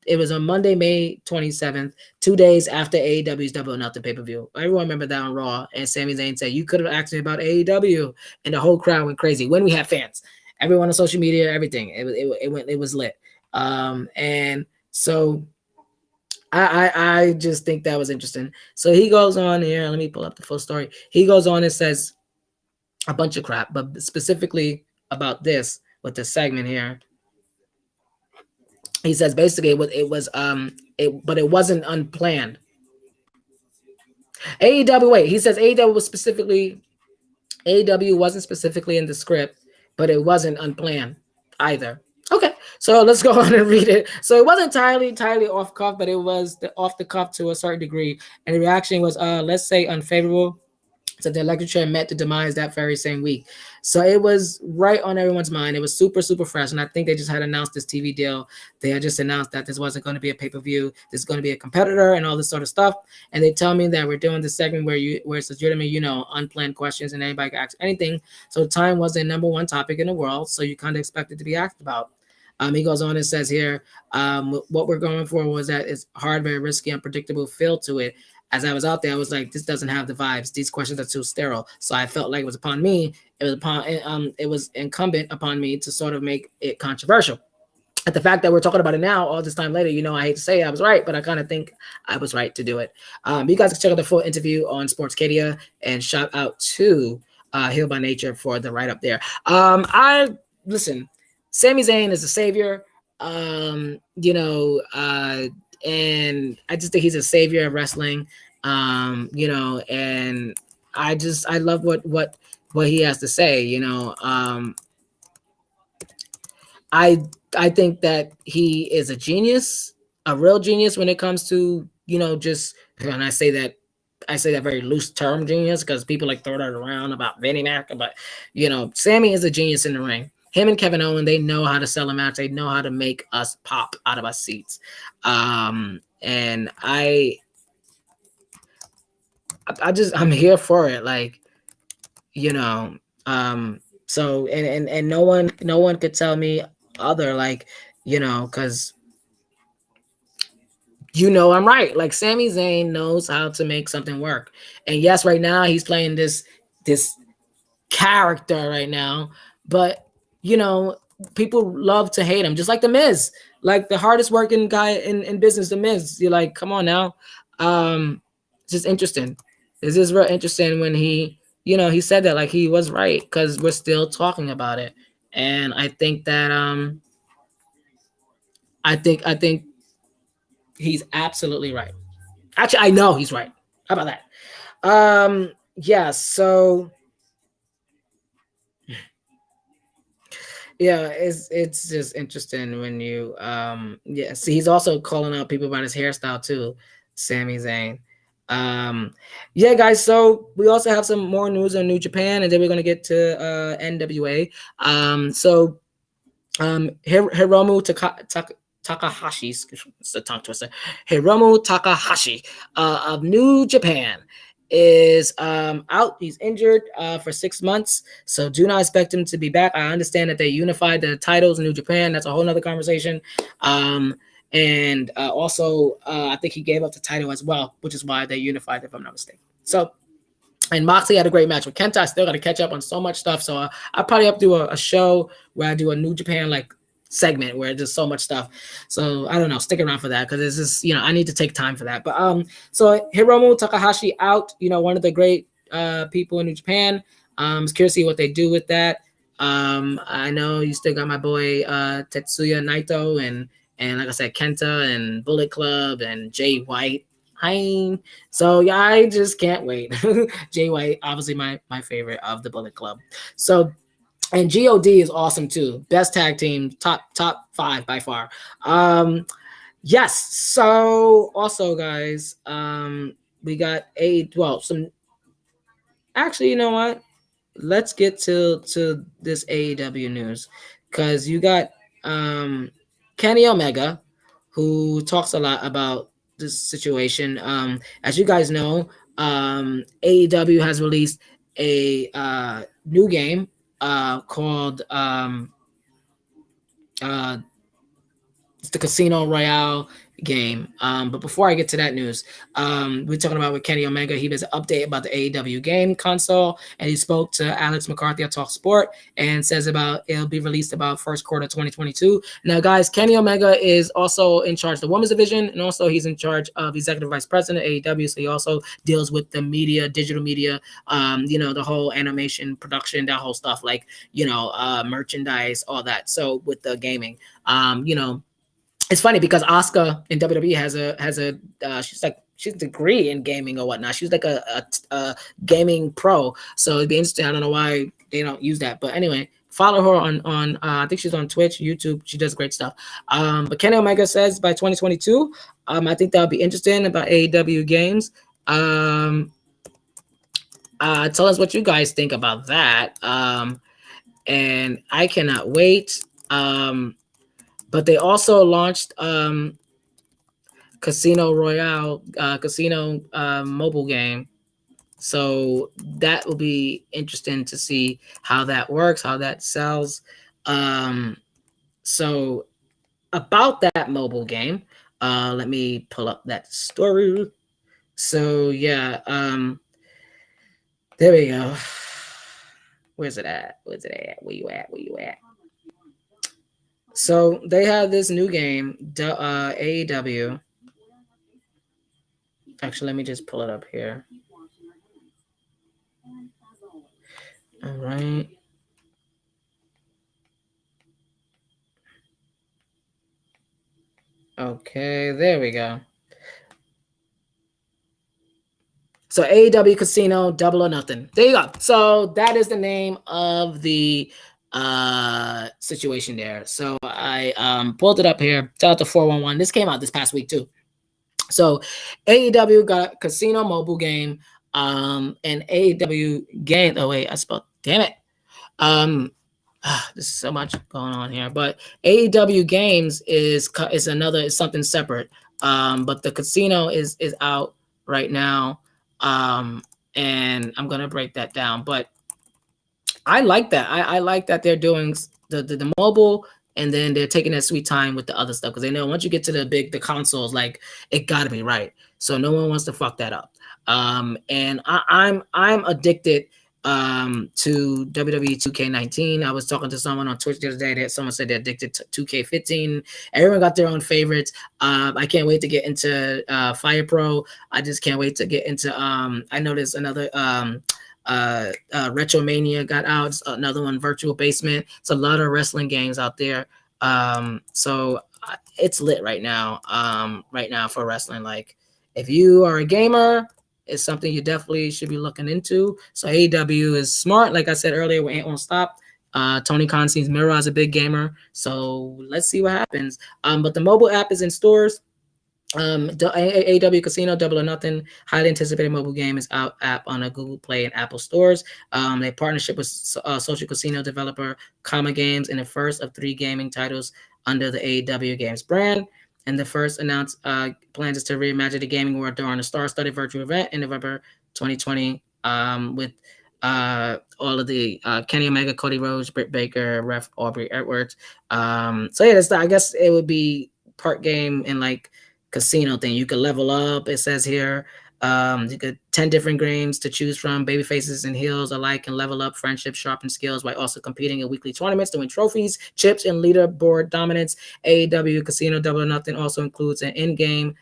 It was on Monday, May 27th, 2 days after AEW's Double or Nothing pay-per-view. Everyone remember that on Raw. And Sami Zayn said, you could have asked me about AEW. And the whole crowd went crazy when we had fans. Everyone on social media, everything. It was lit. And so I just think that was interesting. So he goes on here. Let me pull up the full story. He goes on and says a bunch of crap, but specifically about this with the segment here. He says basically but it wasn't unplanned. AEW, he says AEW wasn't specifically in the script, but it wasn't unplanned either. Okay, so let's go on and read it. So it wasn't entirely off cuff, but it was off the cuff to a certain degree. And the reaction was, let's say, unfavorable. So the electric chair met the demise that very same week. So it was right on everyone's mind. It was super, super fresh. And I think they just had announced this TV deal. They had just announced that this wasn't going to be a pay-per-view. This is going to be a competitor and all this sort of stuff. And they tell me that we're doing this segment where it's legitimate, unplanned questions and anybody can ask anything. So time was the number one topic in the world. So you kind of expect it to be asked about. He goes on and says here, what we're going for was that it's hard, very risky, unpredictable feel to it. As I was out there, I was like, this doesn't have the vibes. These questions are too sterile. So I felt like it was upon me. It was incumbent upon me to sort of make it controversial. At the fact that we're talking about it now, all this time later, I hate to say I was right, but I kind of think I was right to do it. You guys can check out the full interview on Sportscadia, and shout out to Heal by Nature for the write-up there. Listen, Sami Zayn is a savior, and I just think he's a savior of wrestling, and I love what he has to say, I think that he is a genius, a real genius when it comes to, and I say that very loose term genius because people like throw that around about Vinnie Mac, but Sammy is a genius in the ring. Him and Kevin Owens, they know how to sell a match. They know how to make us pop out of our seats. And I'm here for it. Like, so, and no one could tell me other, like, cause I'm right. Like Sami Zayn knows how to make something work. And yes, right now he's playing this character right now, but people love to hate him, just like The Miz, like the hardest working guy in business, The Miz. You're like, come on now. It's just interesting. This is real interesting when he said that, like, he was right, because we're still talking about it. And I think that I think he's absolutely right. Actually, I know he's right. How about that? So yeah, it's just interesting when you see, he's also calling out people about his hairstyle too, Sami Zayn. Guys, so we also have some more news on New Japan, and then we're gonna get to NWA. Hiromu Takahashi, it's a tongue twister. Hiromu Takahashi of New Japan is out. He's injured for 6 months, so do not expect him to be back. I understand that they unified the titles in New Japan. That's a whole nother conversation. And also, I think he gave up the title as well, which is why they unified, if I'm not mistaken. So, and Moxley had a great match with Kenta. I still got to catch up on so much stuff. So I'll probably have to do a show where I do a New Japan like segment where there's so much stuff. So I don't know. Stick around for that because this is, I need to take time for that. But so Hiromu Takahashi out. One of the great people in New Japan. I was curious to see what they do with that. I know you still got my boy Tetsuya Naito and like I said, Kenta and Bullet Club and Jay White. Hi. So yeah, I just can't wait. Jay White, obviously my favorite of the Bullet Club. So, and God is awesome too. Best tag team, top 5 by far. Yes. So also, guys, we got some. Actually, you know what? Let's get to this AEW news because you got Kenny Omega, who talks a lot about this situation. As you guys know, AEW has released a new game called it's the Casino Royale game. But before I get to that news, we're talking about with Kenny Omega. He has an update about the AEW game console, and he spoke to Alex McCarthy at Talk Sport and says about it'll be released about first quarter 2022. Now, guys, Kenny Omega is also in charge of the women's division, and also he's in charge of executive vice president at AEW. So he also deals with the media, digital media, the whole animation production, that whole stuff, like merchandise, all that. So with the gaming, it's funny because Asuka in WWE has a she's a degree in gaming or whatnot. She's like a gaming pro. So it'd be interesting. I don't know why they don't use that, but anyway, follow her on I think she's on Twitch, YouTube. She does great stuff. But Kenny Omega says by 2022, I think that'll be interesting about AEW games. Tell us what you guys think about that. And I cannot wait. But they also launched Casino Royale, casino mobile game. So that will be interesting to see how that works, how that sells. So about that mobile game, let me pull up that story. So yeah, there we go. Where's it at? Where you at? So they have this new game, AEW. Actually, let me just pull it up here. All right. Okay, there we go. So AEW Casino, Double or Nothing. There you go. So that is the name of the situation there. So I pulled it up here. Shout out to 411. This came out this past week too. So AEW got casino mobile game, and AEW game. Oh wait, I spelled. Damn it. There's so much going on here, but AEW games is something separate. But the casino is out right now. And I'm gonna break that down, but I like that. I like that they're doing the mobile, and then they're taking that sweet time with the other stuff because they know once you get to the consoles, like it gotta be right. So no one wants to fuck that up. And I'm addicted to WWE 2K19. I was talking to someone on Twitch the other day that someone said they're addicted to 2K15. Everyone got their own favorites. I can't wait to get into Fire Pro. I just can't wait to get into I know there's another Retromania got out. It's another one, Virtual Basement. It's a lot of wrestling games out there. So it's lit right now for wrestling. Like if you are a gamer, it's something you definitely should be looking into. So AEW is smart. Like I said earlier, we ain't won't stop. Tony Khan sees Miro as a big gamer. So let's see what happens. But the mobile app is in stores. AEW Casino Double or Nothing, highly anticipated mobile game, is out app on a Google Play and Apple stores. They partnership with social casino developer Comma Games, and the first of 3 gaming titles under the AEW Games brand. And the first announced plans is to reimagine the gaming world during a star-studded virtual event in November 2020, with all of the Kenny Omega, Cody Rhodes, Britt Baker, Ref Aubrey Edwards. So yeah, I guess it would be part game and like casino thing. You could level up. It says here. You could 10 different games to choose from. Baby faces and heels alike can level up friendship, sharpen skills while also competing in weekly tournaments to win trophies, chips, and leaderboard dominance. AEW Casino Double or Nothing also includes an in-game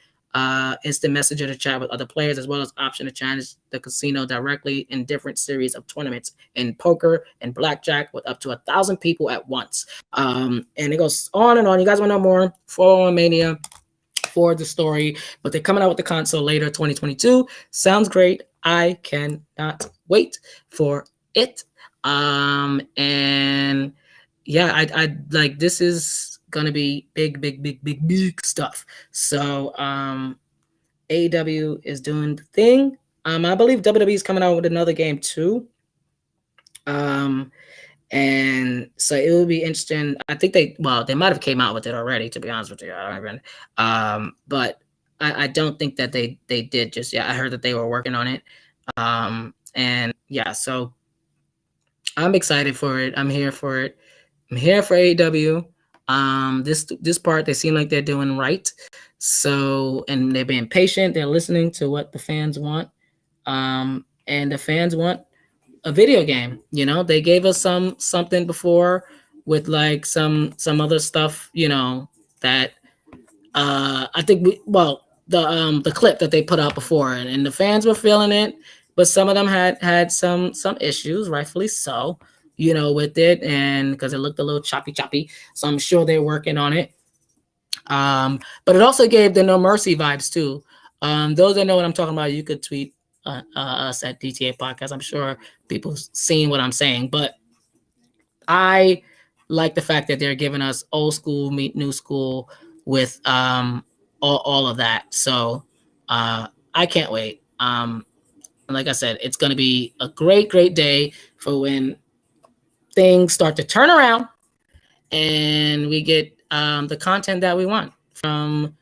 instant messenger to chat with other players, as well as option to challenge the casino directly in different series of tournaments in poker and blackjack with up to 1,000 people at once. And it goes on and on. You guys want to know more? Follow on Mania for the story, but they're coming out with the console later, 2022. Sounds great. I cannot wait for it. And yeah, I like, this is gonna be big stuff. So AEW is doing the thing. I believe WWE is coming out with another game too. And so it will be interesting. I think they might have came out with it already, to be honest with you. I don't even, but I don't think that they did just yet. I heard that they were working on it. And yeah, so I'm excited for it. I'm here for it. I'm here for AEW. This part, they seem like they're doing right. So, and they're being patient. They're listening to what the fans want. And the fans want a video game. You know, they gave us something before with like some other stuff, you know, that I think the clip that they put out before, and the fans were feeling it, but some of them had some issues, rightfully so, you know, with it, and because it looked a little choppy. So I'm sure they're working on it. But it also gave the No Mercy vibes too. Those that know what I'm talking about, you could tweet us at DTA Podcast. I'm sure people seeing what I'm saying, but I like the fact that they're giving us old school meet new school with all of that. So I can't wait. Like I said, it's going to be a great day for when things start to turn around and we get the content that we want from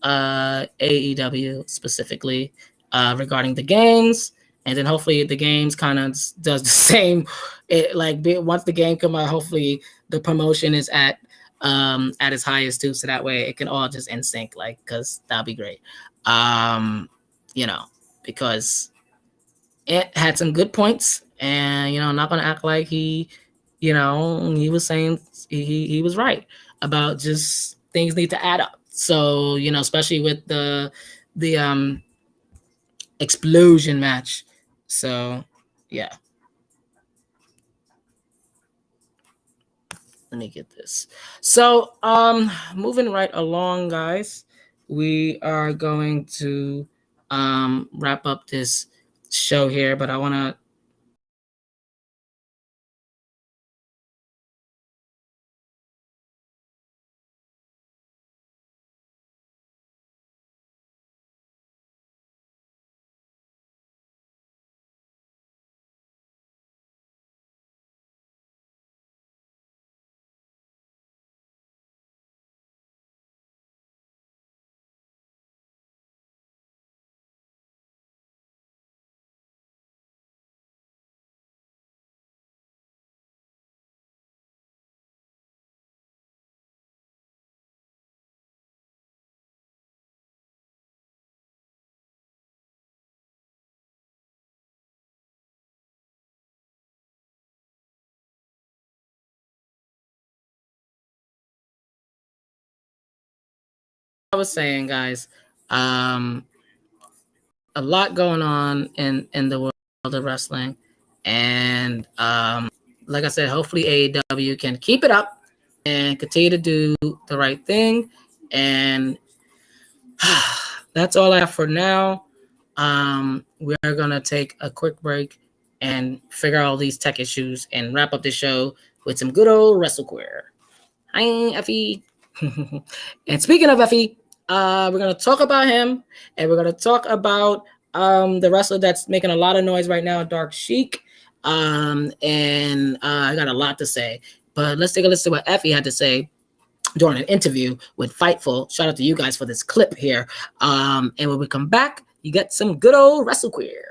AEW specifically regarding the games. And then hopefully the games kind of does the same. Once the game come out, hopefully the promotion is at its highest too. So that way it can all just in sync, like, because that'd be great. You know, because it had some good points, and you know, I'm not gonna act like he was saying he was right about just things need to add up. So, you know, especially with the explosion match. So yeah. Let me get this. So moving right along, guys, we are going to wrap up this show here, but I want to I was saying, guys, a lot going on in the world of wrestling, and like I said, hopefully AEW can keep it up and continue to do the right thing. And that's all I have for now. We're gonna take a quick break and figure out all these tech issues and wrap up the show with some good old WrestleQueer. Hi, Effie. And speaking of Effie, we're going to talk about him, and we're going to talk about the wrestler that's making a lot of noise right now, Dark Sheik. And I got a lot to say, but let's take a listen to what Effie had to say during an interview with Fightful. Shout out to you guys for this clip here. And when we come back, you get some good old WrestleQueer.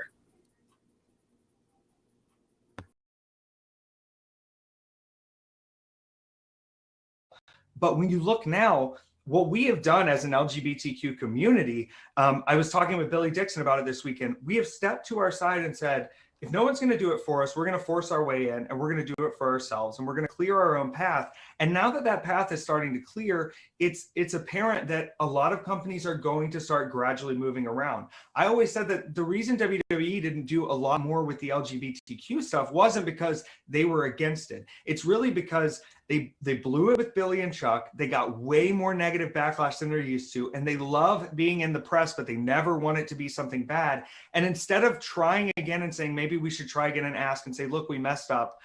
But when you look now, what we have done as an LGBTQ community, I was talking with Billy Dixon about it this weekend. We have stepped to our side and said, if no one's going to do it for us, we're going to force our way in, and we're going to do it for ourselves, and we're going to clear our own path. And now that that path is starting to clear, it's apparent that a lot of companies are going to start gradually moving around. I always said that the reason WWE didn't do a lot more with the LGBTQ stuff wasn't because they were against it. It's really because they blew it with Billy and Chuck. They got way more negative backlash than they're used to, and they love being in the press, but they never want it to be something bad. And instead of trying again and saying, maybe we should try again and ask and say, look, we messed up,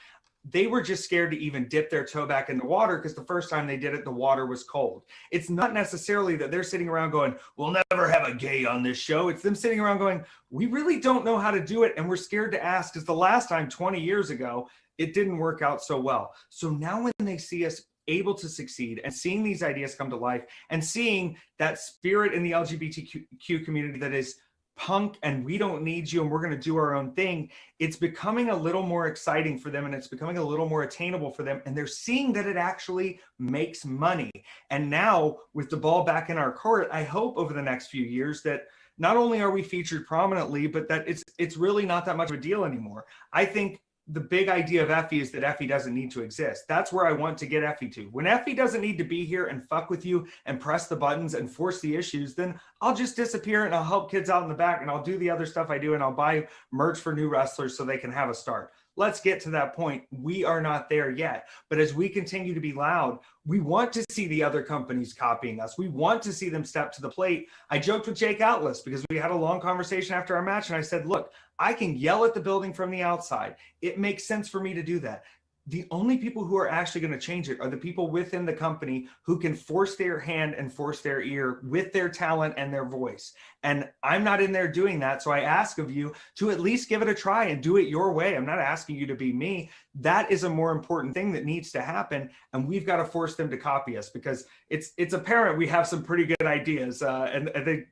they were just scared to even dip their toe back in the water because the first time they did it, the water was cold. It's not necessarily that they're sitting around going, we'll never have a gay on this show. It's them sitting around going, we really don't know how to do it, and we're scared to ask because the last time, 20 years ago, it didn't work out so well. So now when they see us able to succeed and seeing these ideas come to life and seeing that spirit in the LGBTQ community that is punk and we don't need you and we're going to do our own thing, it's becoming a little more exciting for them and it's becoming a little more attainable for them. And they're seeing that it actually makes money. And now with the ball back in our court, I hope over the next few years that not only are we featured prominently, but that it's really not that much of a deal anymore. I think the big idea of Effie is that Effie doesn't need to exist. That's where I want to get Effie to. When Effie doesn't need to be here and fuck with you and press the buttons and force the issues, then I'll just disappear and I'll help kids out in the back and I'll do the other stuff I do and I'll buy merch for new wrestlers so they can have a start. Let's get to that point. We are not there yet. But as we continue to be loud, we want to see the other companies copying us. We want to see them step to the plate. I joked with Jake Atlas because we had a long conversation after our match and I said, look, I can yell at the building from the outside. It makes sense for me to do that. The only people who are actually going to change it are the people within the company who can force their hand and force their ear with their talent and their voice. And I'm not in there doing that. So I ask of you to at least give it a try and do it your way. I'm not asking you to be me. That is a more important thing that needs to happen. And we've got to force them to copy us because it's apparent we have some pretty good ideas. And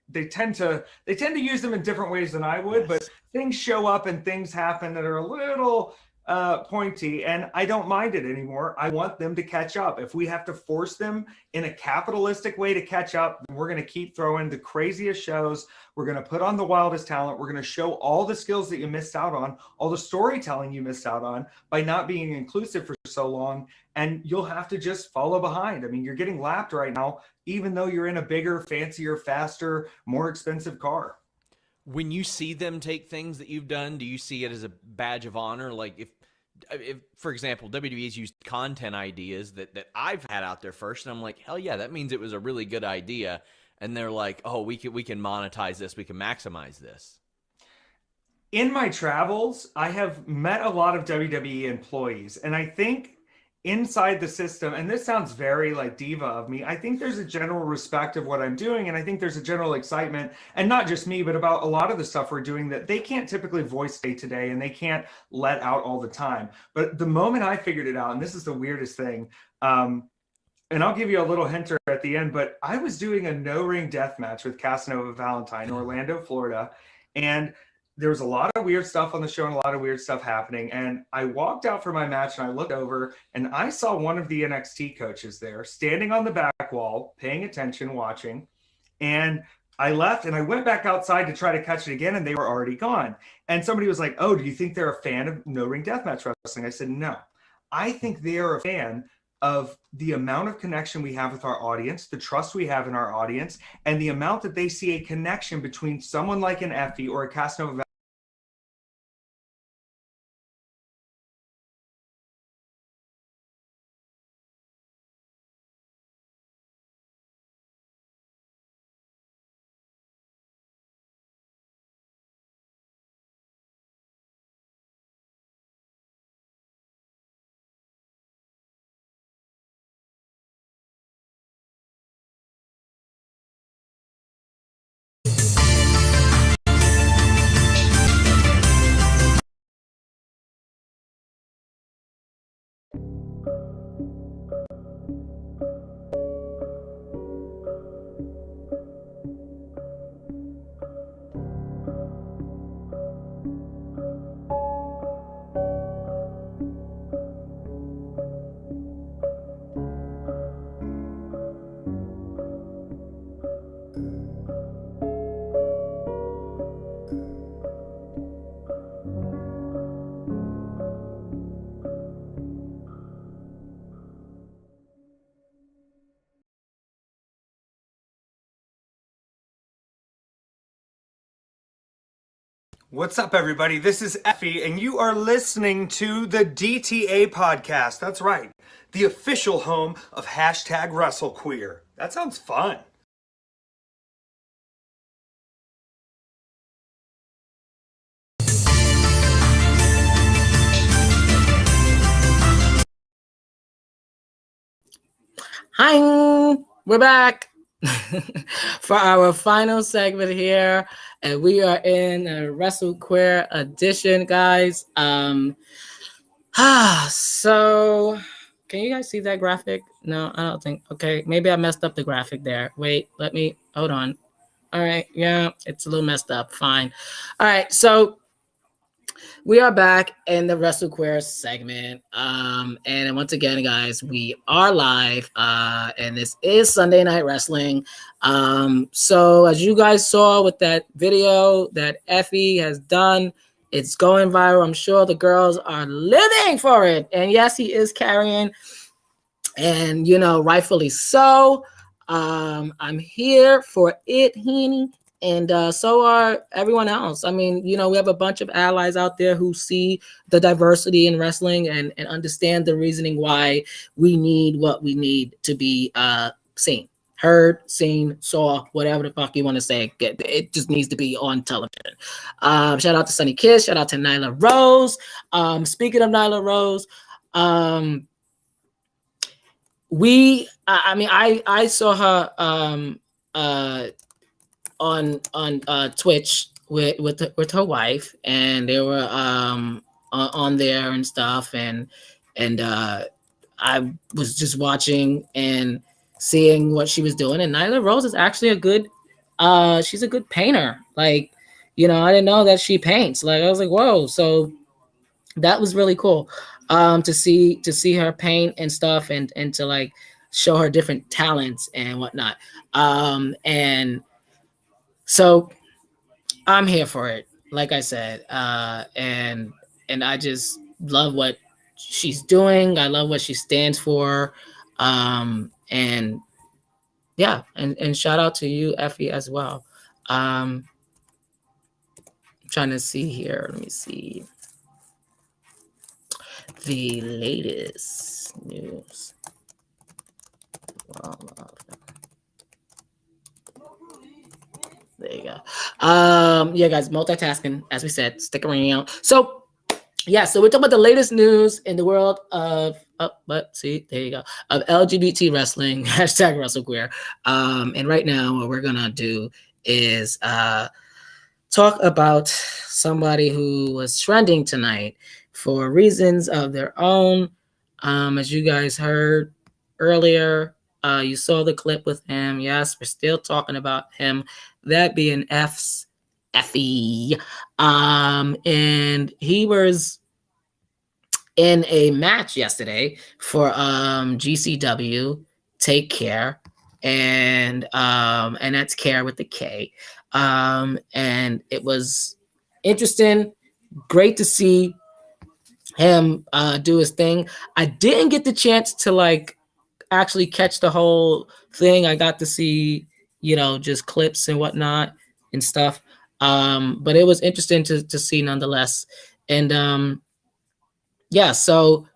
they tend to use them in different ways than I would, but things show up and things happen that are a little pointy, and I don't mind it anymore. I want them to catch up. If we have to force them in a capitalistic way to catch up, then we're going to keep throwing the craziest shows. We're going to put on the wildest talent. We're going to show all the skills that you missed out on, all the storytelling you missed out on by not being inclusive for so long, and you'll have to just follow behind. I mean, you're getting lapped right now, even though you're in a bigger, fancier, faster, more expensive car. When you see them take things that you've done, do you see it as a badge of honor? Like if for example, WWE's used content ideas that I've had out there first, and I'm like, hell yeah, that means it was a really good idea. And they're like, oh, we can monetize this, we can maximize this. In my travels, I have met a lot of WWE employees, and I think inside the system, and this sounds very like diva of me, I think there's a general respect of what I'm doing, and I think there's a general excitement, and not just me, but about a lot of the stuff we're doing that they can't typically voice day to day, and they can't let out all the time. But the moment I figured it out, and this is the weirdest thing, and I'll give you a little hint at the end, but I was doing a no-ring death match with Casanova Valentine in Orlando, Florida, and there was a lot of weird stuff on the show and a lot of weird stuff happening. And I walked out for my match and I looked over and I saw one of the NXT coaches there standing on the back wall, paying attention, watching. And I left and I went back outside to try to catch it again and they were already gone. And somebody was like, oh, do you think they're a fan of no-ring deathmatch wrestling? I said, no. I think they are a fan of the amount of connection we have with our audience, the trust we have in our audience, and the amount that they see a connection between someone like an Effie or a Casanova What's up, everybody? This is Effie, and you are listening to the DTA podcast. That's right, the official home of #WrestleQueer. That sounds fun. Hi, we're back for our final segment here, and we are in a Wrestle Queer edition, guys. So can you guys see that graphic? No, I don't think. Okay, maybe I messed up the graphic there. Wait, let me hold on. All right, yeah, it's a little messed up. Fine. All right, so we are back in the Wrestle Queer segment. And once again, guys, we are live. And this is Sunday Night Wrestling. So as you guys saw with that video that Effie has done, it's going viral. I'm sure the girls are living for it. And yes, he is carrying, and rightfully so. I'm here for it, Heaney. And so are everyone else. I mean, we have a bunch of allies out there who see the diversity in wrestling and understand the reasoning why we need what we need to be seen, heard, seen, saw, whatever the fuck you want to say. It just needs to be on television. Shout out to Sunny Kiss. Shout out to Nyla Rose. Speaking of Nyla Rose, I saw her on Twitch with her wife, and they were on there and stuff, and I was just watching and seeing what she was doing. And Nyla Rose is actually she's a good painter. Like, I didn't know that she paints. Like, I was like, whoa. So that was really cool to see her paint and stuff, and to like show her different talents and whatnot. And so I'm here for it, like I said, and I just love what she's doing. I love what she stands for, and yeah, and shout out to you, Effie, as well. I'm trying to see here. Let me see the latest news. There you go. Yeah, guys, multitasking, as we said, stick around. So, yeah, so we're talking about the latest news in the world of, there you go, of LGBT wrestling, #WrestleQueer. And right now, what we're gonna do is talk about somebody who was trending tonight for reasons of their own. As you guys heard earlier, you saw the clip with him. Yes, we're still talking about him. That being Effie. And he was in a match yesterday for GCW, Take Care, and that's Care with the K. And it was interesting, great to see him do his thing. I didn't get the chance to like actually catch the whole thing. I got to see, just clips and whatnot and stuff. But it was interesting to see nonetheless. And yeah, so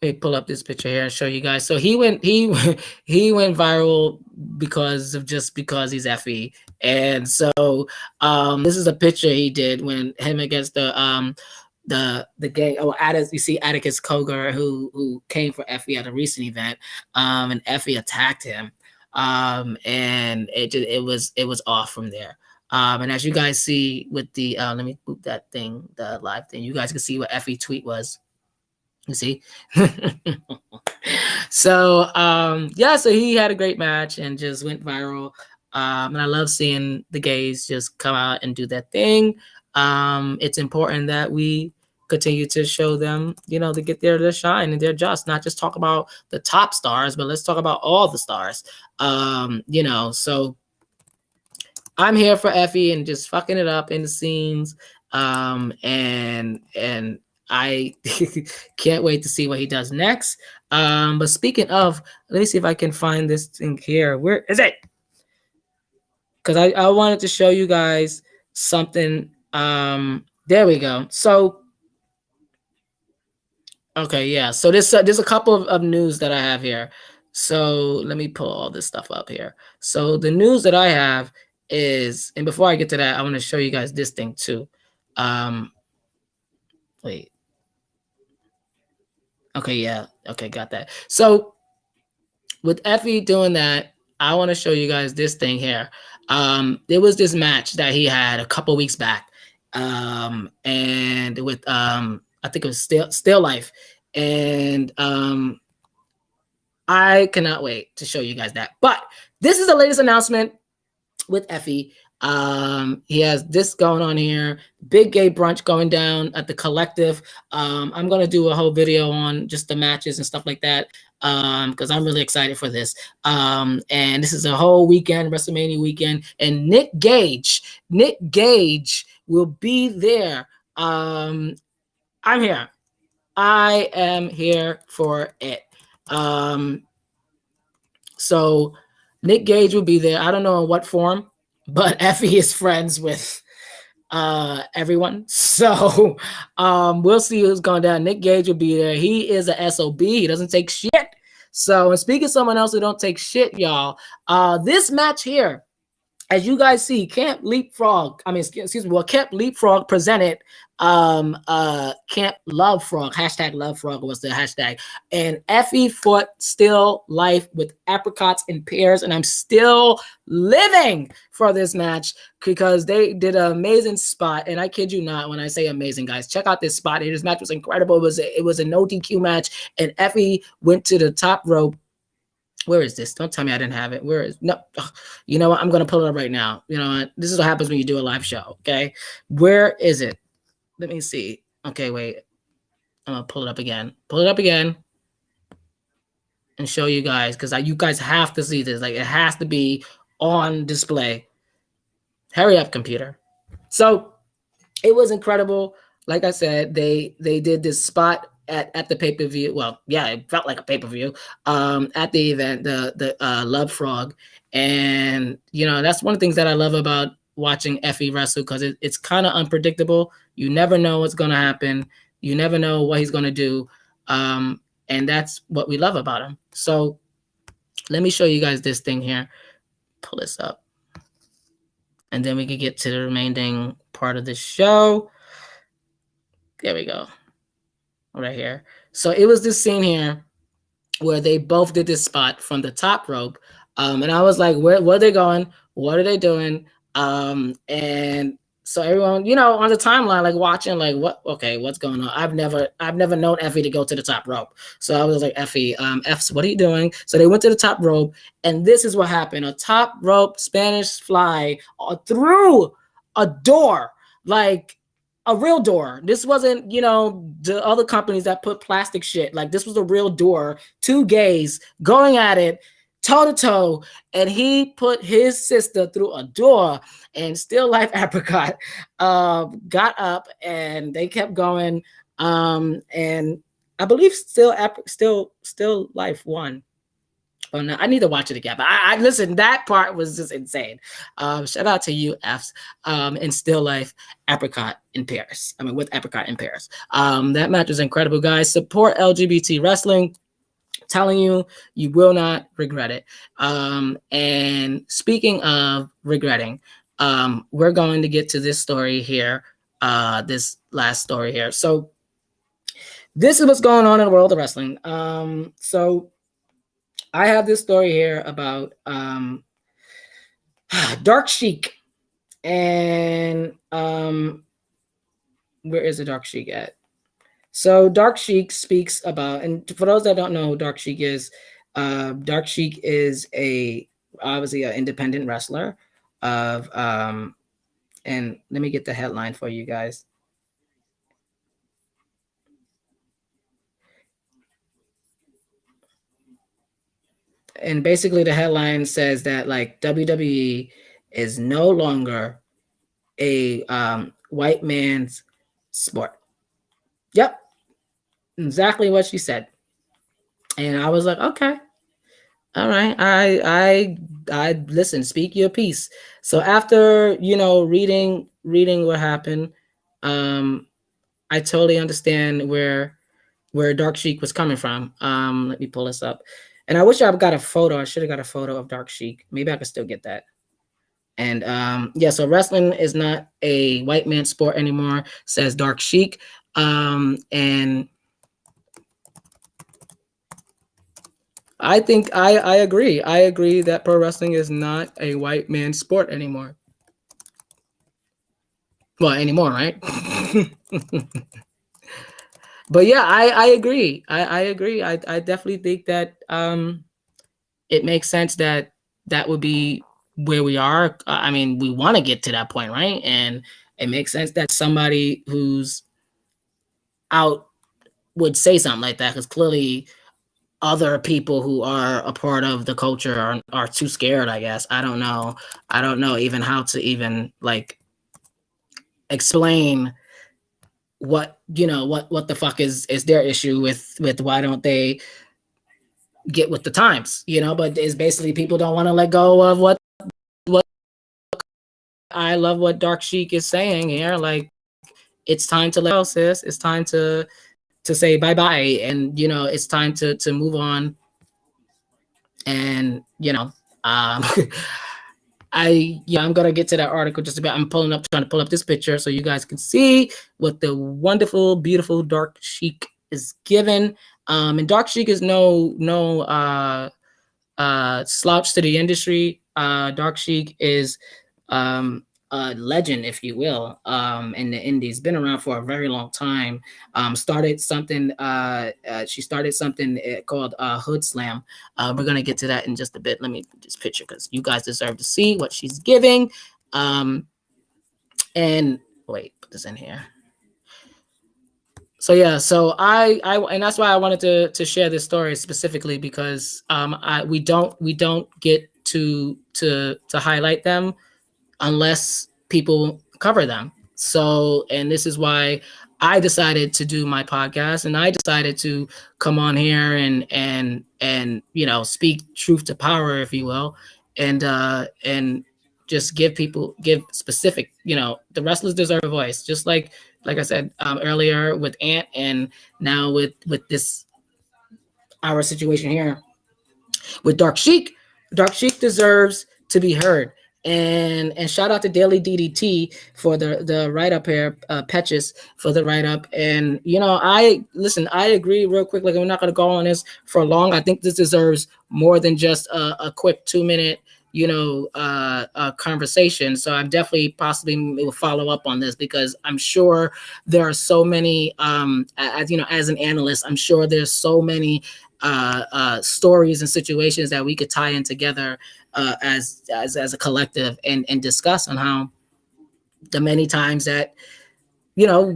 let me pull up this picture here and show you guys. So he went viral because he's Effie. And so this is a picture he did when him against the gay, you see Atticus Cogar, who came for Effie at a recent event, and Effie attacked him, and it was off from there. And as you guys see with the let me move that thing, the live thing, you guys can see what Effie tweet was. You see? So yeah, so he had a great match and just went viral. And I love seeing the gays just come out and do that thing. It's important that we continue to show them, to get their shine and their just, not just talk about the top stars, but let's talk about all the stars. So I'm here for Effie and just fucking it up in the scenes. And I can't wait to see what he does next. But speaking of, let me see if I can find this thing here. Where is it? Because I wanted to show you guys something There we go. So, okay, yeah. So there's a couple of news that I have here. So let me pull all this stuff up here. So the news that I have is, and before I get to that, I want to show you guys this thing too. Wait. Okay, yeah. Okay, got that. So with Effie doing that, I want to show you guys this thing here. There was this match that he had a couple weeks back. And with I think it was Still Life. And I cannot wait to show you guys that. But this is the latest announcement with Effie. He has this going on here. Big gay brunch going down at the Collective. I'm gonna do a whole video on just the matches and stuff like that. Because I'm really excited for this. And this is a whole weekend, WrestleMania weekend. And Nick Gage will be there. I'm here. I am here for it. So Nick Gage will be there. I don't know in what form, but Effie is friends with everyone. So we'll see who's going down. Nick Gage will be there. He is a SOB. He doesn't take shit. So, and speaking of someone else who don't take shit, y'all, this match here, as you guys see, Camp Leapfrog presented Camp Love Frog, hashtag Love Frog was the hashtag, and Effie fought Still Life with apricots and pears, and I'm still living for this match because they did an amazing spot, and I kid you not when I say amazing, guys. Check out this spot. This match was incredible. It was a no DQ match, and Effie went to the top rope. Where is this? Don't tell me I didn't have it. Where is no? You know what? I'm gonna pull it up right now. You know what? This is what happens when you do a live show. Okay, where is it? Let me see. Okay, wait. I'm gonna pull it up again. Pull it up again, and show you guys because you guys have to see this. Like it has to be on display. Hurry up, computer. So it was incredible. Like I said, they did this spot at the pay-per-view. Well, yeah, it felt like a pay-per-view at the event, the Love Frog. And, you know, that's one of the things that I love about watching Effie wrestle because it's kind of unpredictable. You never know what's going to happen. You never know what he's going to do. And that's what we love about him. So let me show you guys this thing here. Pull this up. And then we can get to the remaining part of the show. There we go. Right here. So it was this scene here where they both did this spot from the top rope. And I was like, where are they going? What are they doing? And so everyone, you know, on the timeline, like watching, like, what's going on? I've never known Effie to go to the top rope. So I was like, Effie, what are you doing? So they went to the top rope, and this is what happened. A top rope Spanish fly through a door, like a real door. This wasn't, you know, the other companies that put plastic shit. Like this was a real door. Two gays going at it, toe to toe, and he put his sister through a door. And Still Life Apricot got up, and they kept going. And I believe Still Life won. Oh no, I need to watch it again. But I listen, that part was just insane. Shout out to you, Fs, and Still Life Apricot in Paris. I mean, with Apricot in Paris. That match was incredible, guys. Support LGBT wrestling. Telling you, you will not regret it. And speaking of regretting, we're going to get to this story here, this last story here. So this is what's going on in the world of wrestling. So I have this story here about Dark Sheik. And where is the Dark Sheik at? So Dark Sheik speaks about, and for those that don't know who Dark Sheik is obviously an independent wrestler of, and let me get the headline for you guys. And basically the headline says that like WWE is no longer a white man's sport. Yep. Exactly what she said. And I was like, okay, all right. I listen, speak your piece. So after, you know, reading reading what happened. I totally understand where Dark Sheik was coming from. Let me pull this up. And I wish I got a photo. I should have got a photo of Dark Sheik. Maybe I could still get that. And yeah, so wrestling is not a white man sport anymore, says Dark Sheik. And I think I agree. I agree that pro wrestling is not a white man sport anymore. Well, anymore, right? But yeah, I agree. I agree. I definitely think that it makes sense that that would be where we are. I mean, we want to get to that point, right? And it makes sense that somebody who's out would say something like that, because clearly other people who are a part of the culture are too scared, I guess. I don't know. I don't know even how to even like explain what, you know, what the fuck is their issue with why don't they get with the times, you know? But it's basically people don't want to let go of what I love what Dark Sheik is saying here. Like, it's time to let go, sis. It's time to say bye-bye, and you know, it's time to move on. And you know, I'm gonna get to that article just about. I'm trying to pull up this picture so you guys can see what the wonderful, beautiful Dark Sheik is given. And Dark Sheik is no slouch to the industry. Dark Sheik is a legend, if you will, in the indies. Been around for a very long time. Started something. She started something called Hood Slam. We're gonna get to that in just a bit. Let me just picture, because you guys deserve to see what she's giving. And wait, put this in here. So yeah, so I and that's why I wanted to share this story specifically, because we don't get to highlight them unless people cover them. So, and this is why I decided to do my podcast, and I decided to come on here and you know, speak truth to power, if you will, and just give specific, you know, the wrestlers deserve a voice, just like I said earlier with Ant, and now with this our situation here with Dark Sheik. Dark Sheik deserves to be heard. And shout out to Daily DDT for the write up here, Petches for the write up. And you know, I agree real quick. Like, we're not gonna go on this for long. I think this deserves more than just a quick 2-minute, you know, conversation. So I'm definitely possibly will follow up on this, because I'm sure there are so many, as you know, as an analyst, I'm sure there's so many stories and situations that we could tie in together as a collective, and discuss on how the many times that, you know,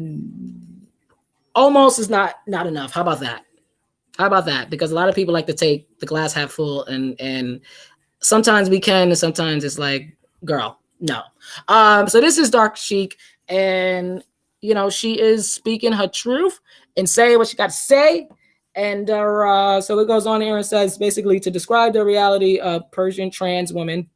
almost is not enough. How about that? Because a lot of people like to take the glass half full, and sometimes we can, and sometimes it's like, girl, no. So this is Dark Sheik, and you know, she is speaking her truth and saying what she got to say. And so it goes on here and says, basically, to describe the reality of Persian trans women,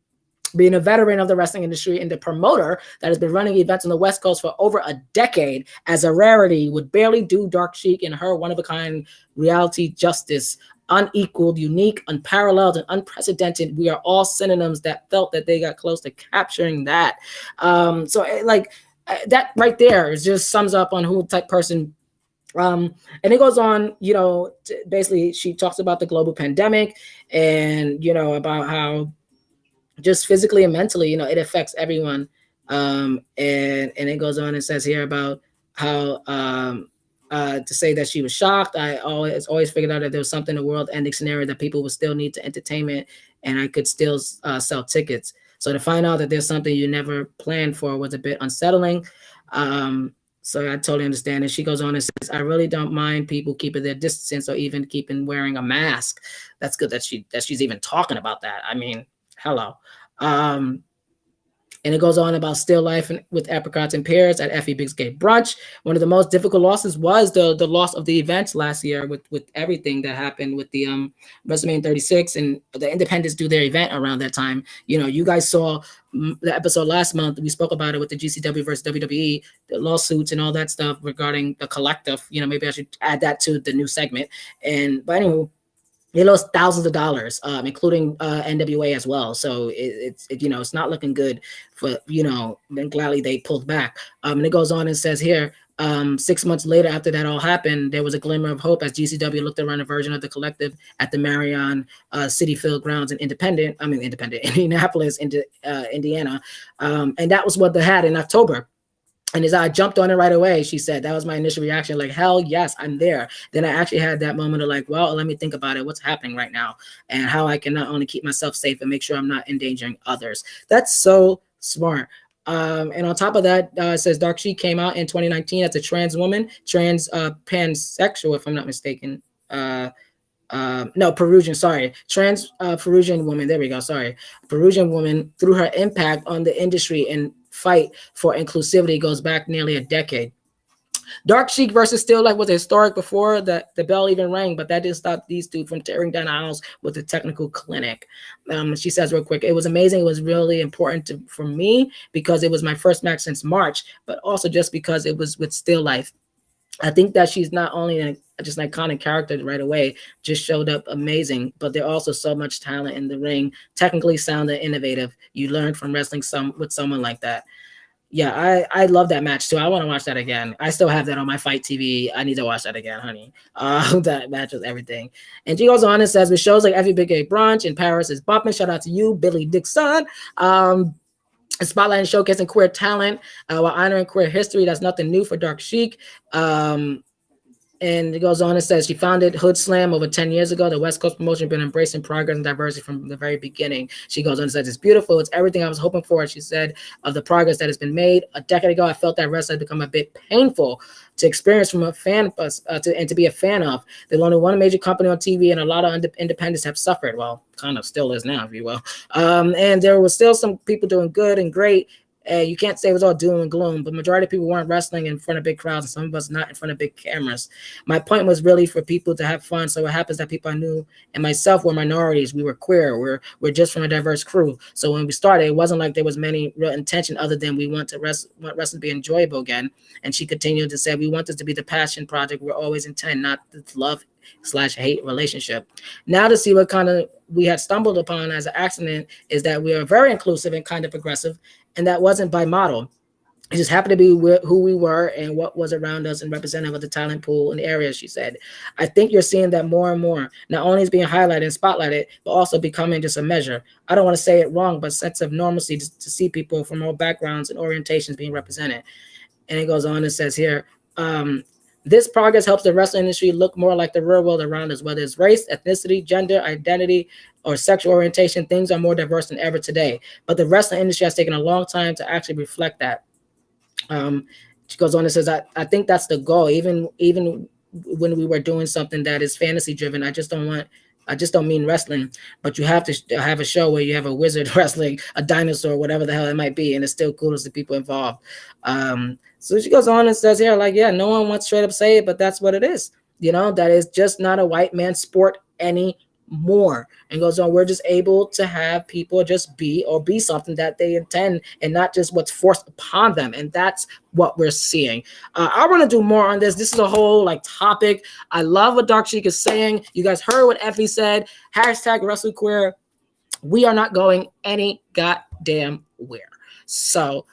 being a veteran of the wrestling industry and the promoter that has been running events on the West Coast for over a decade as a rarity, would barely do Dark Sheik and her one-of-a-kind reality justice. Unequaled, unique, unparalleled, and unprecedented. We are all synonyms that felt that they got close to capturing that. So like that right there is just sums up on who type person. And it goes on, you know, basically she talks about the global pandemic, and, you know, about how just physically and mentally, you know, it affects everyone. And it goes on and says here about how to say that she was shocked. I always figured out that there was something in the world ending scenario that people would still need to entertainment, and I could still sell tickets. So to find out that there's something you never planned for was a bit unsettling. So I totally understand. And she goes on and says, I really don't mind people keeping their distance or even keeping wearing a mask. That's good that she's even talking about that. I mean, hello. And it goes on about still life with apricots and pears at Effie Big's Gay Brunch. One of the most difficult losses was the loss of the events last year with everything that happened with the WrestleMania 36, and the independents do their event around that time. You know, you guys saw the episode last month. We spoke about it with the GCW versus WWE, the lawsuits and all that stuff regarding the collective. You know, maybe I should add that to the new segment. But anyway, they lost thousands of dollars, including NWA as well. So it's not looking good for, then gladly they pulled back. And it goes on and says here, 6 months later after that all happened, there was a glimmer of hope as GCW looked to run a version of the collective at the Marion City Field grounds in Indianapolis, Indiana. And that was what they had in October. And as I jumped on it right away, she said, that was my initial reaction, like, hell yes, I'm there. Then I actually had that moment of like, well, let me think about it. What's happening right now and how I can not only keep myself safe and make sure I'm not endangering others. That's so smart. And on top of that, it says Dark Sheik came out in 2019 as a trans woman, pansexual, if I'm not mistaken. Peruvian, sorry. Trans Peruvian woman. There we go. Sorry. Peruvian woman, through her impact on the industry and fight for inclusivity goes back nearly a decade. Dark Sheik versus Still Life was historic before the bell even rang, but that didn't stop these two from tearing down aisles with the technical clinic. She says real quick, it was amazing. It was really important for me because it was my first match since March, but also just because it was with Still Life. I think that she's not only just an iconic character right away, just showed up amazing, but there's also so much talent in the ring, technically sound and innovative. You learn from wrestling with someone like that. Yeah, I love that match too. I want to watch that again. I still have that on my Fight TV. I need to watch that again, honey. That match was everything. And she goes on and says, with shows like Every Big Gay Brunch in Paris is bumping. Shout out to you, Billy Dixon. Spotlight and showcasing queer talent while honoring queer history. That's nothing new for Dark Sheik. And it goes on and says she founded Hood Slam over 10 years ago. The West Coast promotion has been embracing progress and diversity from the very beginning. She goes on and says, it's beautiful. It's everything I was hoping for. She said of the progress that has been made. A decade ago, I felt that wrestling had become a bit painful to experience from a fan and to be a fan of. There's only one major company on TV and a lot of independents have suffered. Well, kind of still is now, if you will. And there was still some people doing good and great. You can't say it was all doom and gloom, but majority of people weren't wrestling in front of big crowds, and some of us not in front of big cameras. My point was really for people to have fun. So it happens that people I knew and myself were minorities. We were queer. We're just from a diverse crew. So when we started, it wasn't like there was many real intention other than we want wrestling to be enjoyable again. And she continued to say, we want this to be the passion project we're always intend, not the love/hate relationship. Now to see what kind of we had stumbled upon as an accident is that we are very inclusive and kind of progressive. And that wasn't by model. It just happened to be who we were and what was around us and representative of the talent pool in the area, she said. I think you're seeing that more and more. Not only is being highlighted and spotlighted, but also becoming just a measure. I don't want to say it wrong, but sense of normalcy to see people from all backgrounds and orientations being represented. And it goes on and says here, this progress helps the wrestling industry look more like the real world around us, whether it's race, ethnicity, gender, identity, or sexual orientation. Things are more diverse than ever today. But the wrestling industry has taken a long time to actually reflect that. She goes on and says, I think that's the goal. Even when we were doing something that is fantasy driven, I just don't mean wrestling, but you have to have a show where you have a wizard wrestling a dinosaur, whatever the hell it might be, and it's still cool to the people involved. So she goes on and says here, like, yeah, no one wants to straight up say it, but that's what it is. That is just not a white man's sport anymore. And goes on, we're just able to have people just be something that they intend and not just what's forced upon them. And that's what we're seeing. I want to do more on this. This is a whole topic. I love what Dark Sheik is saying. You guys heard what Effie said. #WrestleQueer. We are not going any goddamn where. So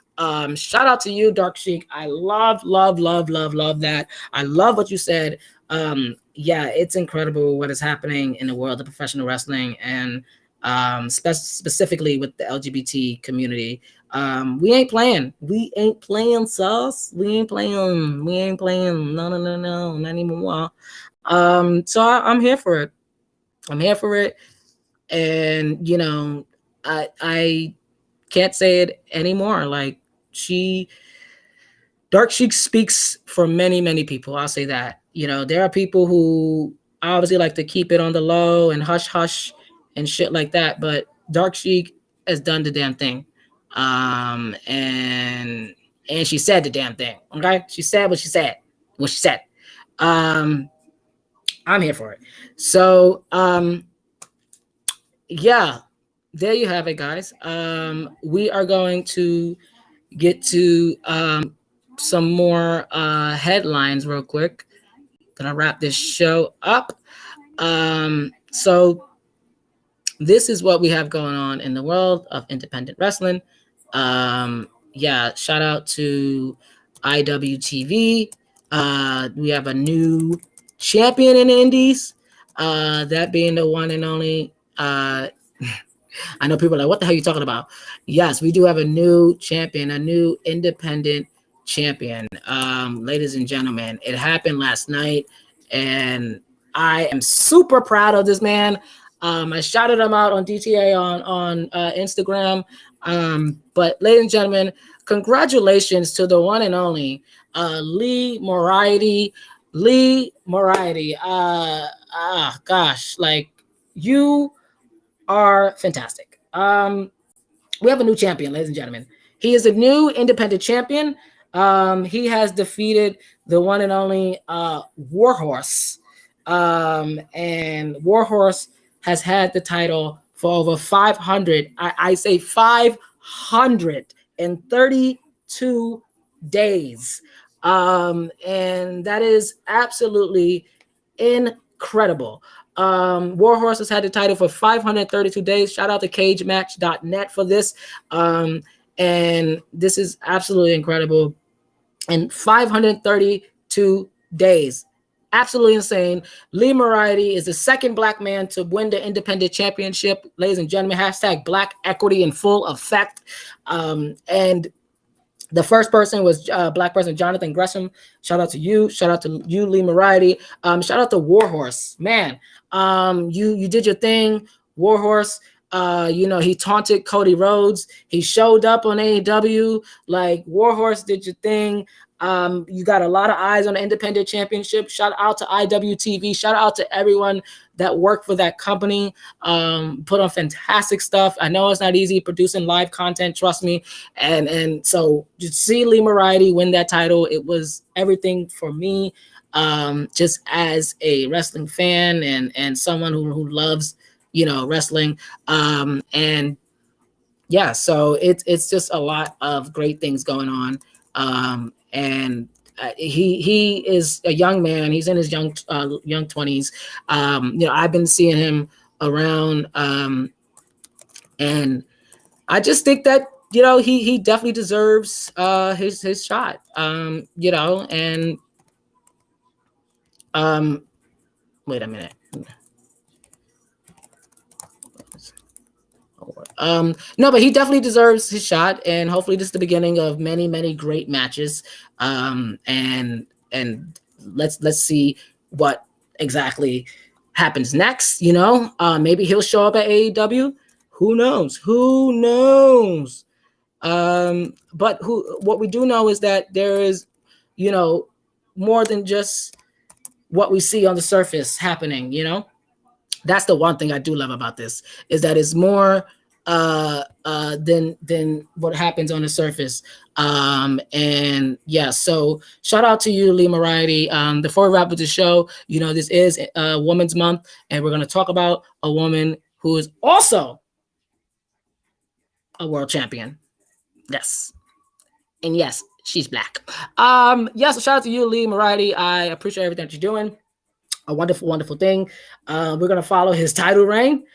shout out to you, Dark Sheik. I love that. I love what you said. Yeah, it's incredible what is happening in the world of professional wrestling and specifically with the LGBT community. We ain't playing. We ain't playing, sus. We ain't playing. No, not anymore. So I'm here for it. And I can't say it anymore. Dark Sheik speaks for many, many people. I'll say that. There are people who obviously like to keep it on the low and hush hush and shit like that. But Dark Sheik has done the damn thing. and she said the damn thing. Okay, she said what she said. What she said. I'm here for it. So yeah, there you have it, guys. We are going to get to some more headlines real quick. Gonna wrap this show up. So this is what we have going on in the world of independent wrestling. Yeah, shout out to IWTV. We have a new champion in the Indies. That being the one and only. I know people are like, what the hell are you talking about? Yes, we do have a new champion, a new independent champion. Ladies and gentlemen, it happened last night, and I am super proud of this man. I shouted him out on DTA on Instagram. But ladies and gentlemen, congratulations to the one and only Lee Moriarty. Lee Moriarty. Gosh, like you are fantastic. We have a new champion, ladies and gentlemen. He is a new independent champion. He has defeated the one and only Warhorse. And Warhorse has had the title for over 500, I say 532 days. And that is absolutely incredible. Warhorse has had the title for 532 days. Shout out to cagematch.net for this. And this is absolutely incredible. And 532 days. Absolutely insane. Lee Moriarty is the second black man to win the independent championship. Ladies and gentlemen, hashtag black equity in full effect. And the first person was black person Jonathan Gresham. Shout out to you. Shout out to you, Lee Moriarty. Shout out to Warhorse. Man, you did your thing, Warhorse. He taunted Cody Rhodes. He showed up on AEW. Like, Warhorse did your thing. You got a lot of eyes on the independent championship. Shout out to IWTV. Shout out to everyone that worked for that company. Put on fantastic stuff. I know it's not easy producing live content, trust me. And so to see Lee Moriarty win that title, it was everything for me. Just as a wrestling fan and someone who loves, wrestling. And yeah, so it's just a lot of great things going on. And he is a young man. He's in his young 20s. I've been seeing him around, and I just think that he definitely deserves his shot. And wait a minute. No, but he definitely deserves his shot, and hopefully this is the beginning of many, many great matches. And let's see what exactly happens next. Maybe he'll show up at AEW. Who knows? But what we do know is that there is, more than just what we see on the surface happening. That's the one thing I do love about this, is that it's more than what happens on the surface. And yeah, so shout out to you, Lee Moriarty. Before we wrap up the show, this is Women's Month, and we're going to talk about a woman who is also a world champion. Yes. And yes, she's black. Yes, so shout out to you, Lee Moriarty. I appreciate everything that you're doing. A wonderful, wonderful thing. We're going to follow his title reign,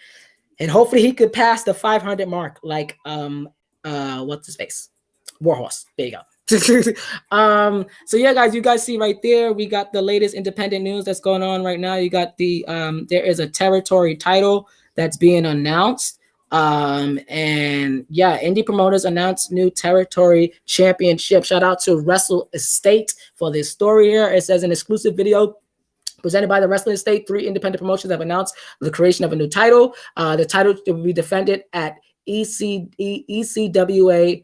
and hopefully he could pass the 500 mark, like what's his face? Warhorse. There you go. So yeah, guys, you guys see right there, we got the latest independent news that's going on right now. You got the there is a territory title that's being announced. And yeah, indie promoters announced new territory championship. Shout out to Wrestle Estate for this story here. It says an exclusive video presented by the Wrestling Estate, 3 independent promotions have announced the creation of a new title. The title will be defended at ECWA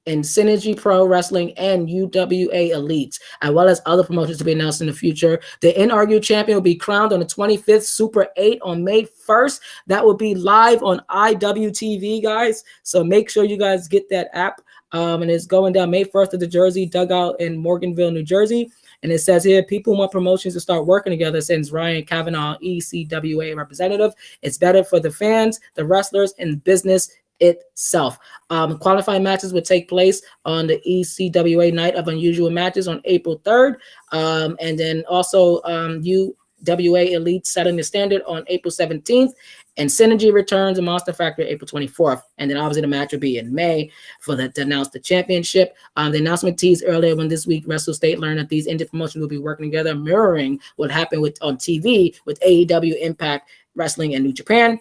in Synergy Pro Wrestling and UWA Elites, as well as other promotions to be announced in the future. The inarguable champion will be crowned on the 25th Super 8 on May 1st. That will be live on IWTV, guys. So make sure you guys get that app. And it's going down May 1st at the Jersey Dugout in Morganville, New Jersey. And it says here, people want promotions to start working together, since Ryan Kavanaugh, ECWA representative. It's better for the fans, the wrestlers, and business itself. Qualifying matches would take place on the ECWA Night of Unusual Matches on April 3rd. And then also UWA Elite setting the standard on April 17th. And Synergy returns to Monster Factory April 24th. And then obviously the match will be in May to announce the championship. The announcement teased earlier when this week Wrestle State learned that these indie promotions will be working together, mirroring what happened on TV with AEW, Impact Wrestling, and New Japan.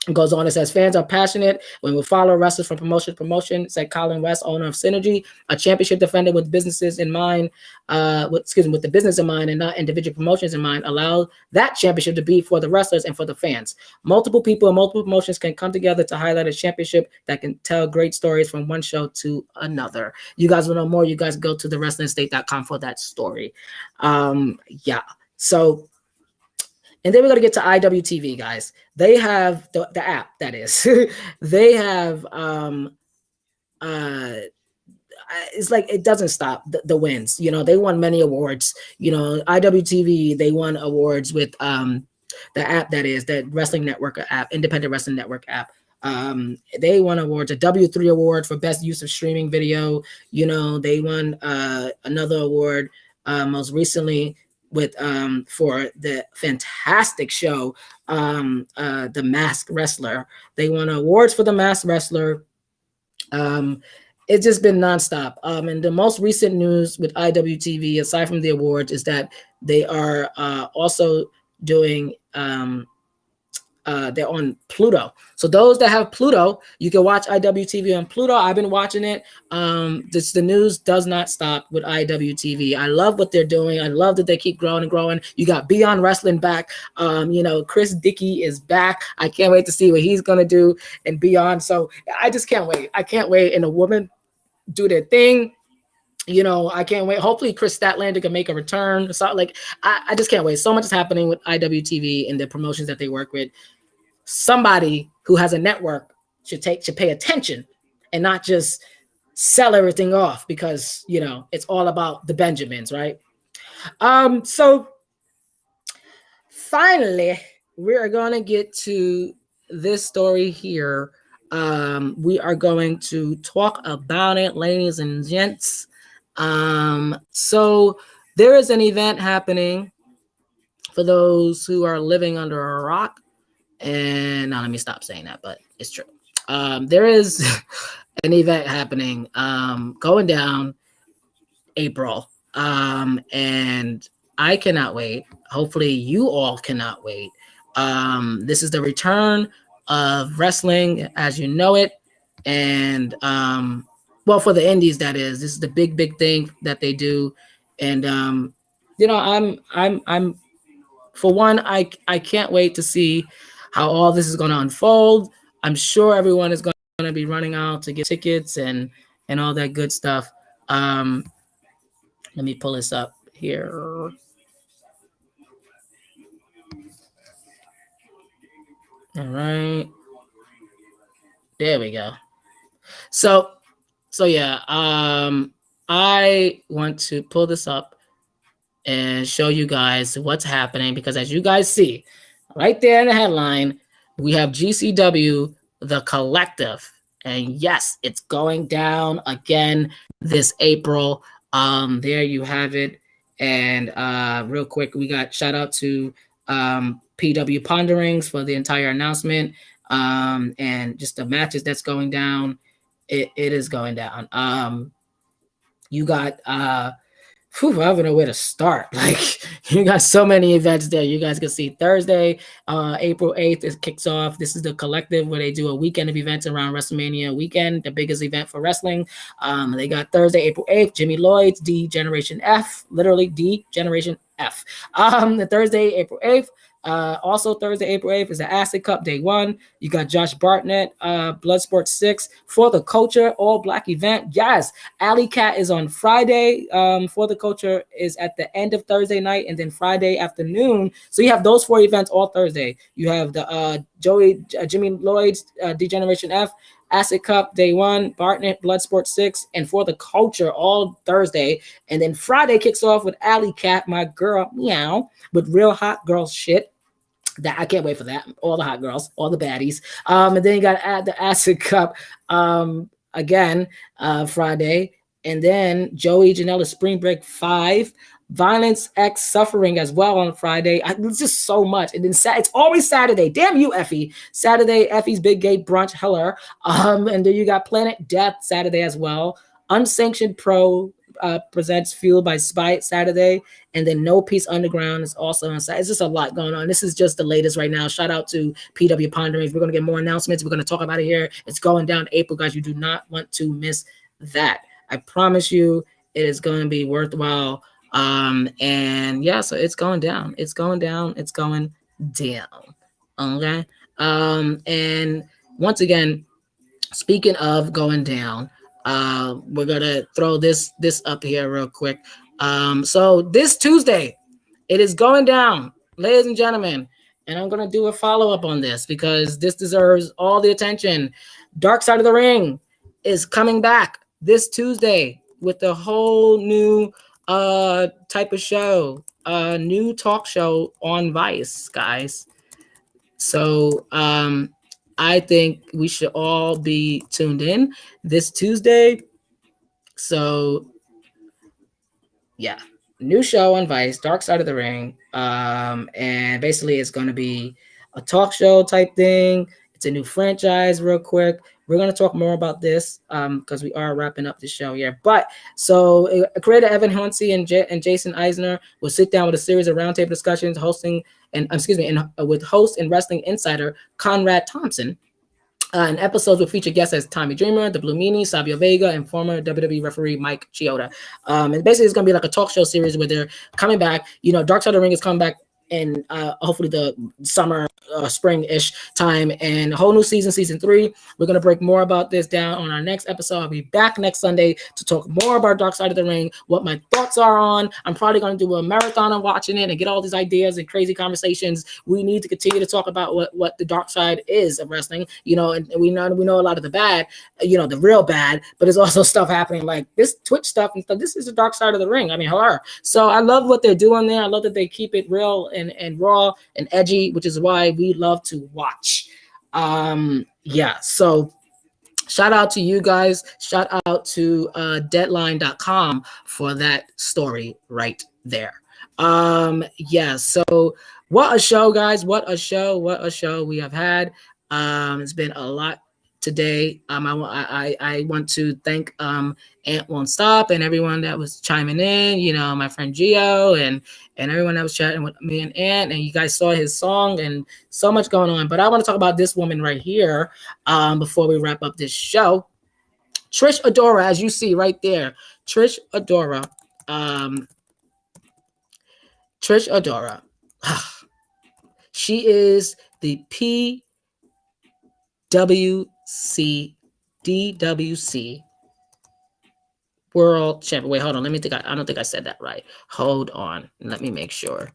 It goes on, it says, fans are passionate when we follow wrestlers from promotion to promotion, said Colin West, owner of Synergy, a championship defender with businesses in mind, with the business in mind and not individual promotions in mind, allow that championship to be for the wrestlers and for the fans. Multiple people and multiple promotions can come together to highlight a championship that can tell great stories from one show to another. You guys will know more. You guys go to thewrestlingstate.com for that story. Yeah. So, and then we're going to get to IWTV, guys. They have the app, that is. They have, it's like it doesn't stop, the wins. You know, they won many awards. You know, IWTV, they won awards with the app, that is, the Wrestling Network app, Independent Wrestling Network app. They won awards, a W3 award for best use of streaming video. You know, they won another award most recently with for the fantastic show The Masked Wrestler. They won awards for The Masked Wrestler. It's just been nonstop. And the most recent news with IWTV, aside from the awards, is that they are also doing they're on Pluto. So those that have Pluto, you can watch IWTV on Pluto. I've been watching it. The news does not stop with IWTV. I love what they're doing. I love that they keep growing and growing. You got Beyond Wrestling back. You know, Chris Dickey is back. I can't wait to see what he's gonna do and Beyond. So I just can't wait. I can't wait. And the women do their thing. You know, I can't wait. Hopefully Chris Statlander can make a return. So like, I just can't wait. So much is happening with IWTV and the promotions that they work with. Somebody who has a network should pay attention and not just sell everything off, because, you know, it's all about the Benjamins, right? So finally, we are going to get to this story here. We are going to talk about it, ladies and gents. So there is an event happening for those who are living under a rock. And now let me stop saying that, but it's true. There is an event happening going down April. And I cannot wait. Hopefully you all cannot wait. This is the return of wrestling as you know it. And well, for the indies, that is. This is the big thing that they do. And you know, I'm for one, I can't wait to see how all this is going to unfold. I'm sure everyone is going to be running out to get tickets and all that good stuff. Let me pull this up here. All right. There we go. So yeah, I want to pull this up and show you guys what's happening, because as you guys see right there in the headline, we have GCW, The Collective. And yes, it's going down again this April. There you have it. And real quick, we got shout out to PW Ponderings for the entire announcement. And just the matches that's going down. It is going down. You got I don't know where to start. Like, you got so many events there. You guys can see Thursday, April 8th, it kicks off. This is the Collective, where they do a weekend of events around WrestleMania weekend, the biggest event for wrestling. They got Thursday, April 8th, Jimmy Lloyd's D Generation F, literally D Generation F. The Thursday, April 8th, Also Thursday, April 8th is the Acid Cup Day 1. You got Josh Bartnett, Bloodsport 6 for the Culture all black event. Yes, Alley Cat is on Friday. For the Culture is at the end of Thursday night and then Friday afternoon. So you have those 4 events all Thursday. You have the Jimmy Lloyd's Degeneration F, Acid Cup Day 1, Bartnett Bloodsport 6, and For the Culture all Thursday. And then Friday kicks off with Alley Cat, my girl, meow, with Real Hot Girl Shit. That I can't wait for that. All the hot girls, all the baddies. And then you got the Acid Cup again Friday. And then Joey Janela Spring Break 5. Violence X Suffering as well on Friday. It's just so much. And then it's always Saturday. Damn you, Effie. Saturday, Effie's Big Gay Brunch. Hello. And then you got Planet Death Saturday as well. Unsanctioned Pro presents Fueled by Spite Saturday. And then No Peace Underground is also on Saturday. It's just a lot going on. This is just the latest right now. Shout out to PW Ponderings. We're going to get more announcements. We're going to talk about it here. It's going down April, guys. You do not want to miss that. I promise you it is going to be worthwhile. And yeah, so it's going down. It's going down. It's going down. Okay. And once again, speaking of going down, we're gonna throw this up here real quick. So this Tuesday, it is going down, ladies and gentlemen, and I'm gonna do a follow-up on this because this deserves all the attention. Dark Side of the Ring is coming back this Tuesday with a whole new type of show, new talk show on Vice, guys. So I think we should all be tuned in this Tuesday. So yeah, new show on Vice, Dark Side of the Ring. And basically it's going to be a talk show type thing. It's a new franchise real quick. We're going to talk more about this because we are wrapping up the show here. But so creator Evan Huntsey and Jason Eisner will sit down with a series of roundtable discussions with host and wrestling insider Conrad Thompson. And episodes will feature guests as Tommy Dreamer, The Blue Meanie, Savio Vega, and former WWE referee Mike Chioda. And basically it's going to be like a talk show series where they're coming back. You know, Dark Side of the Ring is coming back in hopefully the summer, spring-ish time, and a whole new season 3. We're going to break more about this down on our next episode. I'll be back next Sunday to talk more about Dark Side of the Ring, what my thoughts are on. I'm probably going to do a marathon on watching it and get all these ideas and crazy conversations. We need to continue to talk about what the dark side is of wrestling, you know, and we know a lot of the bad, you know, the real bad, but there's also stuff happening like this Twitch stuff and stuff. This is the Dark Side of the Ring. I mean, hello. So I love what they're doing there. I love that they keep it real and raw and edgy, which is why we love to watch. Yeah, so shout out to you guys. Shout out to deadline.com for that story right there. Yeah, so what a show, guys. What a show we have had. It's been a lot today. I want to thank Ant Won't Stop and everyone that was chiming in, you know, my friend Gio and everyone that was chatting with me and Ant, and you guys saw his song and so much going on. But I want to talk about this woman right here before we wrap up this show. Trish Adora, as you see right there. Trish Adora. Trish Adora. She is the DWC World Champion. Wait, hold on. Let me think. I don't think I said that right. Hold on. Let me make sure.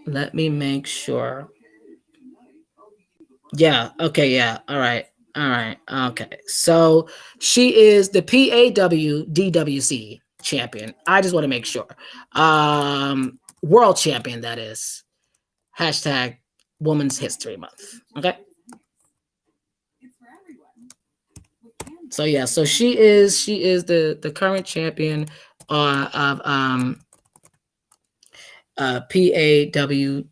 Let me make sure. Yeah. Okay. Yeah. All right. Okay. So she is the PAW-DWC champion. I just want to make sure. World champion, that is. Hashtag Women's History Month. Okay. So yeah, so she is the current champion of PAW-DWC.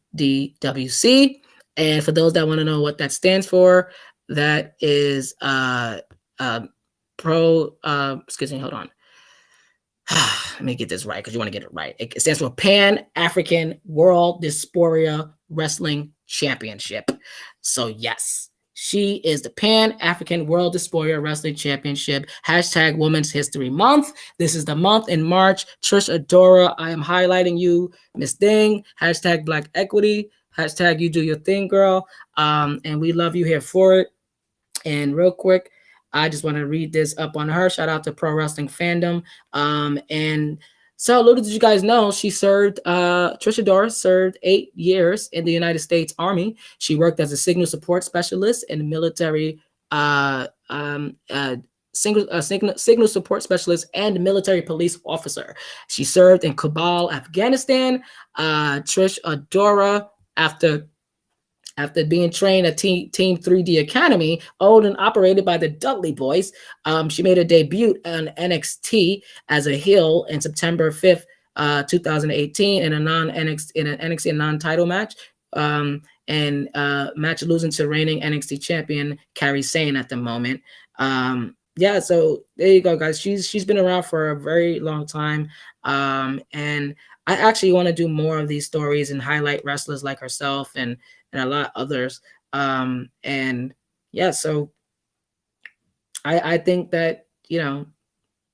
And for those that want to know what that stands for, that is excuse me, hold on. Let me get this right because you want to get it right. It stands for Pan-African World Dysphoria Wrestling Championship. So yes, She is the Pan-African World Destroyer Wrestling Championship. Hashtag Women's History Month. This is the month in March. Trish Adora, I am highlighting you. Miss Ding. Hashtag Black Equity. Hashtag you do your thing, girl. And we love you here for it. And real quick, I just want to read this up on her. Shout out to Pro Wrestling Fandom. And so little did you guys know, she served, Trisha Doris served 8 years in the United States Army. She worked as a signal support specialist and military, signal support specialist and military police officer. She served in Kabul, Afghanistan. Trish Adora, after being trained at Team 3D Academy, owned and operated by the Dudley Boys, she made a debut on NXT as a heel in September 5th, 2018 in an NXT non-title match, and match losing to reigning NXT champion Kairi Sane at the moment. Yeah, so there you go, guys. She's been around for a very long time, and I actually want to do more of these stories and highlight wrestlers like herself and a lot of others. And yeah, so I think that, you know,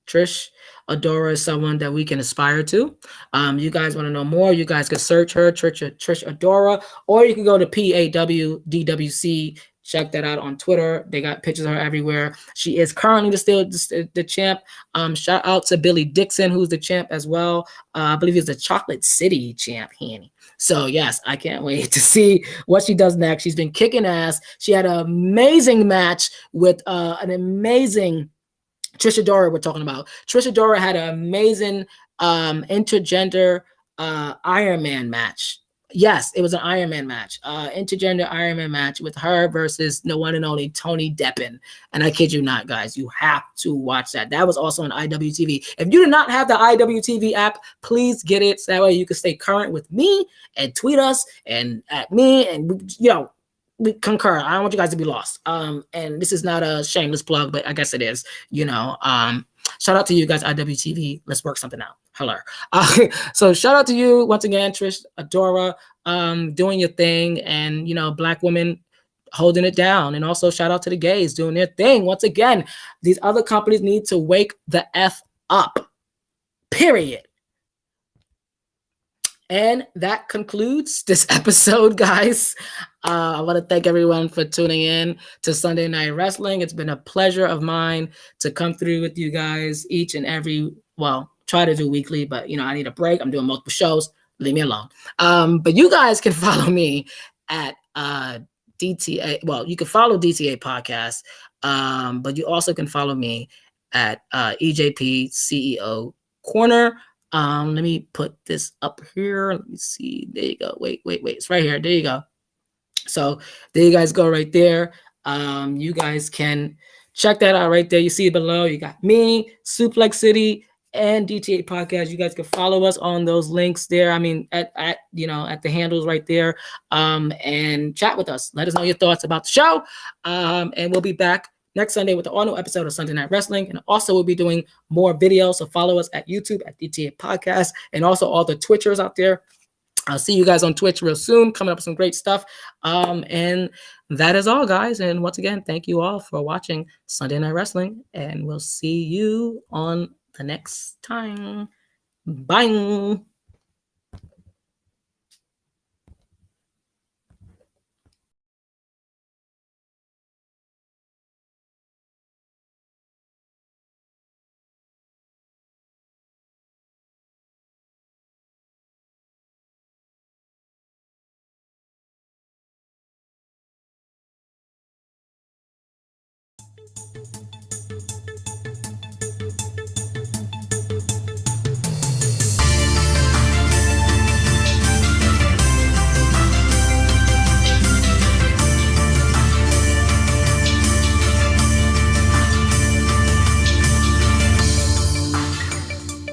Trish Adora is someone that we can aspire to. You guys want to know more, you guys can search her, Trish Adora, or you can go to PAWDWC. Check that out on Twitter. They got pictures of her everywhere. She is currently still the champ. Shout out to Billy Dixon, who's the champ as well. I believe he's the Chocolate City champ, Hanny. So yes, I can't wait to see what she does next. She's been kicking ass. She had an amazing match with an amazing Trish Adora. We're talking about Trish Adora had an amazing intergender Iron Man match. Yes, it was an Iron Man match, intergender Iron Man match with her versus the one and only Tony Deppen. And I kid you not, guys, you have to watch that. That was also on IWTV. If you do not have the IWTV app, please get it so that way you can stay current with me and tweet us and at me, and you know, we concur. I don't want you guys to be lost. And this is not a shameless plug, but I guess it is. You know, shout out to you guys, IWTV. Let's work something out. Hello. So shout out to you once again, Trish Adora, doing your thing, and you know, Black women holding it down. And also shout out to the gays doing their thing. Once again, these other companies need to wake the F up. Period. And that concludes this episode, guys. I want to thank everyone for tuning in to Sunday Night Wrestling. It's been a pleasure of mine to come through with you guys each and every, well, try to do weekly, but you know, I need a break. I'm doing multiple shows. Leave me alone. But you guys can follow me at DTA. Well, you can follow DTA Podcast, but you also can follow me at EJP CEO Corner. Let me put this up here. Let me see. There you go. Wait. It's right here. There you go. So there you guys go right there. You guys can check that out right there. You see it below. You got me, Suplex City, and DTA Podcast. You guys can follow us on those links there. I mean, at the handles right there. And chat with us. Let us know your thoughts about the show. And we'll be back next Sunday with the all-new episode of Sunday Night Wrestling. And also we'll be doing more videos. So follow us at YouTube at DTA Podcast, and also all the Twitchers out there. I'll see you guys on Twitch real soon, coming up with some great stuff. And that is all, guys. And once again, thank you all for watching Sunday Night Wrestling. And we'll see you on the next time. Bye.